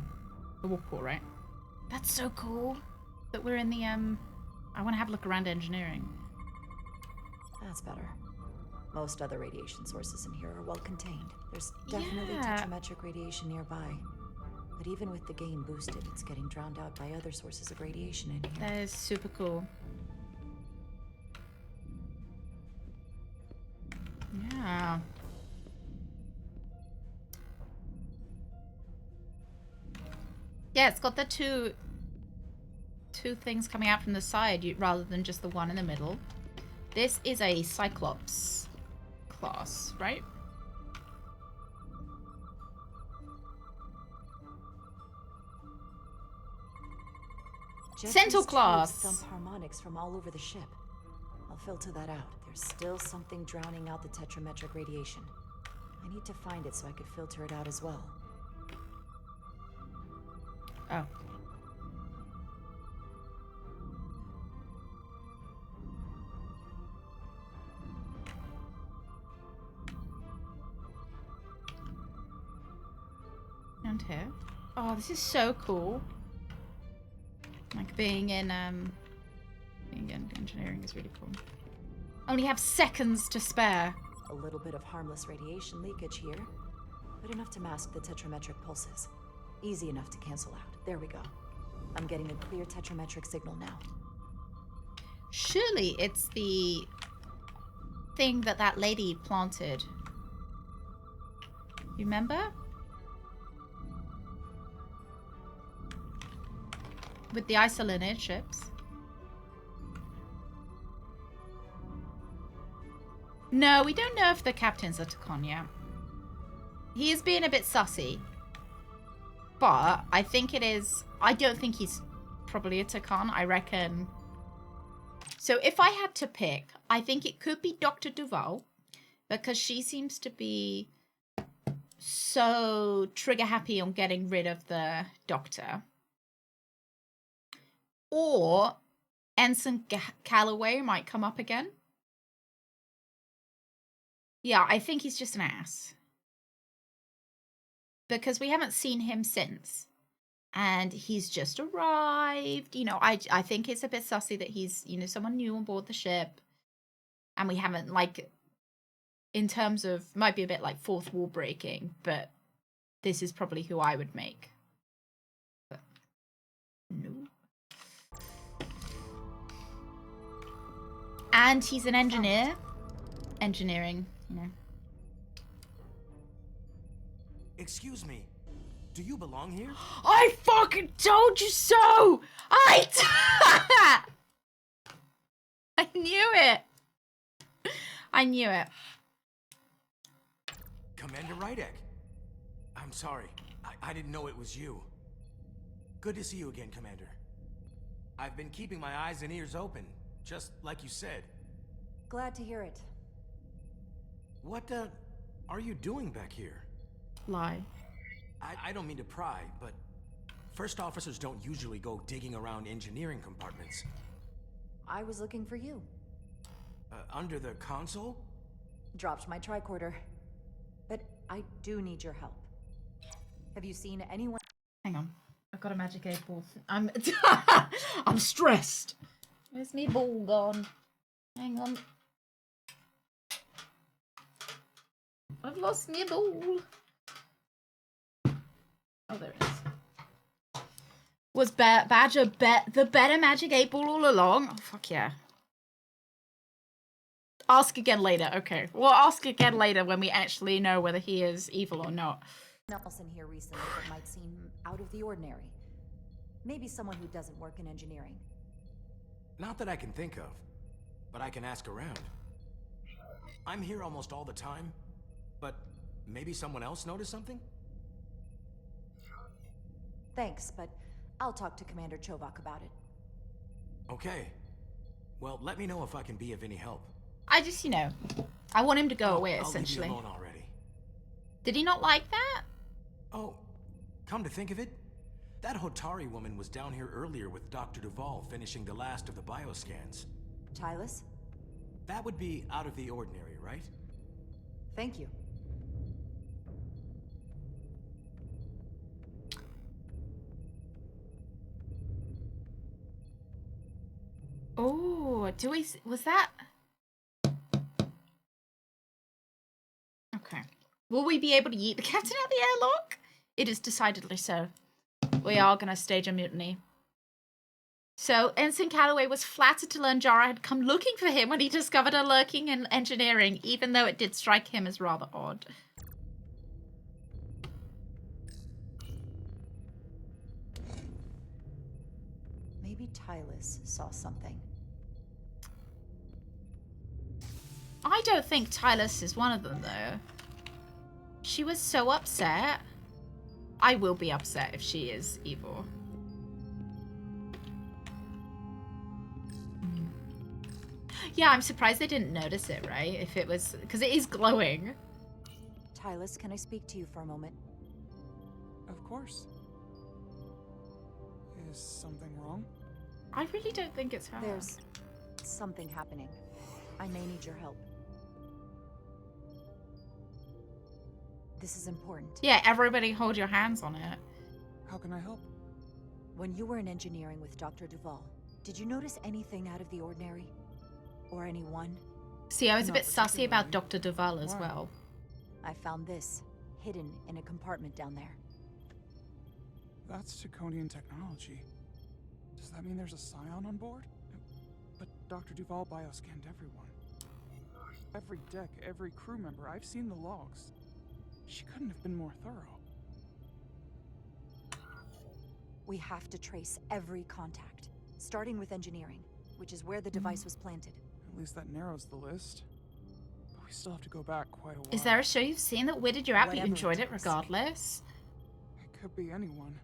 The warp core, right? That's so cool that we're in the I want to have a look around engineering. That's better. Most other radiation sources in here are well contained. There's definitely Yeah. tetrametric radiation nearby. But even with the gain boosted, it's getting drowned out by other sources of radiation in here. That is super cool. Yeah. Yeah, it's got the two things coming out from the side rather than just the one in the middle. This is a Cyclops class, right? Centaur class. Some harmonics from all over the ship. I'll filter that out. There's still something drowning out the tetrametric radiation. I need to find it so I could filter it out as well. Oh. And here. Oh, this is so cool. Like being in engineering is really cool. Only have seconds to spare. A little bit of harmless radiation leakage here, but enough to mask the tetrametric pulses. Easy enough to cancel out. There we go. I'm getting a clear tetrametric signal now. Surely it's the thing that lady planted. You remember? With the isolinid ships. No, we don't know if the captain's a Takon yet. He is being a bit sussy. But I think it is... I don't think he's probably a Takon. I reckon... So if I had to pick, I think it could be Dr. Duval. Because she seems to be so trigger happy on getting rid of the Doctor. Or Ensign Calloway might come up again. Yeah, I think he's just an ass. Because we haven't seen him since. And he's just arrived. You know, I think it's a bit sussy that he's, you know, someone new on board the ship. And we haven't, like, in terms of, might be a bit like fourth wall breaking, but this is probably who I would make. But no. And he's an engineer. Engineering, you know. Excuse me. Do you belong here? I fucking told you so! I knew it! I knew it. Commander Rydek. I'm sorry. I didn't know it was you. Good to see you again, Commander. I've been keeping my eyes and ears open, just like you said. Glad to hear it. What, are you doing back here? Lie. I don't mean to pry, but first officers don't usually go digging around engineering compartments. I was looking for you. Under the console? Dropped my tricorder. But I do need your help. Have you seen anyone? Hang on. I've got a magic 8 ball. I'm I'm stressed. Where's me ball gone? Hang on. I've lost me ball. Oh, there it is. Was Badger the better magic 8 ball all along? Oh, fuck yeah. Ask again later. Okay. We'll ask again later when we actually know whether he is evil or not. Nelson here recently that might seem out of the ordinary. Maybe someone who doesn't work in engineering. Not that I can think of, but I can ask around. I'm here almost all the time, but maybe someone else noticed something? Thanks, but I'll talk to Commander Chovak about it. Okay. Well, let me know if I can be of any help. I just, you know, I want him to go away, I'll essentially. leave you alone already. Did he not like that? Oh, come to think of it, that Hotari woman was down here earlier with Dr. Duval finishing the last of the bioscans. Tylus? That would be out of the ordinary, right? Thank you. Oh, was that? Okay. Will we be able to yeet the captain out the airlock? It is decidedly so. We are going to stage a mutiny. So, Ensign Calloway was flattered to learn Jara had come looking for him when he discovered her lurking in engineering, even though it did strike him as rather odd. Maybe Tylus saw something. I don't think Tylus is one of them, though. She was so upset. I will be upset if she is evil. Yeah, I'm surprised they didn't notice it, right? If it was... Because it is glowing. Tylus, can I speak to you for a moment? Of course. Is something wrong? I really don't think it's her. There's something happening. I may need your help. This is important. Yeah, everybody hold your hands on it. How can I help? When you were in engineering with Dr. Duval, did you notice anything out of the ordinary? Or anyone? See, I was a bit sussy about Dr. Duval as well. I found this, hidden in a compartment down there. That's Draconian technology. Does that mean there's a scion on board? But Dr. Duval bioscanned everyone. Every deck, every crew member, I've seen the logs. She couldn't have been more thorough. We have to trace every contact, starting with engineering, which is where the device was planted. At least that narrows the list. But we still have to go back quite a while. Is there a show you've seen that weirded you out, but you Whatever enjoyed it it is. regardless? It could be anyone.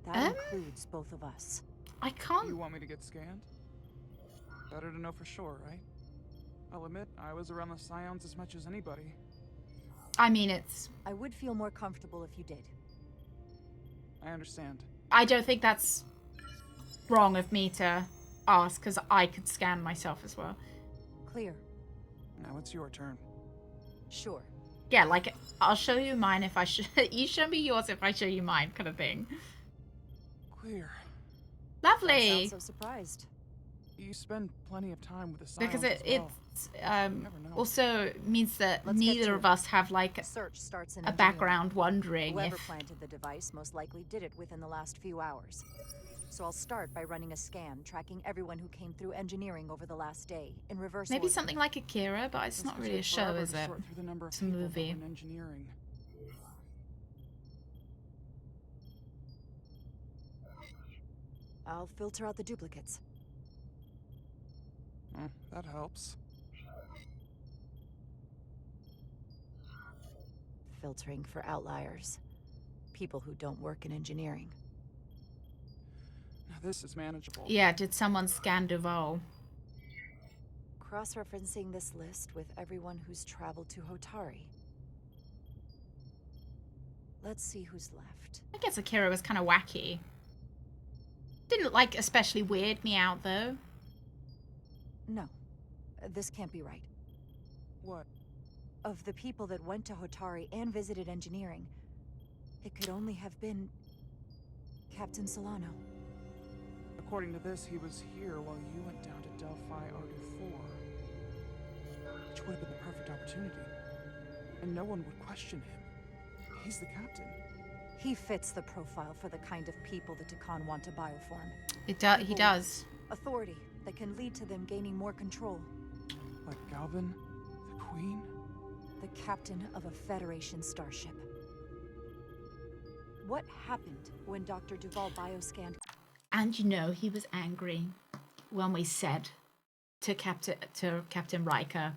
That includes both of us. I can't... You want me to get scanned? Better to know for sure, right? I'll admit, I was around the Scions as much as anybody. I mean, it's... I would feel more comfortable if you did. I understand. I don't think that's wrong of me to ask, because I could scan myself as well. Clear. Now it's your turn. Sure. Yeah, like, I'll show you mine if I you show me yours if I show you mine, kind of thing. Clear. Lovely. Don't sound so surprised. You spend plenty of time with the Scions Because as well. also means that Let's get neither to of it. us have like Search starts in a engineering. background wondering Whoever if planted the device most likely did it within the last few hours. So I'll start by running a scan, tracking everyone who came through engineering over the last day, in reverse maybe order. something like Akira, but it's not really a show, is it? Sort through the number of It's a people that movie. were in engineering. I'll filter out the duplicates. That helps. Filtering for outliers. People who don't work in engineering. Now this is manageable. Yeah, did someone scan Duval? Cross-referencing this list with everyone who's traveled to Hotari. Let's see who's left. I guess Akira was kind of wacky. Didn't like especially weird me out though. No, this can't be right. What? Of the people that went to Hotari and visited engineering, it could only have been Captain Solano. According to this, he was here while you went down to Delphi Ardu 4. Which would have been the perfect opportunity. And no one would question him. He's the captain. He fits the profile for the kind of people the Takan want to bioform. He does. Authority that can lead to them gaining more control. Like Galvin, the Queen? The captain of a Federation starship. What happened when Dr. Duval bioscanned? And you know, he was angry when we said to Captain Riker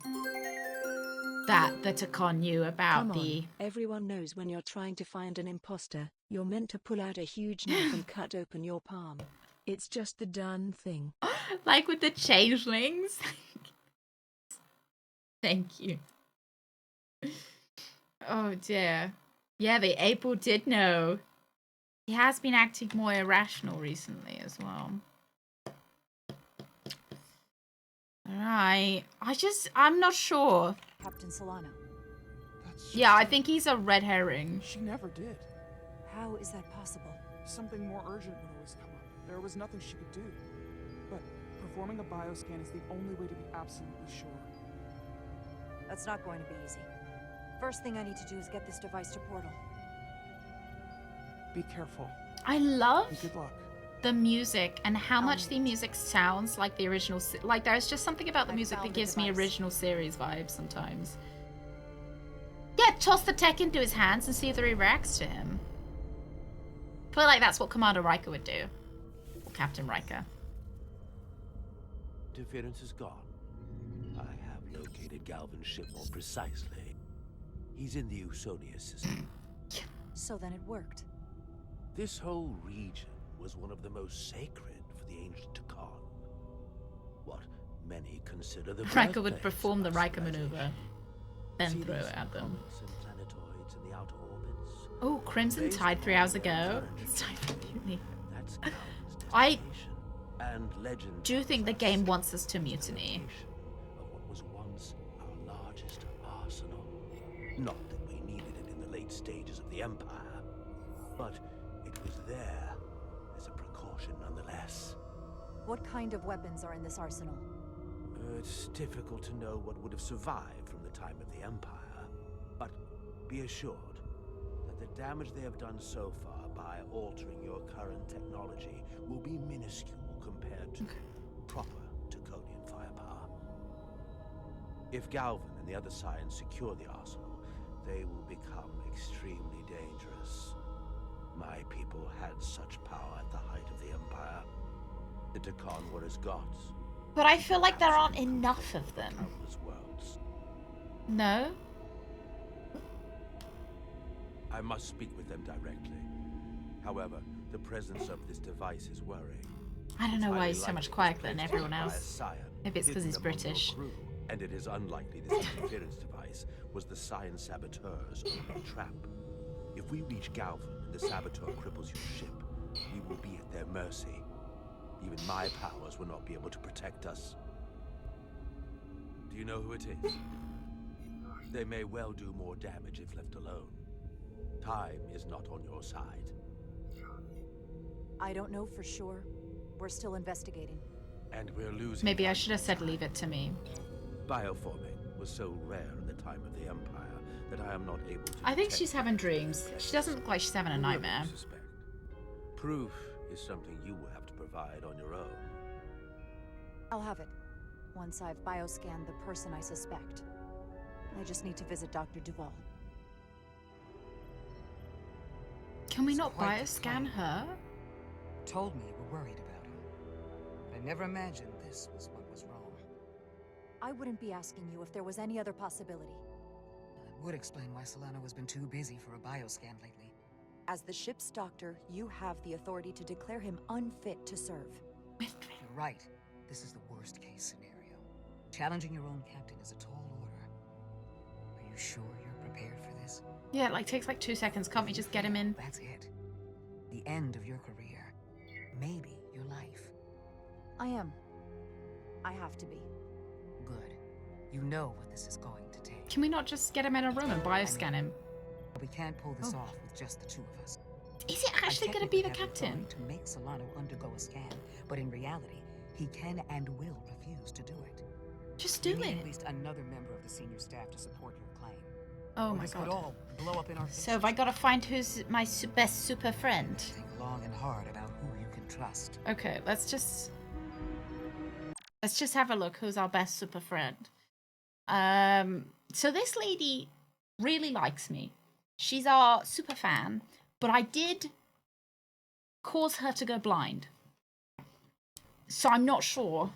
that the Takan knew about Come on. Everyone knows when you're trying to find an imposter, you're meant to pull out a huge knife and cut open your palm. It's just the done thing. Like with the changelings. Thank you. Oh dear. Yeah, the April did know. He has been acting more irrational recently as well. Alright. I'm not sure. Captain Solano. Yeah, I think he's a red herring. She never did. How is that possible? Something more urgent would always come up. There was nothing she could do. But performing a bioscan is the only way to be absolutely sure. That's not going to be easy. First thing I need to do is get this device to Portal. Be careful. I love And good luck. the music and how much the music sounds like the original. Like there's just something about the music that gives me original series vibes sometimes. Yeah, toss the tech into his hands and see if he reacts to him. I feel like that's what Commander Riker would do. Or Captain Riker. Interference is gone. I have located Galvin's ship more precisely. He's in the Usonia system. So then it worked. This whole region was one of the most sacred for the ancient Takan. What many consider the Riker would birthplace perform the of Riker civilization. maneuver. Then See throw these it at them. comets and planetoids in the outer orbits? Oh, Crimson Based Tide 3 hours on ago. their It's time for mutiny. That's Galvin's I destination. And legend do think the game wants us to mutiny. of what was once our largest arsenal. Not that we needed it in the late stages of the Empire, but it was there as a precaution nonetheless. What kind of weapons are in this arsenal? It's difficult to know what would have survived from the time of the Empire, but be assured that the damage they have done so far by altering your current technology will be minuscule compared to proper Taconian firepower. If Galvin and the other Scions secure the arsenal, they will become extremely dangerous. My people had such power at the height of the Empire. The Takan were as gods. But I feel like there aren't enough of them. Countless worlds. No? I must speak with them directly. However, the presence of this device is worrying. I don't know why he's so much quieter than Placed everyone by a else. scion Maybe it's because hidden he's among your British. crew, and it is unlikely this interference device was the Scion saboteur's only trap. If we reach Galvin and the saboteur cripples your ship, we will be at their mercy. Even my powers will not be able to protect us. Do you know who it is? They may well do more damage if left alone. Time is not on your side. I don't know for sure. We're still investigating. And we're losing. Maybe I should have said leave it to me. Bioforming was so rare in the time of the Empire that I am not able to. I think she's having dreams. She doesn't look like she's having a nightmare. Proof is something you will have to provide on your own. I'll have it. Once I've bioscanned the person I suspect. I just need to visit Dr. Duval. Can we not bioscan her? Told me you were worried about him. But I never imagined this was what was wrong. I wouldn't be asking you if there was any other possibility. That would explain why Solano has been too busy for a bioscan lately. As the ship's doctor, you have the authority to declare him unfit to serve. You're right. This is the worst case scenario. Challenging your own captain is a tall order. Are you sure you're prepared for this? Yeah, it like takes like 2 seconds. Can't we just get him in? That's it. The end of your career. Maybe your life. I am. I have to be. Good. You know what this is going to take. Can we not just get him in a room and bioscan him? We can't pull this off with just the two of us. Is it actually going to be the captain? To make Solano undergo a scan, but in reality, he can and will refuse to do it. Just do we need it. At least another member of the senior staff to support your claim. Oh Or my this god. could all blow up in our faces. So have I got to find who's my best super friend? Think long and hard about who you can trust. Okay, let's just have a look. Who's our best super friend? So this lady really likes me. She's our super fan, but I did cause her to go blind. So I'm not sure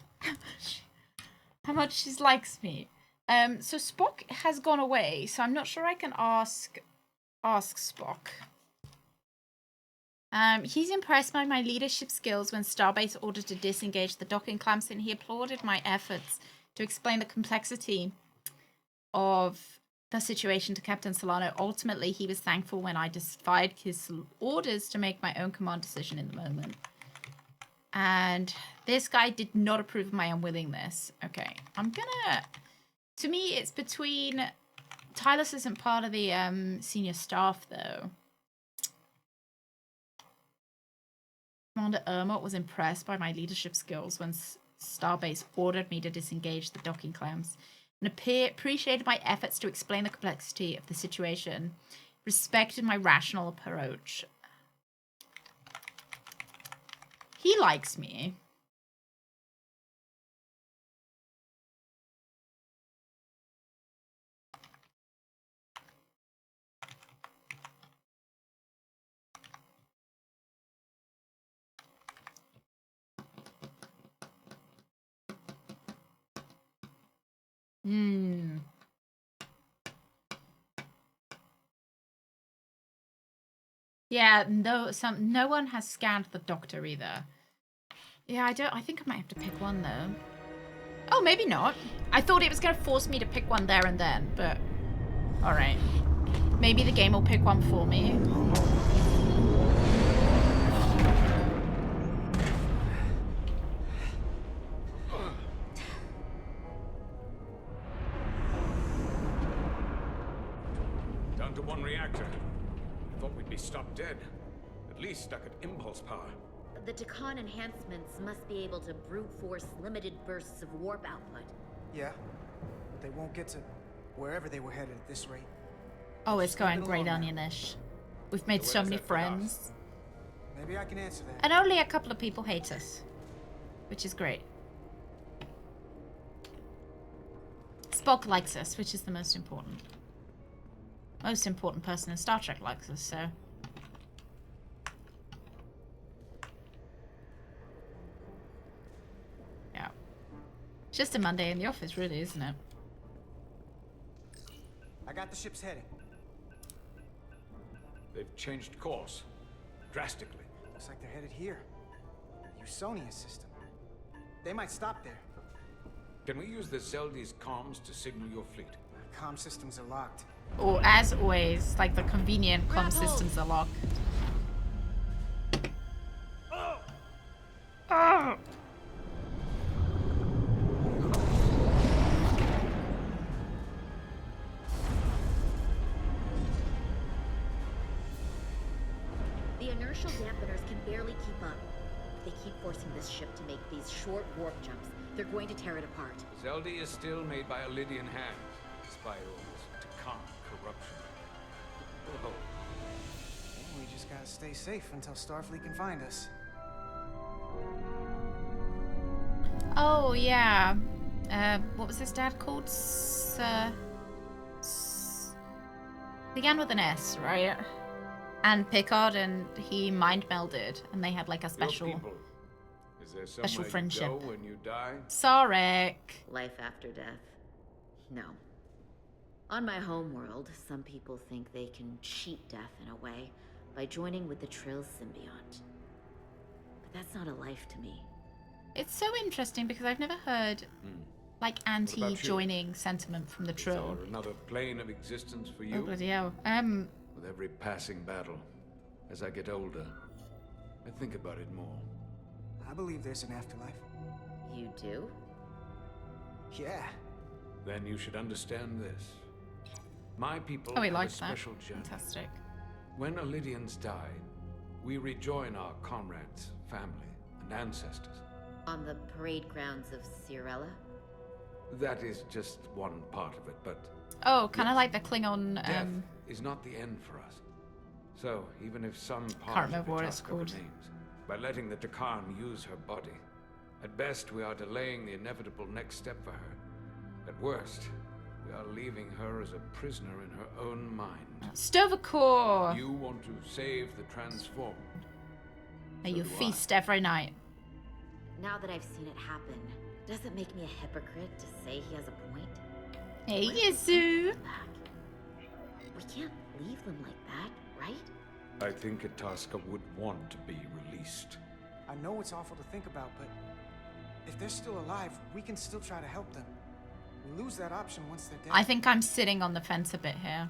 how much she likes me. So Spock has gone away, so I'm not sure I can ask Spock. He's impressed by my leadership skills when Starbase ordered to disengage the docking clamps, and he applauded my efforts to explain the complexity of the situation to Captain Solano. Ultimately, he was thankful when I defied his orders to make my own command decision in the moment. And this guy did not approve of my unwillingness. Okay, I'm gonna... To me, it's between... Tylus isn't part of the senior staff, though. Commander Ermot was impressed by my leadership skills when Starbase ordered me to disengage the docking clamps and appreciated my efforts to explain the complexity of the situation, respected my rational approach. He likes me. Yeah, no one has scanned the doctor either. Yeah, I think I might have to pick one though. Oh, maybe not. I thought it was going to force me to pick one there and then, but all right. Maybe the game will pick one for me. Down to one reactor. Thought we'd be stopped dead. At least stuck at impulse power. The Takan enhancements must be able to brute force limited bursts of warp output. Yeah, but they won't get to wherever they were headed at this rate. Oh, it's going great onionish. We've made so many friends. Maybe I can answer that. And only a couple of people hate us, which is great. Spock likes us, which is the most important. Most important person in Star Trek likes us, so... Yeah. It's just a Monday in the office, really, isn't it? I got the ship's heading. They've changed course. Drastically. Looks like they're headed here. The Usonia system. They might stop there. Can we use the Zeldi's comms to signal your fleet? Comm systems are locked. Or, as always, like the convenient comm systems are locked. Oh! The inertial dampeners can barely keep up. If they keep forcing this ship to make these short warp jumps, they're going to tear it apart. Zeldi is still made by a Lydian hand, despite all this Takan corruption. We'll hope. We just gotta stay safe until Starfleet can find us. Oh, yeah. What was his dad called? Began with an S, right? And Picard, and he mind melded, and they had like a special Is there special somewhere friendship. you go when you die? Sarek. Life after death? No. On my homeworld, some people think they can cheat death in a way by joining with the Trill symbiont. But that's not a life to me. It's so interesting because I've never heard like anti-joining sentiment from the Trill. Is there another plane of existence for Oh you? bloody hell. With every passing battle, as I get older, I think about it more. I believe there's an afterlife. You do? Yeah. Then you should understand this. My people Oh, he have a likes that. special journey. Fantastic. When Lydians die, we rejoin our comrades, family, and ancestors. On the parade grounds of Cirella? That is just one part of it, but Oh, kind of like the Klingon. death is not the end for us. So, even if some part Can't of remember what it's Itasca called. remains, by letting the Takan use her body, at best we are delaying the inevitable next step for her. At worst, we are leaving her as a prisoner in her own mind. Stovacor. You want to save the transformed. And you do I. feast every night. Now that I've seen it happen, does it make me a hypocrite to say he has a point? Hey, Yizu. We can't leave them like that, right? I think Itasca would want to be released. I know it's awful to think about, but if they're still alive, we can still try to help them. We lose that option once they're dead. I think I'm sitting on the fence a bit here.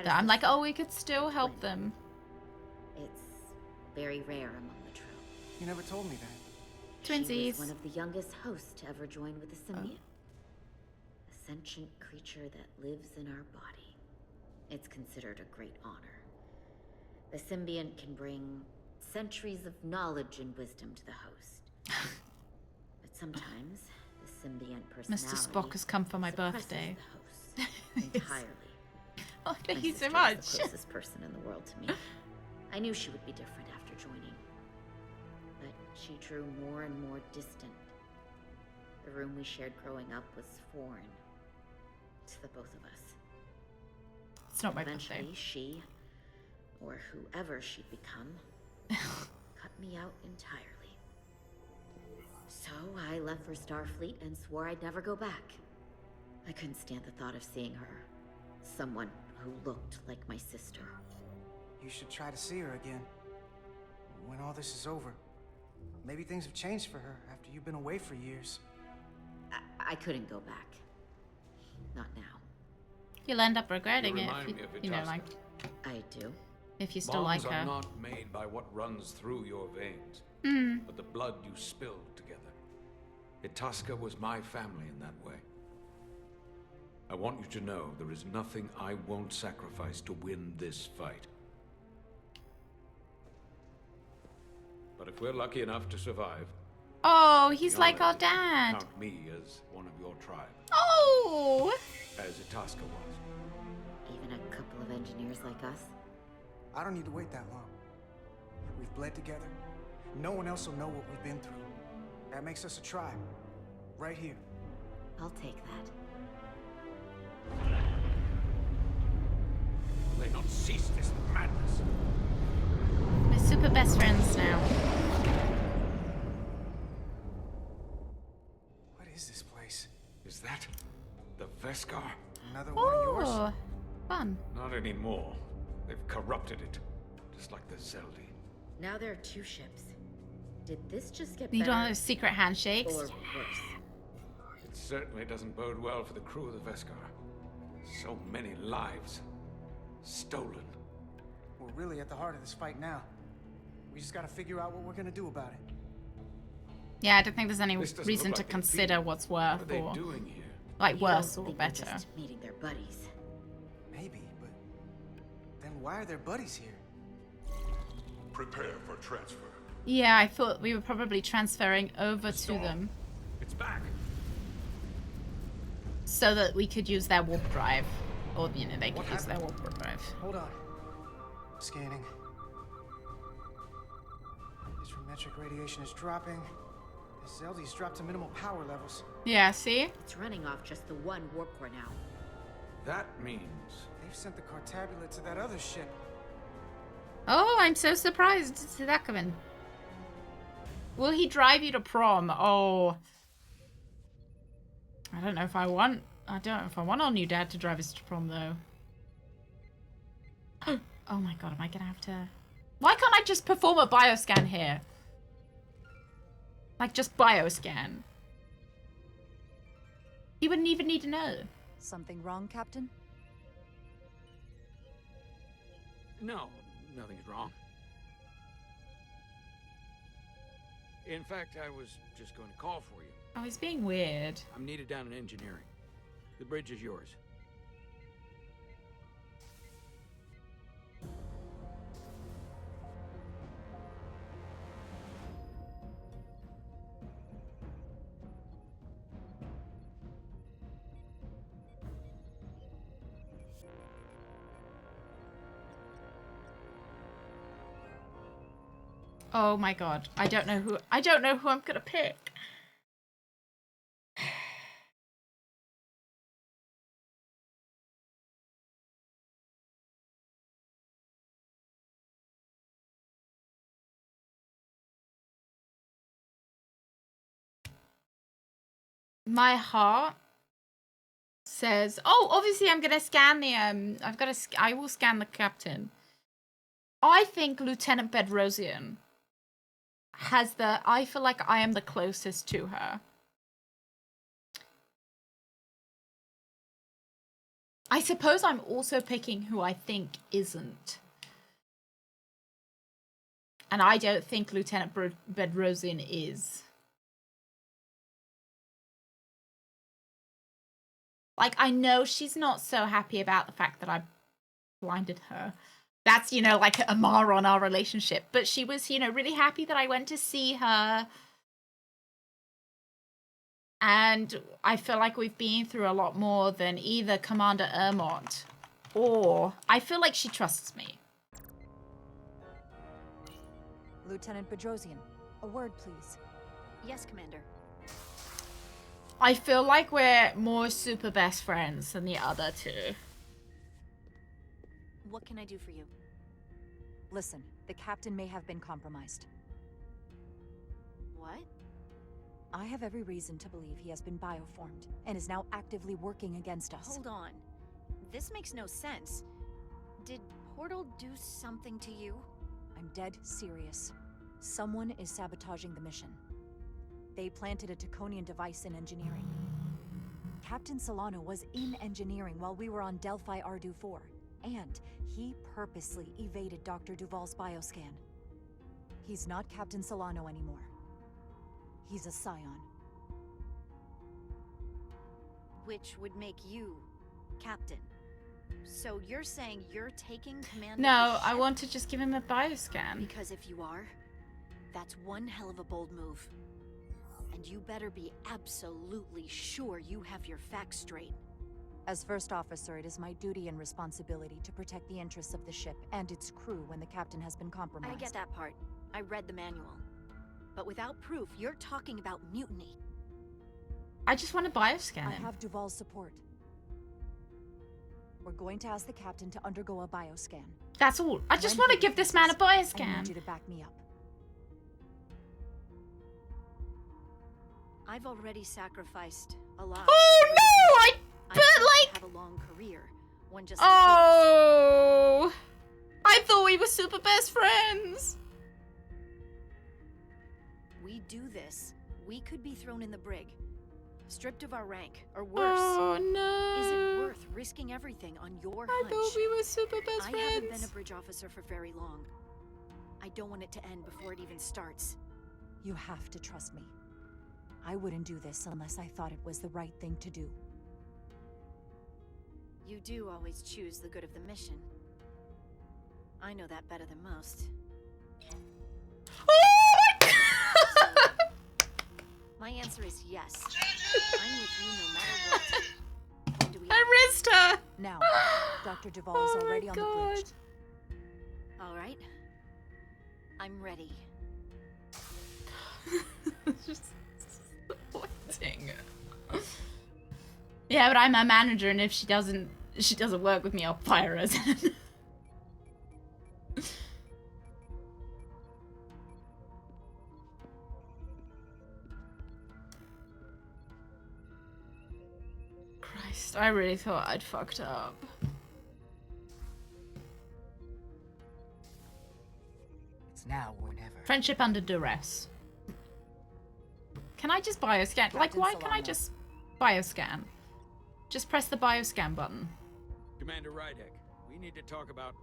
That I'm like, oh, we could still help them. It's very rare among the Trill. You never told me that. She Twinsies. was one of the youngest hosts to ever join with the symbiont. A sentient creature that lives in our body. It's considered a great honor. The symbiont can bring centuries of knowledge and wisdom to the host. But sometimes the symbiont personality Mr. Spock has come for my suppresses birthday. the host entirely. Oh, thank My you so sister much. was the closest person in the world to me. I knew she would be different after joining. But she drew more and more distant. The room we shared growing up was foreign to the both of us. It's not my Eventually, birthday. she, or whoever she'd become, cut me out entirely. So I left for Starfleet and swore I'd never go back. I couldn't stand the thought of seeing her. Someone who looked like my sister. You should try to see her again. When all this is over. Maybe things have changed for her after you've been away for years. I couldn't go back. Not now. You'll end up regretting You it remind if me you, of you know, Itasca. like, I do. if you still Bonds like are her. not made by what runs through your veins, but the blood you spilled together. Itasca was my family in that way. I want you to know there is nothing I won't sacrifice to win this fight. But if we're lucky enough to survive, Oh, he's be like our honored to dad. count me as one of your tribe, Oh! as Itasca was. Even a couple of engineers like us? I don't need to wait that long. We've bled together. No one else will know what we've been through. That makes us a tribe. Right here. I'll take that. Will they not cease this madness? We're super best friends now. What is this place? Is that the Veskar? Another one of yours? Oh, fun. Not anymore. They've corrupted it, just like the Zeldi. Now there are two ships. Did this just get You better? don't have secret handshakes? Or worse? It certainly doesn't bode well for the crew of the Veskar. So many lives stolen. We're really at the heart of this fight now. We just gotta figure out what we're gonna do about it. Yeah, I don't think there's any This doesn't reason look to like they consider feel. what's What are worth they or doing here? like You worse don't or think they're better. just meeting their buddies. Maybe, but then why are their buddies here? Prepare for transfer. Yeah, I thought we were probably transferring over to them. It's back. So that we could use their warp drive. Or, you know, they could use their warp drive. Hold on. Scanning. Astrometric radiation is dropping. This LD's dropped to minimal power levels. Yeah, see? It's running off just the one warp core now. That means... They've sent the Cartabula to that other ship. Oh, I'm so surprised to see that come in. Will he drive you to prom? Oh. I don't know if I want our new dad to drive us to prom, though. Oh my god, am I gonna have to... Why can't I just perform a bioscan here? Like, just bioscan. He wouldn't even need to know. Something wrong, Captain? No, nothing's wrong. In fact, I was just going to call for you. Oh, he's being weird. I'm needed down in engineering. The bridge is yours. Oh my god. I don't know who I'm gonna pick. My heart says, oh, obviously I'm gonna scan the I will scan the captain. I think Lieutenant Bedrosian has I feel like I am the closest to her. I suppose I'm also picking who I think isn't. And I don't think Lieutenant Bedrosian is. Like, I know she's not so happy about the fact that I blinded her. That's, you know, like a mar on our relationship. But she was, you know, really happy that I went to see her. And I feel like we've been through a lot more than either Commander Ermont or I feel like she trusts me. Lieutenant Bedrosian, a word, please. Yes, Commander. I feel like we're more super best friends than the other two. What can I do for you? Listen, the captain may have been compromised. What? I have every reason to believe he has been bioformed and is now actively working against us. Hold on. This makes no sense. Did Portal do something to you? I'm dead serious. Someone is sabotaging the mission. They planted a Taconian device in engineering. Captain Solano was in engineering while we were on Delphi Ardu 4, and he purposely evaded Dr. Duval's bioscan. He's not Captain Solano anymore. He's a Scion. Which would make you Captain. So you're saying you're taking command No, of the ship? I want to just give him a bioscan. Because if you are, that's one hell of a bold move. And you better be absolutely sure you have your facts straight. As first officer, it is my duty and responsibility to protect the interests of the ship and its crew when the captain has been compromised. I get that part. I read the manual. But without proof, you're talking about mutiny. I just want to bioscan I him. have Duval's support. We're going to ask the captain to undergo a bioscan. That's all. I just want to give this man a I need bioscan. you to back me up. I've already sacrificed a lot. Oh no! I have a long career. One just like yours. Oh! I thought we were super best friends. We do this, we could be thrown in the brig, stripped of our rank, or worse. Oh no! Is it worth risking everything on your hunch? I thought we were super best friends. I haven't been a bridge officer for very long. I don't want it to end before it even starts. You have to trust me. I wouldn't do this unless I thought it was the right thing to do. You do always choose the good of the mission. I know that better than most. Oh My answer is yes. I'm with you no matter what. When do we I risked her! Now, Dr. Duval is already on the bridge. All right. I'm ready. Just disappointing. Yeah, but I'm a manager, and if she doesn't work with me, I'll fire her. Christ, I really thought I'd fucked up. It's now or never. Friendship under duress. Can I just bioscan? Like, why can't I just bioscan? Just press the bioscan button. Commander Rydek, we need to talk about...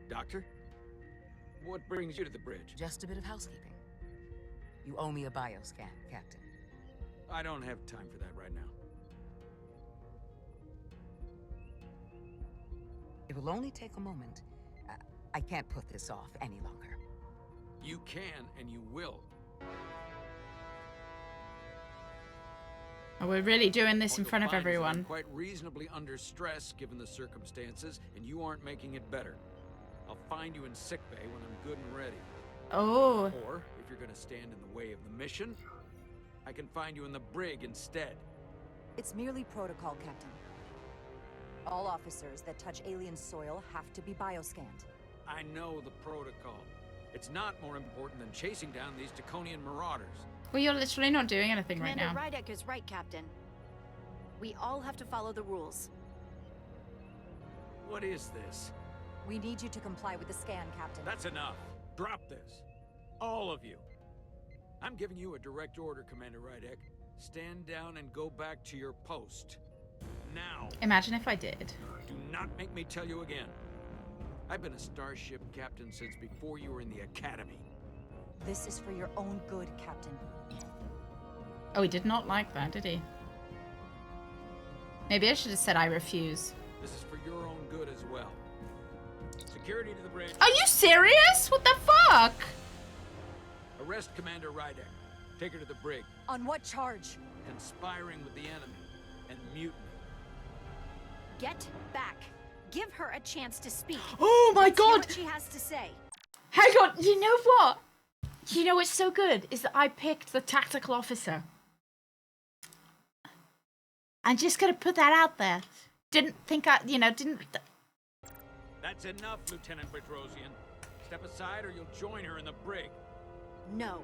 Doctor? What brings you to the bridge? Just a bit of housekeeping. You owe me a bioscan, Captain. I don't have time for that right now. It will only take a moment. I can't put this off any longer. You can, and you will. Oh, we're really doing this in front of everyone. I'm quite reasonably under stress given the circumstances, and you aren't making it better. I'll find you in sickbay when I'm good and ready. Oh. Or, if you're gonna stand in the way of the mission, I can find you in the brig instead. It's merely protocol, Captain. All officers that touch alien soil have to be bioscanned. I know the protocol. It's not more important than chasing down these Draconian marauders. Well, you're literally not doing anything right now. Commander Rydek is right, Captain. We all have to follow the rules. What is this? We need you to comply with the scan, Captain. That's enough. Drop this. All of you. I'm giving you a direct order, Commander Rydek. Stand down and go back to your post. Now. Imagine if I did. Do not make me tell you again. I've been a starship captain since before you were in the academy. This is for your own good, Captain. Oh, he did not like that, did he? Maybe I should have said I refuse. This is for your own good as well. Security to the bridge. Are you serious? What the fuck? Arrest Commander Rydek. Take her to the brig. On what charge? Conspiring with the enemy and mutiny. Get back. Give her a chance to speak. Oh my Let's hear god! what she has to say. Hang on, you know what? You know what's so good is that I picked the tactical officer. I'm just gonna put that out there. Didn't think I, didn't... That's enough, Lieutenant Bedrosian. Step aside or you'll join her in the brig. No.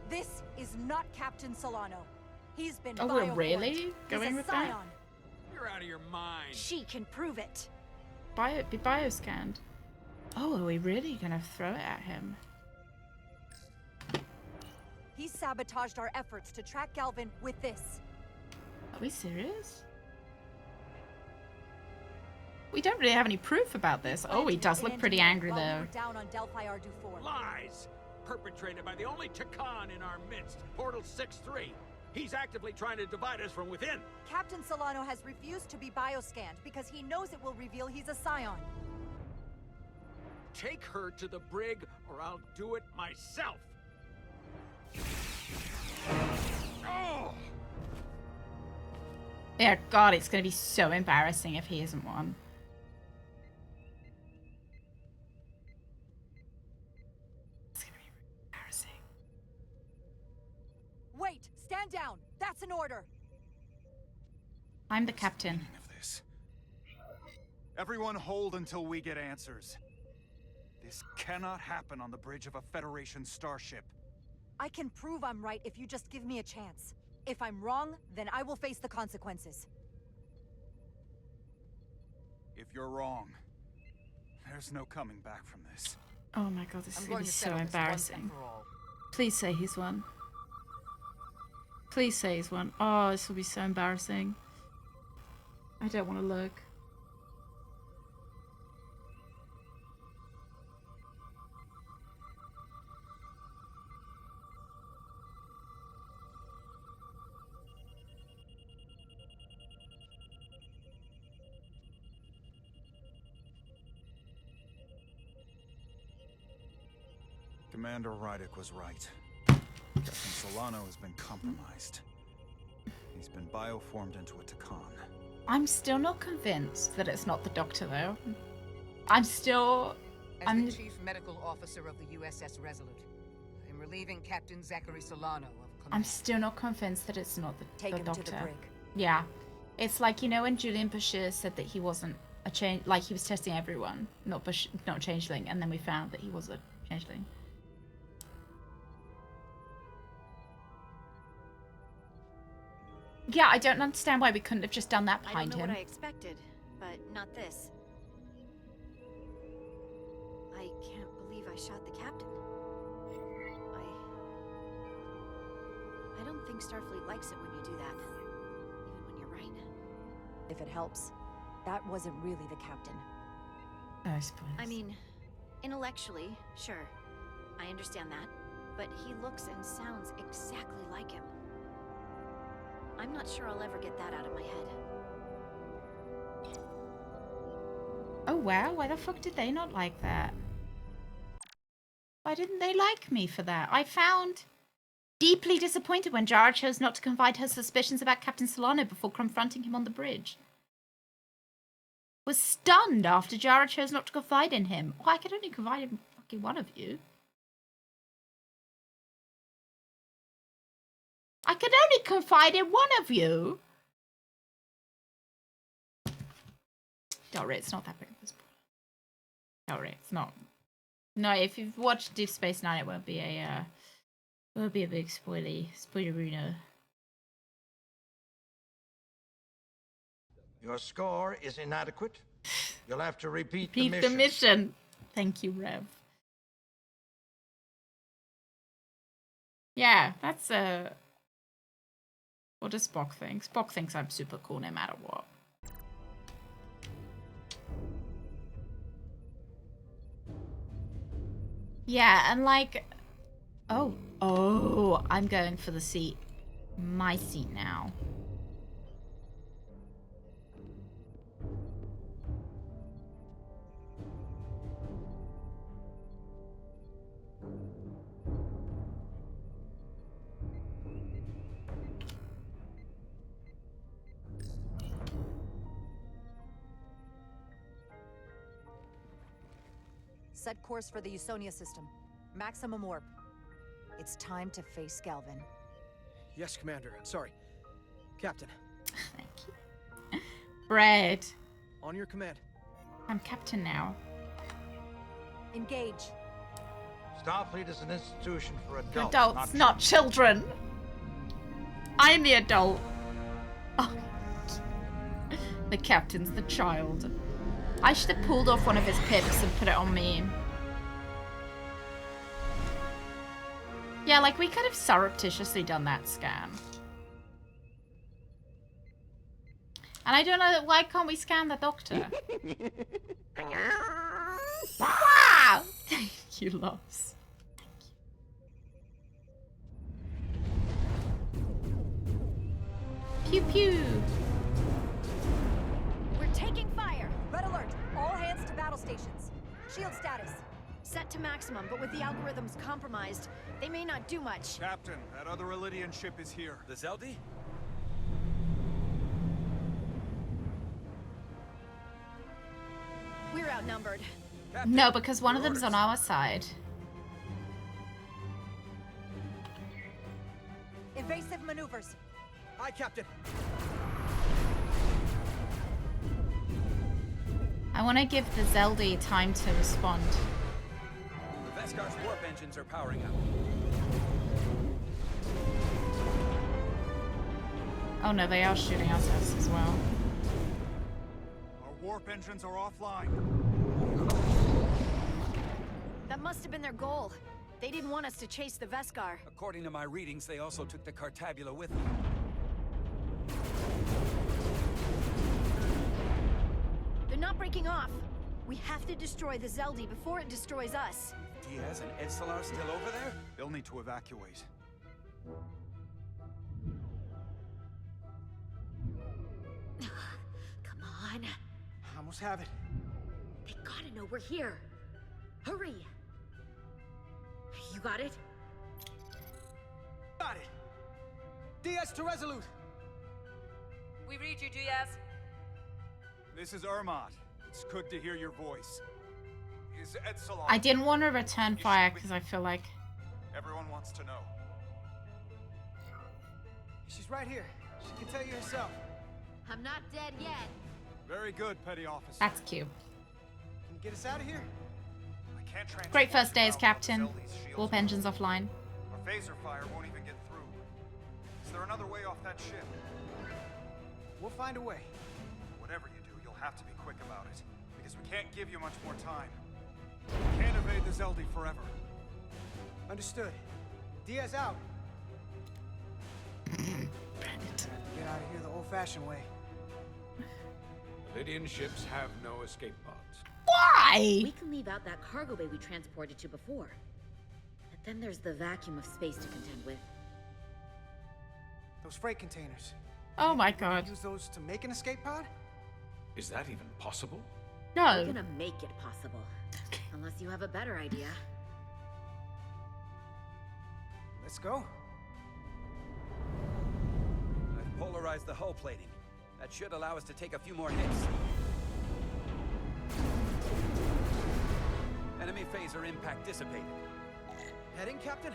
This is not Captain Solano. He's been Oh, we're really going with that? You're out of your mind. She can prove it. Be bioscanned. Oh, are we really gonna throw it at him? He sabotaged our efforts to track Galvin with this. Are we serious? We don't really have any proof about this. Oh, he does look pretty angry though. Down on Delphi Ardu 4. Lies! Perpetrated by the only Takan in our midst, Portal 6-3. He's actively trying to divide us from within. Captain Solano has refused to be bioscanned because he knows it will reveal he's a scion. Take her to the brig or I'll do it myself. Oh! Yeah, God, it's gonna be so embarrassing if he isn't one. It's gonna be embarrassing. Wait, stand down. That's an order. I'm the captain. Everyone hold until we get answers. This cannot happen on the bridge of a Federation starship. I can prove I'm right if you just give me a chance. If I'm wrong, then I will face the consequences. If you're wrong, there's no coming back from this. Oh my God, this is gonna be so embarrassing. Please say he's one. Please say he's one. Oh, this will be so embarrassing. I don't want to look. Commander Rydek was right. Captain Solano has been compromised. He's been bioformed into a Takan. I'm still not convinced that it's not the Doctor, though. I'm still... As the Chief Medical Officer of the USS Resolute, I'm relieving Captain Zachary Solano of command. I'm still not convinced that it's not the Doctor. To the brig. Yeah. It's like, you know, when Julian Bashir said that he wasn't a change, like he was testing everyone, not a changeling, and then we found that he was a changeling. Yeah, I don't understand why we couldn't have just done that behind I don't know him. what I expected, but not this. I can't believe I shot the captain. I don't think Starfleet likes it when you do that, even when you're right. If it helps, that wasn't really the captain. I suppose. I mean, intellectually, sure. I understand that. But he looks and sounds exactly like him. I'm not sure I'll ever get that out of my head. Oh wow, why the fuck did they not like that? Why didn't they like me for that? I found deeply disappointed when Jara chose not to confide her suspicions about Captain Solano before confronting him on the bridge. Was stunned after Jara chose not to confide in him. Oh, I could only confide in fucking one of you. I could only confide in one of you. Don't worry, it's not that big of a spoiler. Don't worry, it's not. No, if you've watched Deep Space Nine, it won't be a big spoilerino. Your score is inadequate. You'll have to repeat the mission. Thank you, Rev. Yeah, that's what does Spock think? Spock thinks I'm super cool no matter what. Yeah, and like, oh, I'm going for the seat. My seat now. Set course for the Usonia system. Maximum warp. It's time to face Galvin. Yes, Commander. Sorry. Captain. Thank you. Brad. On your command. I'm captain now. Engage. Starfleet is an institution for adults. Adults, not children. I'm the adult. Oh. The captain's the child. I should have pulled off one of his pips and put it on me. Yeah, like we could have surreptitiously done that scan. And I don't know, why can't we scan the Doctor? Wow! Thank you, Loss. Pew pew. We're taking fire. Red alert! All hands to battle stations. Shield status. Set to maximum, but with the algorithms compromised, they may not do much. Captain, that other Elydian ship is here. The Zeldi? We're outnumbered. Captain, No, because one of them's on our side. Evasive maneuvers. Aye, Captain. I want to give the Zeldi time to respond. The Vescar's warp engines are powering up. Oh no, they are shooting at us as well. Our warp engines are offline. That must have been their goal. They didn't want us to chase the Vescar. According to my readings, they also took the Cartabula with them. They're not breaking off. We have to destroy the Zeldi before it destroys us. Diaz and Edstelar still over there? They'll need to evacuate. Come on. I almost have it. They gotta know we're here. Hurry. You got it? DS to Resolute. We read you, Diaz. This is Ermot. It's good to hear your voice. Is Epsilon... I didn't want to return fire because I feel like... Everyone wants to know. She's right here. She can tell you herself. I'm not dead yet. Very good, Petty Officer. That's cute. Can you get us out of here? I can't transport Great first day as you out captain. while Zeldy's shields Warp are engines offline. Our phaser fire won't even get through. Is there another way off that ship? We'll find a way. Whatever you do, you'll have to be quick about it, because we can't give you much more time. We can't evade the Zeldy forever. Understood. Diaz out. Get out of here the old-fashioned way. Lydian ships have no escape pods. Why? We can leave out that cargo bay we transported to before. But then there's the vacuum of space to contend with. Those freight containers. Oh my god. Use those to make an escape pod? Is that even possible? No. We're gonna make it possible. Unless you have a better idea. Let's go. I've polarized the hull plating. That should allow us to take a few more hits. Enemy phaser impact dissipated. Heading, Captain?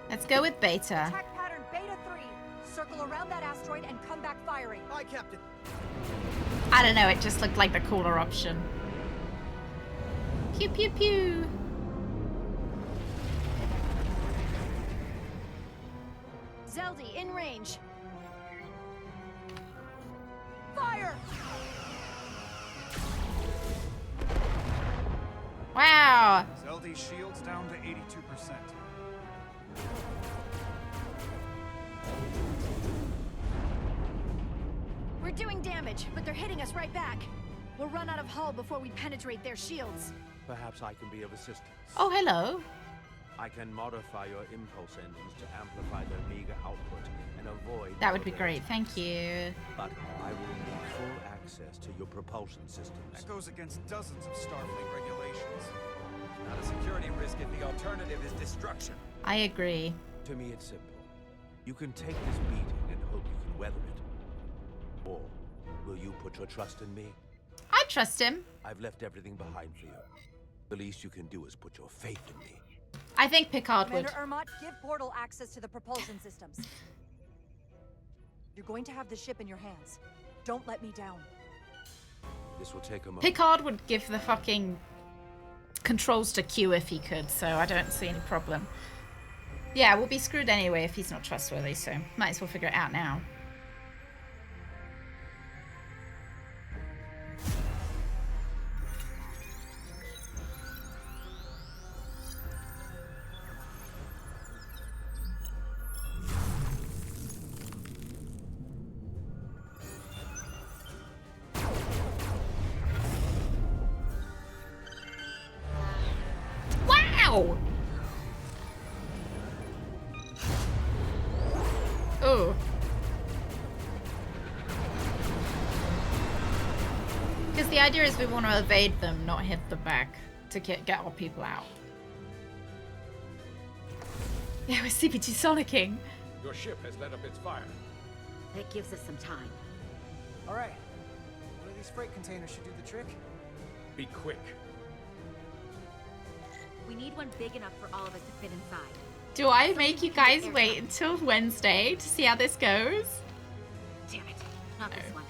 Let's go with Beta. Attack pattern Beta 3. Circle around that asteroid and come back firing. Aye, Captain. I don't know, it just looked like the cooler option. Pew pew pew. Zeldy, in range. Fire! Wow. Zeldy's shields down to 82%. We're doing damage, but they're hitting us right back. We'll run out of hull before we penetrate their shields. Perhaps I can be of assistance. Oh, hello. I can modify your impulse engines to amplify their meager output and avoid... That would be great, thank you. But I will need full access to your propulsion systems. That goes against dozens of Starfleet regulations. Not a security risk if the alternative is destruction. I agree. To me, it's simple. You can take this beating and hope you can weather it. Or will you put your trust in me? I trust him. I've left everything behind for you. The least you can do is put your faith in me. I think Picard would. Commander Ermot, give portal access to the propulsion systems. You're going to have the ship in your hands. Don't let me down. This will take a moment. Picard would give the fucking controls to Q if he could, so I don't see any problem. Yeah, we'll be screwed anyway if he's not trustworthy, so might as well figure it out now. Wow! Oh. Because the idea is we want to evade them, not hit the back to get our people out. Yeah, we're CPT Sonicking. Your ship has let up its fire. That gives us some time. All right. One of these freight containers should do the trick. Be quick. We need one big enough for all of us to fit inside. Do I make you guys wait until Wednesday to see how this goes? Damn it. Not this one.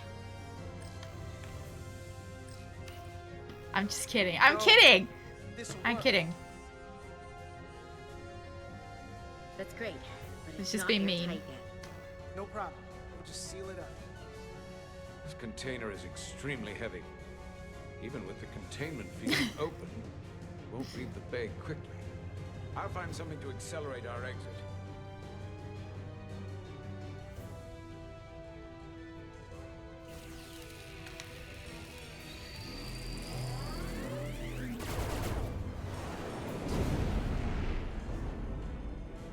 I'm just kidding. I'm kidding. I'm kidding. That's great. But It's just not being mean. airtight yet. No problem. We'll just seal it up. This container is extremely heavy. Even with the containment field open, it won't leave the bay quickly. I'll find something to accelerate our exit.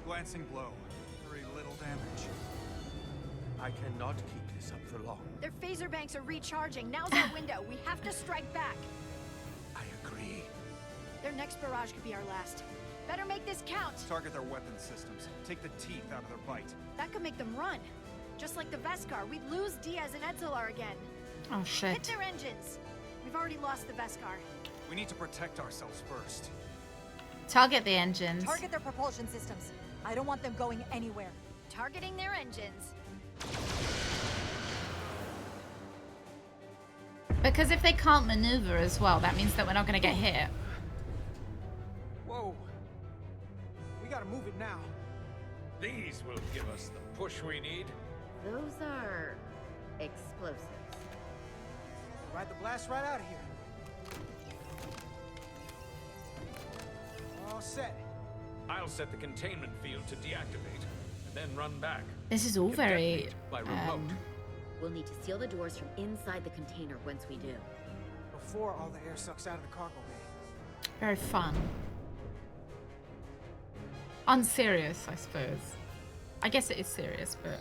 Glancing blow. Very little damage. I cannot keep this up for long. Their phaser banks are recharging. Now's our window. We have to strike back. I agree. Their next barrage could be our last. Better make this count. Target their weapon systems. Take the teeth out of their bite. That could make them run. Just like the Veskar, we'd lose Diaz and Edzelar again. Oh, shit. Hit their engines. We've already lost the Veskar. We need to protect ourselves first. Target the engines. Target their propulsion systems. I don't want them going anywhere. Targeting their engines. Because if they can't maneuver as well, that means that we're not going to get hit. Whoa. We gotta move it now. These will give us the push we need. Those are explosives. Ride the blast right out of here. All set. I'll set the containment field to deactivate, and then run back. This is all very... By remote. We'll need to seal the doors from inside the container once we do. Before all the air sucks out of the cargo bay. Very fun. Unserious, I suppose. I guess it is serious, but...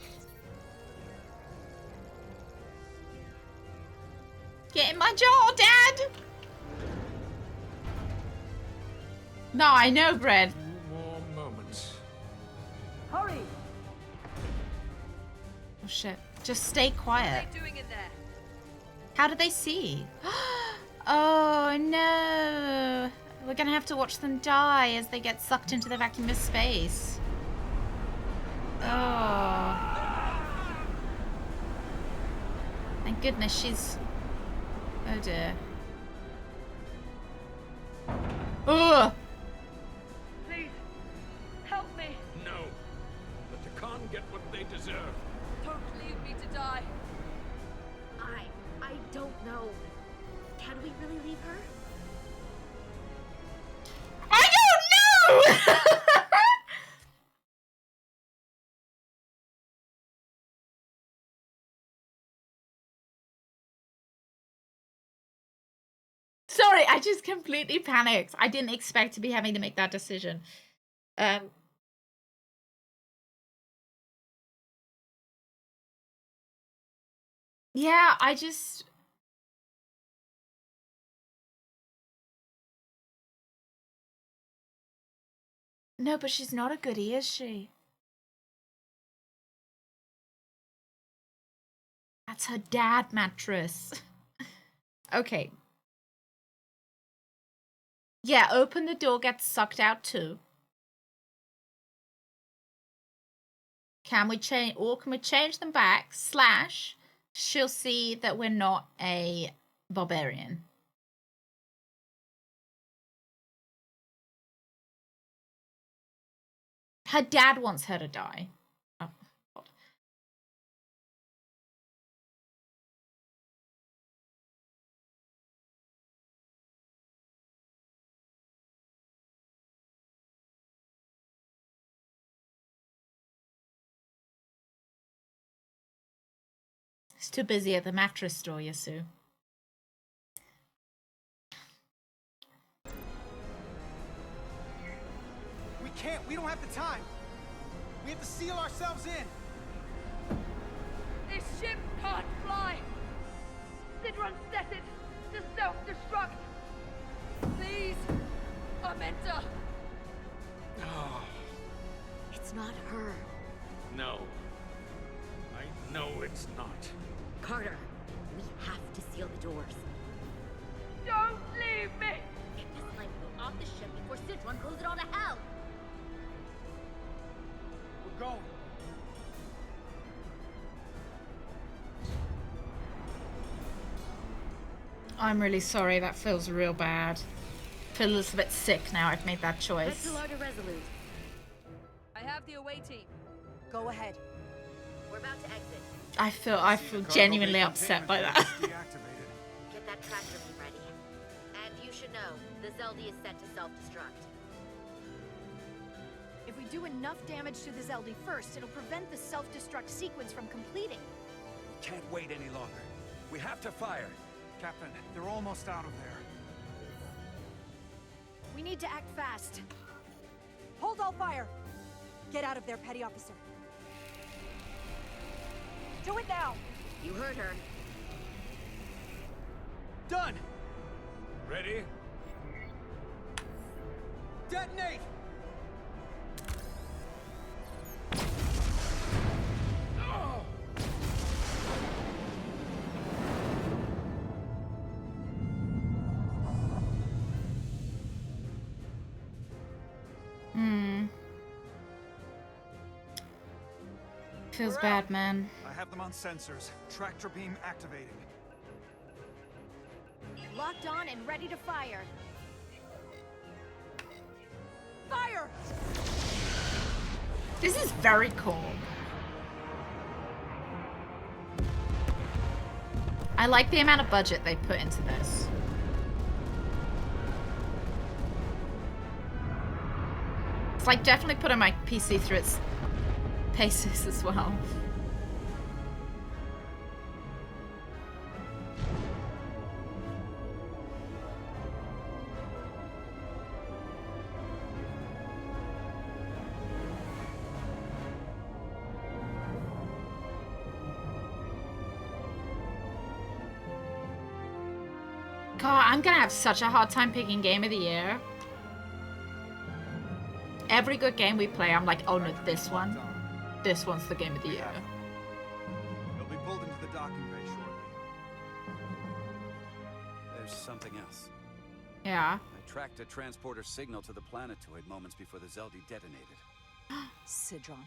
Get in my jaw, Dad! No, I know, Bread. 2 more moments. Hurry! Oh, shit. Just stay quiet. What are they doing in there? How do they see? Oh, no. We're gonna have to watch them die as they get sucked into the vacuum of space. Oh. Thank goodness she's... Oh, dear. Ugh! Please, help me. No. The Takan get what they deserve. Don't leave me to die. I don't know. Can we really leave her? I don't know! Sorry, I just completely panicked. I didn't expect to be having to make that decision. Yeah, I just... No, but she's not a goodie, is she? That's her dad mattress. Okay. Yeah, open the door, get sucked out too. Can we change, or can we change them back? Slash, she'll see that we're not a barbarian. Her dad wants her to die. Oh, God. He's too busy at the mattress store, Yasu. We can't. We don't have the time. We have to seal ourselves in. This ship can't fly. Sidron set it to self-destruct. Please, Armenta. Oh, It's not her. no. I know it's not. Carter, we have to seal the doors. Don't leave me. Get this light go off the ship before Sidron blows it all to hell. We're going. I'm really sorry, that feels real bad. I feel a little bit sick now I've made that choice. Edzelar to Resolute. I have the away team. Go ahead. We're about to exit. I feel genuinely upset by that. Get that tractor beam ready. And you should know, the Zeldy is set to self-destruct. If we do enough damage to the Zeldy first, it'll prevent the self-destruct sequence from completing. Can't wait any longer. We have to fire. Captain, they're almost out of there. We need to act fast. Hold all fire. Get out of there, Petty Officer. Do it now. You heard her. Done. Ready? Detonate. Feels bad, man. I have them on sensors. Tractor beam activating. Locked on and ready to fire. Fire! This is very cool. I like the amount of budget they put into this. It's like definitely putting my PC through its paces as well. God, I'm gonna have such a hard time picking Game of the Year. Every good game we play, I'm like, oh no, this one. This one's the Game of the Year. They'll be pulled into the docking bay shortly. There's something else. Yeah. I tracked a transporter signal to the planetoid moments before the Zeldi detonated. Sidron.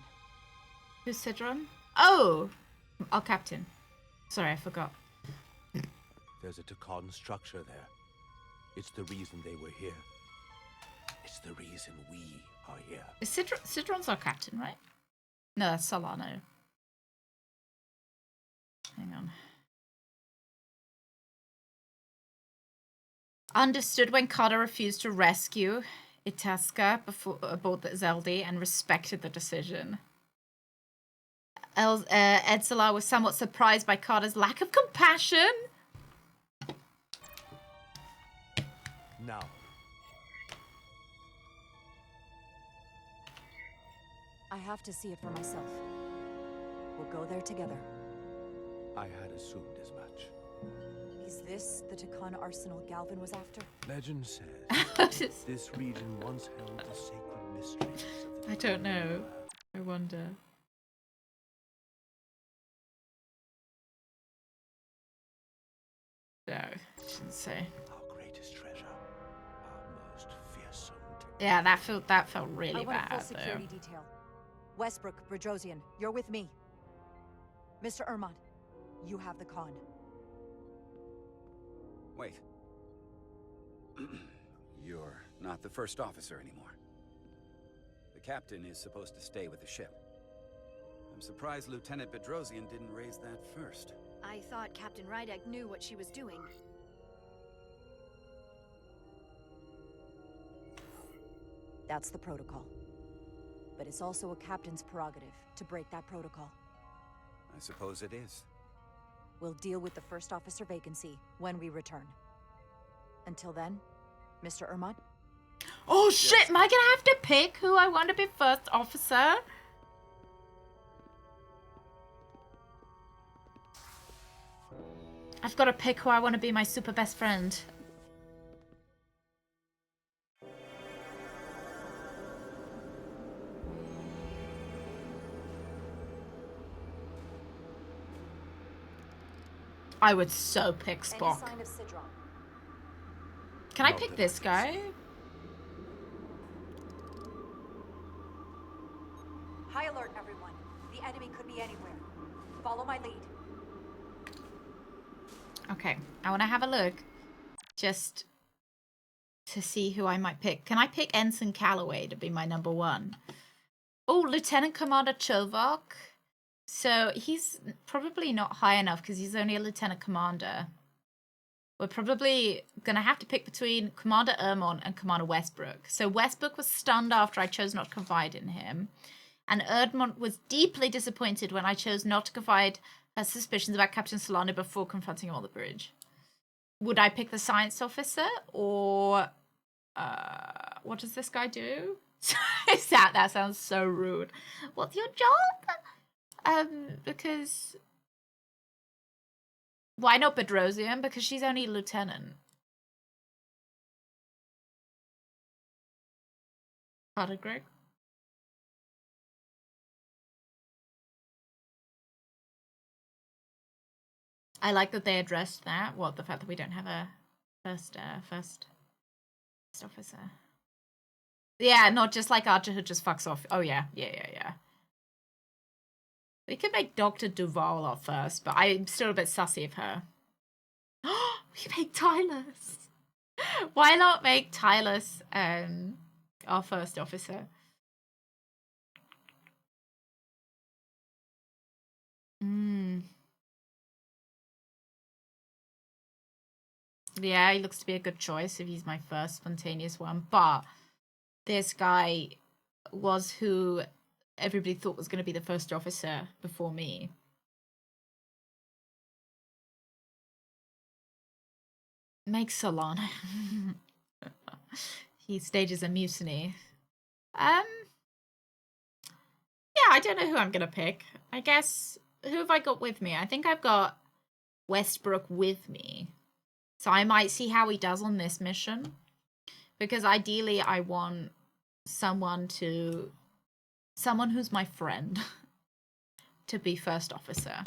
Who's Sidron? Oh! Oh, Captain. Sorry, I forgot. There's a Takan structure there. It's the reason they were here. It's the reason we are here. Is Sidron's our captain, right? No, that's Solano. Hang on. Understood when Carter refused to rescue Itasca aboard the Zeldi and respected the decision. Edsela was somewhat surprised by Carter's lack of compassion. Now. I have to see it for myself. We'll go there together. I had assumed as much. Is this the Takan arsenal Galvin was after? Legend says this region once held the sacred mysteries of the I don't know. I wonder. No, I shouldn't say. Our greatest treasure, our most fearsome. Yeah, that felt really I want a full bad security though. detail. Westbrook, Bredrosian, you're with me. Mr. Ermont, you have the con. Wait. You're not the first officer anymore. The captain is supposed to stay with the ship. I'm surprised Lieutenant Bedrosian didn't raise that first. I thought Captain Rydek knew what she was doing. That's the protocol. But it's also a captain's prerogative to break that protocol. I suppose it is. We'll deal with the first officer vacancy when we return. Until then, Mr. Ermont? Oh shit, am I gonna have to pick who I want to be first officer? I've got to pick who I want to be my super best friend. I would so pick Spock. Any sign of Sidron? Can I pick this guy? High alert, everyone. The enemy could be anywhere. Follow my lead. Okay, I want to have a look. Just to see who I might pick. Can I pick Ensign Calloway to be my number one? Oh, Lieutenant Commander Chovok. So he's probably not high enough because he's only a lieutenant commander. We're probably going to have to pick between Commander Ermont and Commander Westbrook. So Westbrook was stunned after I chose not to confide in him. And Ermont was deeply disappointed when I chose not to confide her suspicions about Captain Solano before confronting him on the bridge. Would I pick the science officer or... what does this guy do? That sounds so rude. What's your job? Because... Why not Bedrosian? Because she's only lieutenant. Pardon, Greg? I like that they addressed that. Well, the fact that we don't have a first officer. Yeah, not just like Archer who just fucks off. Oh, yeah. We could make Dr. Duval our first, but I'm still a bit sussy of her. We can make Tylus. Why not make Tylus our first officer? Yeah, he looks to be a good choice if he's my first spontaneous one. But this guy was who everybody thought was going to be the first officer before me. Make Solana. He stages a mutiny. Yeah, I don't know who I'm going to pick. I guess, who have I got with me? I think I've got Westbrook with me. So I might see how he does on this mission. Because ideally I want someone who's my friend to be first officer.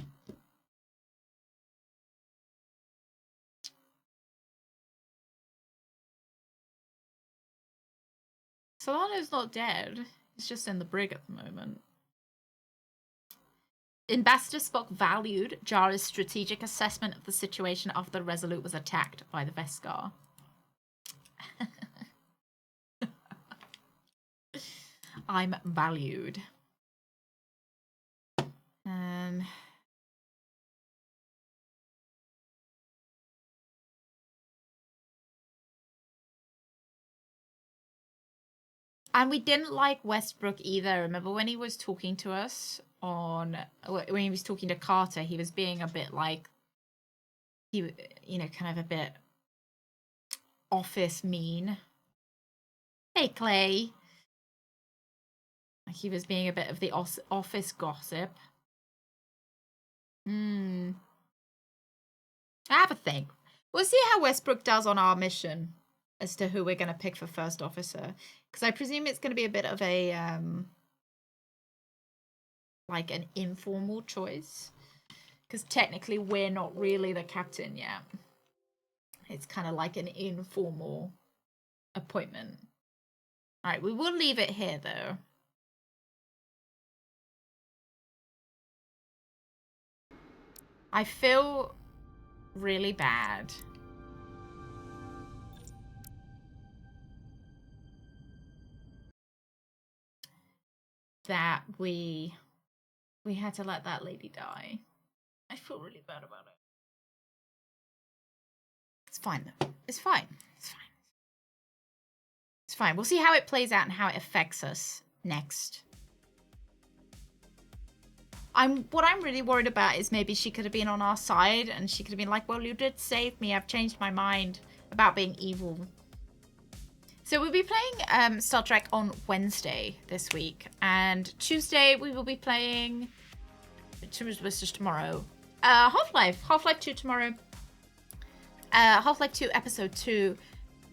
Solano's not dead. He's just in the brig at the moment. Ambassador Spock valued Jara's strategic assessment of the situation after the Resolute was attacked by the Veskar. I'm valued. And we didn't like Westbrook either. Remember when he was talking to us when he was talking to Carter, he was being a bit like, kind of a bit office mean. Hey, Clay. Like he was being a bit of the office gossip. I have a think. We'll see how Westbrook does on our mission as to who we're going to pick for first officer. Because I presume it's going to be a bit of a, like an informal choice. Because technically we're not really the captain yet. It's kind of like an informal appointment. All right, we will leave it here though. I feel really bad. That we had to let that lady die. I feel really bad about it. It's fine though. It's fine. It's fine. It's fine. We'll see how it plays out and how it affects us next. What I'm really worried about is maybe she could have been on our side and she could have been like, well, you did save me. I've changed my mind about being evil. So we'll be playing Star Trek on Wednesday this week. And Tuesday we will be playing... This is tomorrow. Half-Life 2 tomorrow. Half-Life 2 Episode 2.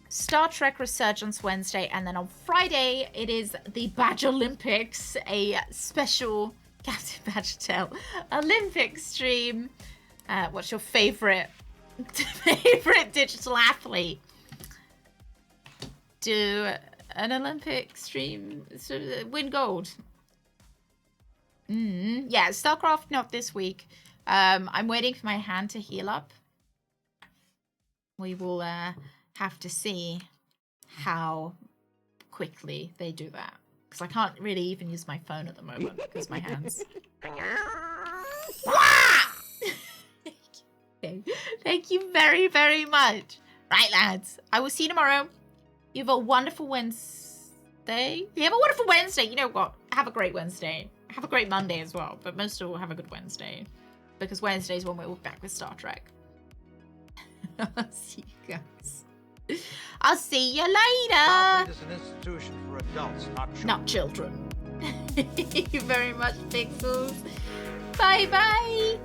Star Trek Resurgence Wednesday. And then on Friday it is the Badge Olympics. A special... Captain Badgertail Olympic stream. What's your favorite digital athlete? Do an Olympic stream, win gold. Yeah, StarCraft not this week. I'm waiting for my hand to heal up. We will have to see how quickly they do that. Because I can't really even use my phone at the moment because my hands. Thank you very, very much. Right, lads. I will see you tomorrow. You have a wonderful Wednesday. You have a wonderful Wednesday. You know what? Have a great Wednesday. Have a great Monday as well. But most of all, have a good Wednesday. Because Wednesday is when we're back with Star Trek. I'll see you guys. I'll see you later. Starfleet is an institution for adults, not children. Not children. Thank you very much, Pixels. Bye-bye.